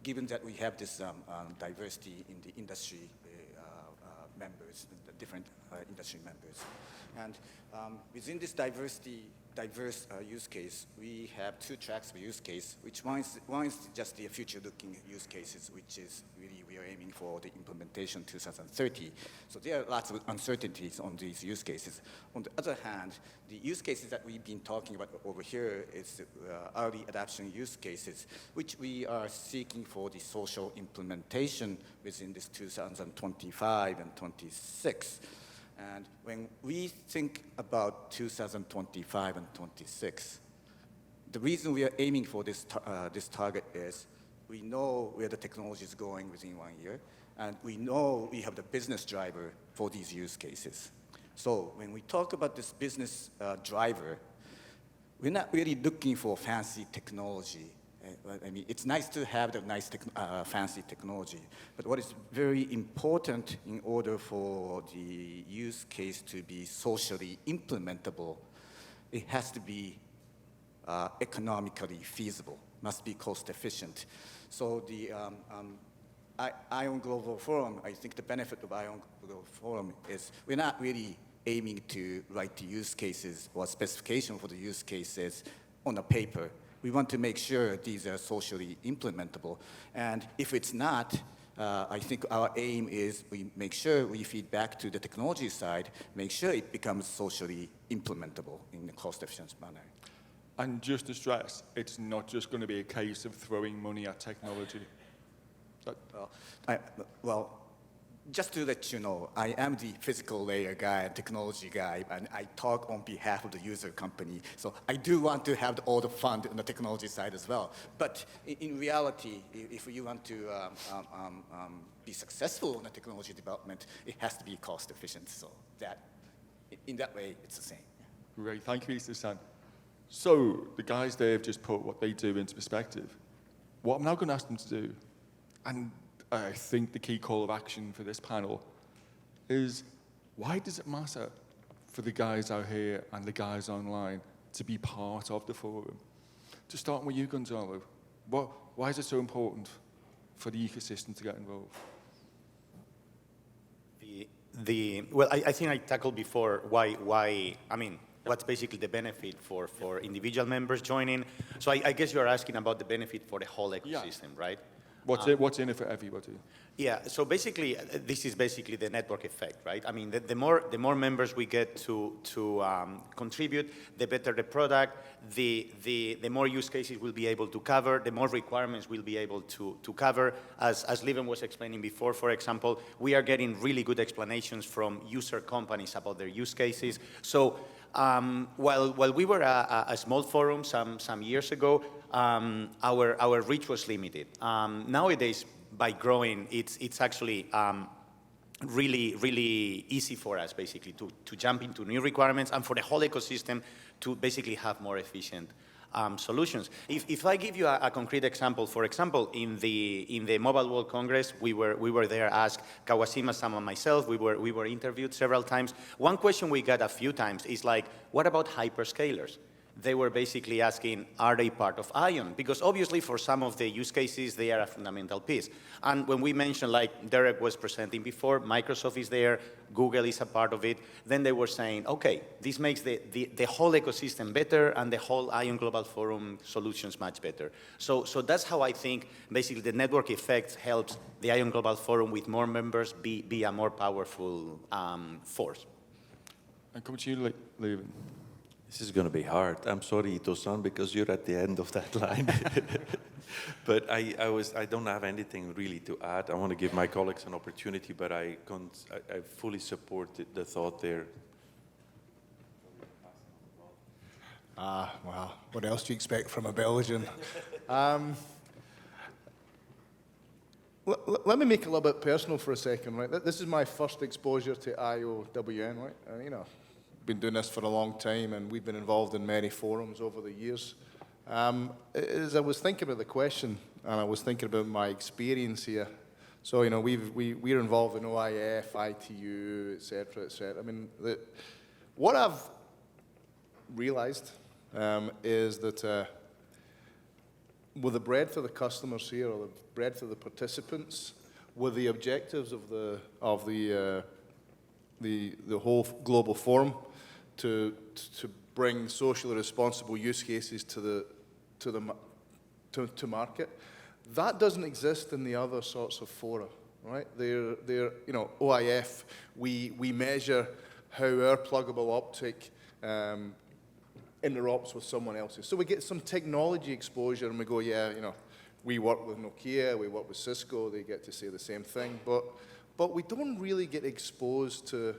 Given that we have this diversity in the industry members, the different industry members, and within this diverse use case, we have two tracks for use case, which one is just the future-looking use cases, which is really we are aiming for the implementation 2030. So there are lots of uncertainties on these use cases. On the other hand, the use cases that we've been talking about over here is early adoption use cases, which we are seeking for the social implementation within this 2025 and 26. And when we think about 2025 and 26, the reason we are aiming for this target is we know where the technology is going within 1 year, and we know we have the business driver for these use cases. So when we talk about this business driver, we're not really looking for fancy technology. I mean, it's nice to have the nice fancy technology, but what is very important in order for the use case to be socially implementable, it has to be economically feasible, must be cost efficient. So the IOWN Global Forum, I think the benefit of IOWN Global Forum is we're not really aiming to write the use cases or specification for the use cases on a paper. We want to make sure these are socially implementable. And if it's not, I think our aim is we make sure we feed back to the technology side, make sure it becomes socially implementable in a cost-efficient manner. And just to stress, it's not just going to be a case of throwing money at technology. Well, just to let you know, I am the physical layer guy and technology guy, and I talk on behalf of the user company. So I do want to have all the fund on the technology side as well. But in reality, if you want to be successful in the technology development, it has to be cost efficient. So that, in that way, it's the same. Great, thank you, Ito-san. So the guys there have just put what they do into perspective. What I'm now going to ask them to do, and I think the key call of action for this panel is, why does it matter for the guys out here and the guys online to be part of the forum? To start with you, Gonzalo, why is it so important for the ecosystem to get involved? Well, I think I tackled before why, I mean, what's basically the benefit for individual members joining. So I guess you're asking about the benefit for the whole ecosystem, right? What's in it for everybody? Yeah, so basically, this is basically the network effect, right? I mean, the more members we get to contribute, the better the product, the more use cases we'll be able to cover, the more requirements we'll be able to cover. As Leven was explaining before, for example, we are getting really good explanations from user companies about their use cases. So while we were a small forum some years ago, our reach was limited. Nowadays, by growing, it's actually really easy for us, basically, to jump into new requirements and for the whole ecosystem to basically have more efficient solutions. If I give you a concrete example, for example, in the Mobile World Congress, we were there asked, Kawashima, Sam, and myself, we were interviewed several times. One question we got a few times is like, what about hyperscalers? They were basically asking, are they part of IOWN? Because obviously for some of the use cases, they are a fundamental piece. And when we mentioned, like Derek was presenting before, Microsoft is there, Google is a part of it, then they were saying, okay, this makes the whole ecosystem better and the whole IOWN Global Forum solutions much better. So that's how I think basically the network effect helps the IOWN Global Forum with more members be a more powerful force. And come to you, Leuven. This is going to be hard. I'm sorry, Ito-san, because you're at the end of that line. But I don't have anything really to add. I want to give my colleagues an opportunity, but I fully support the thought there. Well, what else do you expect from a Belgian? Let me make it a little bit personal for a second, right? This is my first exposure to IOWN, right? You know, been doing this for a long time, and we've been involved in many forums over the years. As I was thinking about the question, and I was thinking about my experience here, so, you know, we're involved in OIF, ITU, et cetera, et cetera. I mean, what I've realized is that with the breadth of the customers here, or the breadth of the participants, with the objectives of the whole global forum to bring socially responsible use cases to market, that doesn't exist in the other sorts of fora, right? They're you know, OIF, we measure how our pluggable optic interops with someone else's. So we get some technology exposure and we go, yeah, you know, we work with Nokia, we work with Cisco, they get to say the same thing, but we don't really get exposed to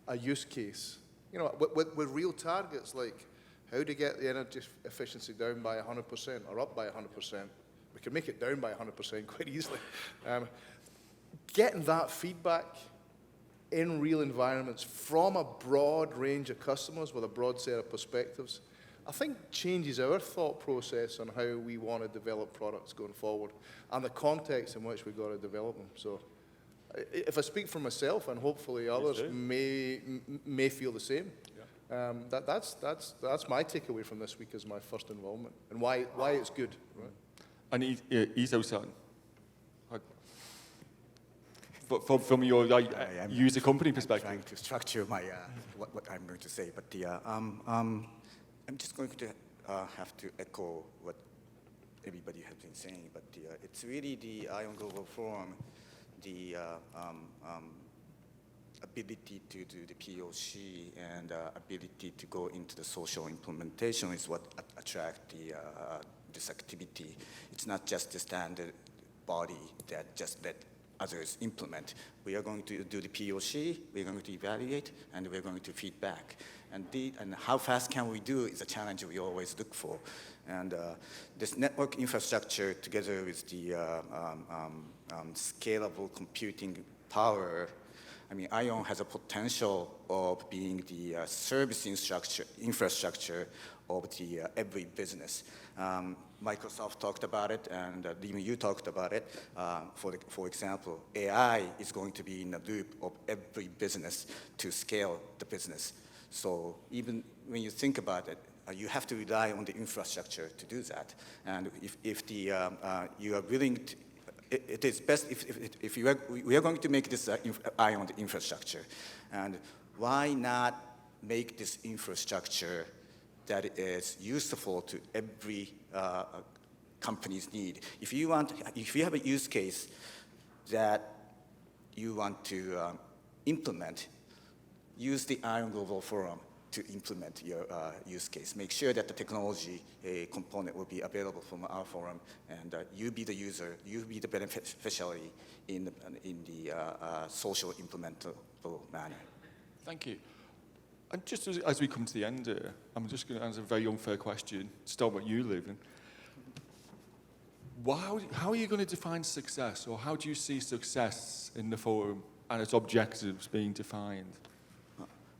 a use case. You know, with real targets like how to get the energy efficiency down by 100% or up by 100%. We can make it down by 100% quite easily. Getting that feedback in real environments from a broad range of customers with a broad set of perspectives, I think changes our thought process on how we want to develop products going forward and the context in which we've got to develop them. So if I speak for myself, and hopefully others may feel the same, that's my takeaway from this week as my first involvement, and why it's good. Right? And Iso-san, from your user company perspective. I'm trying to structure my what I'm going to say, but I'm just going to have to echo what everybody has been saying. But it's really the IOWN Global Forum, the ability to do the POC and ability to go into the social implementation is what attract this activity. It's not just the standard body that just let others implement. We are going to do the POC, we're going to evaluate, and we're going to feedback. And how fast can we do is a challenge we always look for. And this network infrastructure together with the scalable computing power, I mean, IOWN has a potential of being the service infrastructure of the every business. Microsoft talked about it, and even you talked about it. For example, AI is going to be in the loop of every business to scale the business. So even when you think about it, you have to rely on the infrastructure to do that. And if you are willing to, it is best if we are going to make this eye on the infrastructure. And why not make this infrastructure that is useful to every company's need? If you have a use case that you want to implement, use the IOWN Global Forum to implement your use case. Make sure that the technology component will be available from our forum, and you be the user, you be the beneficiary in the social implementable manner. Thank you. And just as we come to the end here, I'm just going to answer a very unfair question. Start with you, Leuven. How are you going to define success, or how do you see success in the forum and its objectives being defined?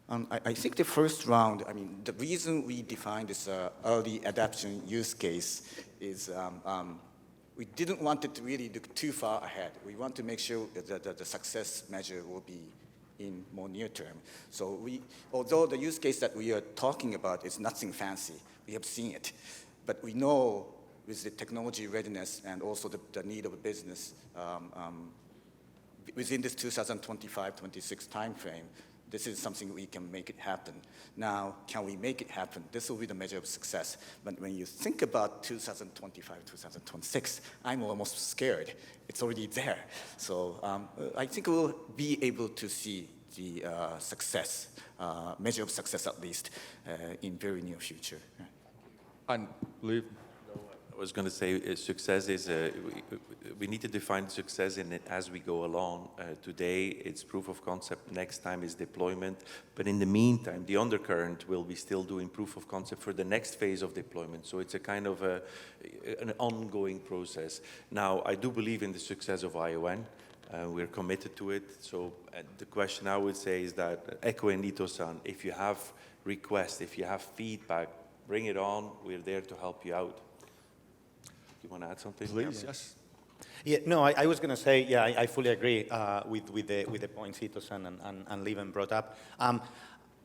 I think the first round, I mean, the reason we defined this early adoption use case is we didn't want it to really look too far ahead. We want to make sure that the success measure will be in more near term. So although the use case that we are talking about is nothing fancy, we have seen it, but we know with the technology readiness and also the need of a business within this 2025-26 timeframe, this is something we can make it happen. Now, can we make it happen? This will be the measure of success. But when you think about 2025, 2026, I'm almost scared. It's already there. So I think we'll be able to see the success, measure of success at least, in very near future. And Lou? I was going to say success is, we need to define success in it as we go along. Today it's proof of concept, next time is deployment. But in the meantime, the undercurrent will be still doing proof of concept for the next phase of deployment. So it's a kind of an ongoing process. Now, I do believe in the success of IOWN. We're committed to it. So the question I would say is that, echoing Ito-san, if you have requests, if you have feedback, bring it on. We're there to help you out. You want to add something? Please, yes. Yeah, no, I was going to say, yeah, I fully agree with the points Ito-san and Leven brought up.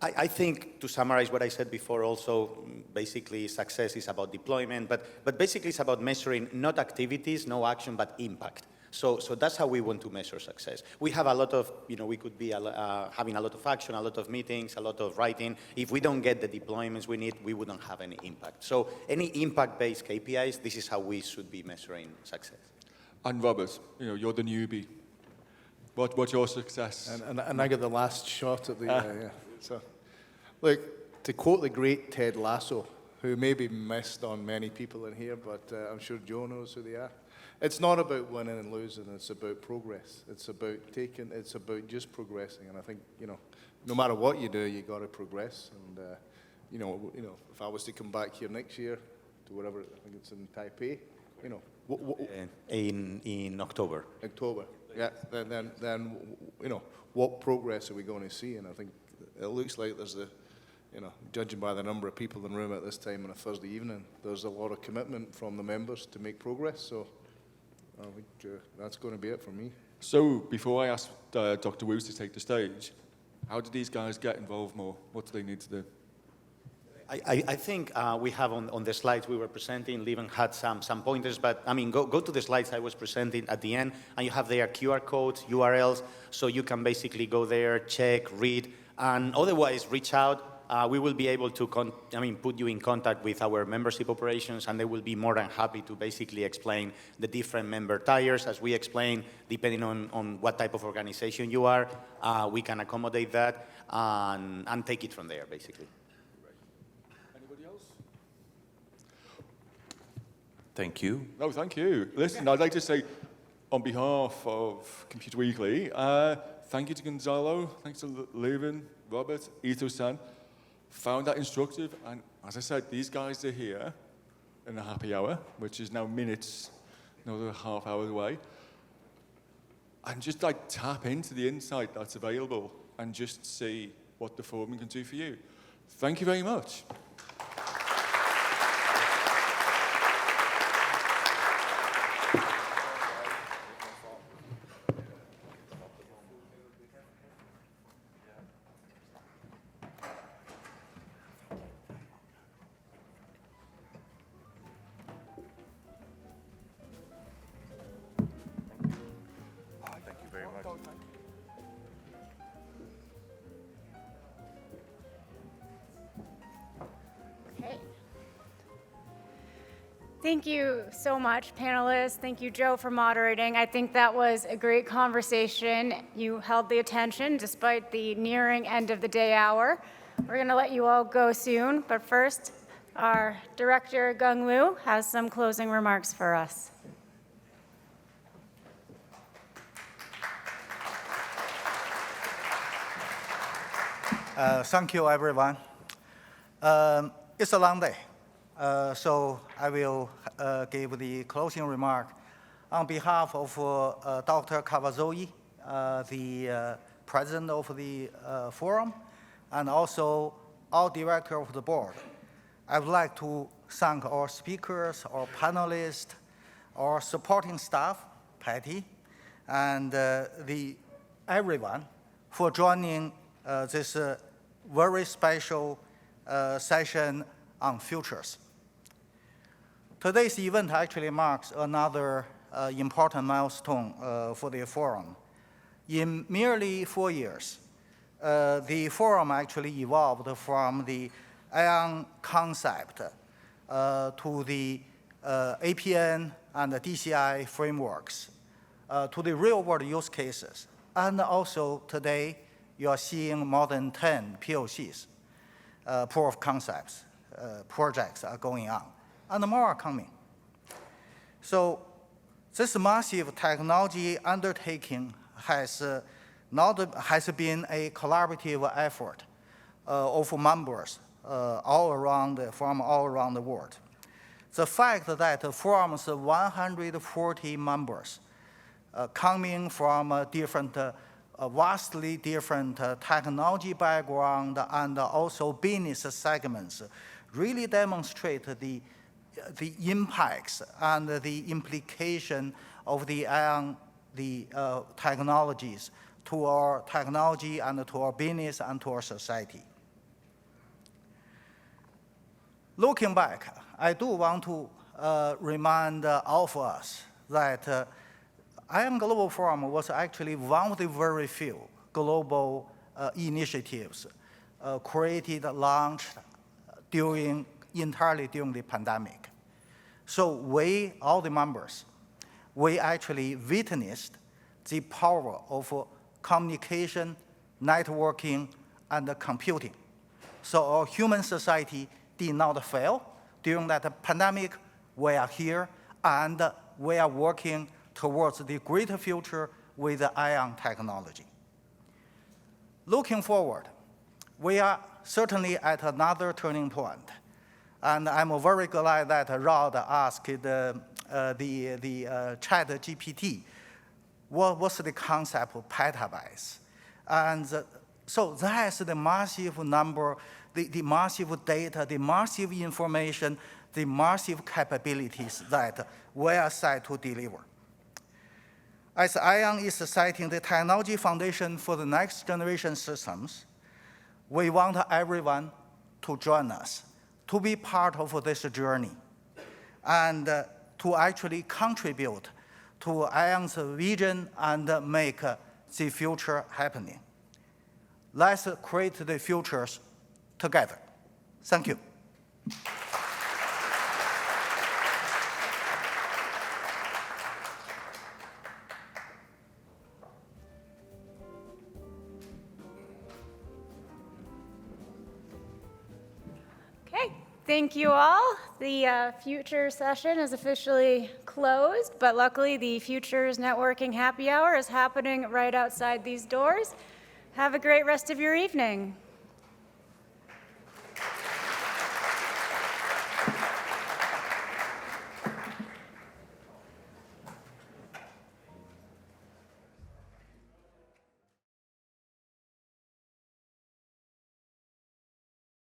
I think, to summarize what I said before also, basically success is about deployment, but basically it's about measuring not activities, no action, but impact. So that's how we want to measure success. We have a lot of, we could be having a lot of action, a lot of meetings, a lot of writing. If we don't get the deployments we need, we wouldn't have any impact. So any impact-based KPIs, this is how we should be measuring success. And Robert, you're the newbie. What's your success? And I get the last shot at the, yeah. So, look, to quote the great Ted Lasso, who may be missed on many people in here, but I'm sure Joe knows who they are. It's not about winning and losing, it's about progress. It's about just progressing. And I think, no matter what you do, you got to progress. And, if I was to come back here next year to whatever, I think it's in Taipei, in October. October, yeah. Then what progress are we going to see? And I think it looks like there's judging by the number of people in the room at this time on a Thursday evening, there's a lot of commitment from the members to make progress. So I think that's going to be it for me. So before I ask Dr. Woos to take the stage, how did these guys get involved more? What do they need to do? I think we have on the slides we were presenting, Leven had some pointers, but I mean, go to the slides I was presenting at the end, and you have there QR codes, URLs, so you can basically go there, check, read, and otherwise reach out. We will be able to put you in contact with our membership operations, and they will be more than happy to basically explain the different member tiers. As we explain, depending on what type of organization you are, we can accommodate that and take it from there, basically. Anybody else? Thank you. No, thank you. Listen, I'd like to say, on behalf of Computer Weekly, thank you to Gonzalo, thanks to Leven, Robert, Ito-san. Found that instructive, and as I said, these guys are here in the happy hour, which is now minutes, another half hour away, and just tap into the insight that's available and just see what the forum can do for you. Thank you very much. Thank you so much, panelists. Thank you, Joe, for moderating. I think that was a great conversation. You held the attention despite the nearing end of the day hour. We're going to let you all go soon, but first, our director, Gung Wu, has some closing remarks for us. Thank you, everyone. It's a long day. So I will give the closing remark. On behalf of Dr. Kawazoe, the president of the forum, and also our director of the board. I would like to thank our speakers, our panelists, our supporting staff, Patty, and everyone for joining this very special session on futures. Today's event actually marks another important milestone for the forum. In merely 4 years, the forum actually evolved from the IOWN concept to the APN and the DCI frameworks, to the real-world use cases. And also today, you are seeing more than 10 POCs, proof of concepts, projects are going on, and more are coming. So this massive technology undertaking has been a collaborative effort of members from all around the world. The fact that the forum's 140 members coming from vastly different technology background and also business segments really demonstrate the impacts and the implication of the technologies to our technology and to our business and to our society. Looking back, I do want to remind all of us that IOWN Global Forum was actually one of the very few global initiatives created, launched entirely during the pandemic. So we, all the members, we actually witnessed the power of communication, networking, and computing. So our human society did not fail. During that pandemic, we are here, and we are working towards the greater future with IOWN technology. Looking forward, we are certainly at another turning point. And I'm very glad that Rod asked the chat GPT, what's the concept of petabytes? And so that's the massive number, the massive data, the massive information, the massive capabilities that we are set to deliver. As IOWN is setting the technology foundation for the next generation systems, we want everyone to join us, to be part of this journey, and to actually contribute to IOWN's vision and make the future happening. Let's create the futures together. Thank you. Okay, thank you all. The future session is officially closed, but luckily the Futures Networking Happy Hour is happening right outside these doors. Have a great rest of your evening.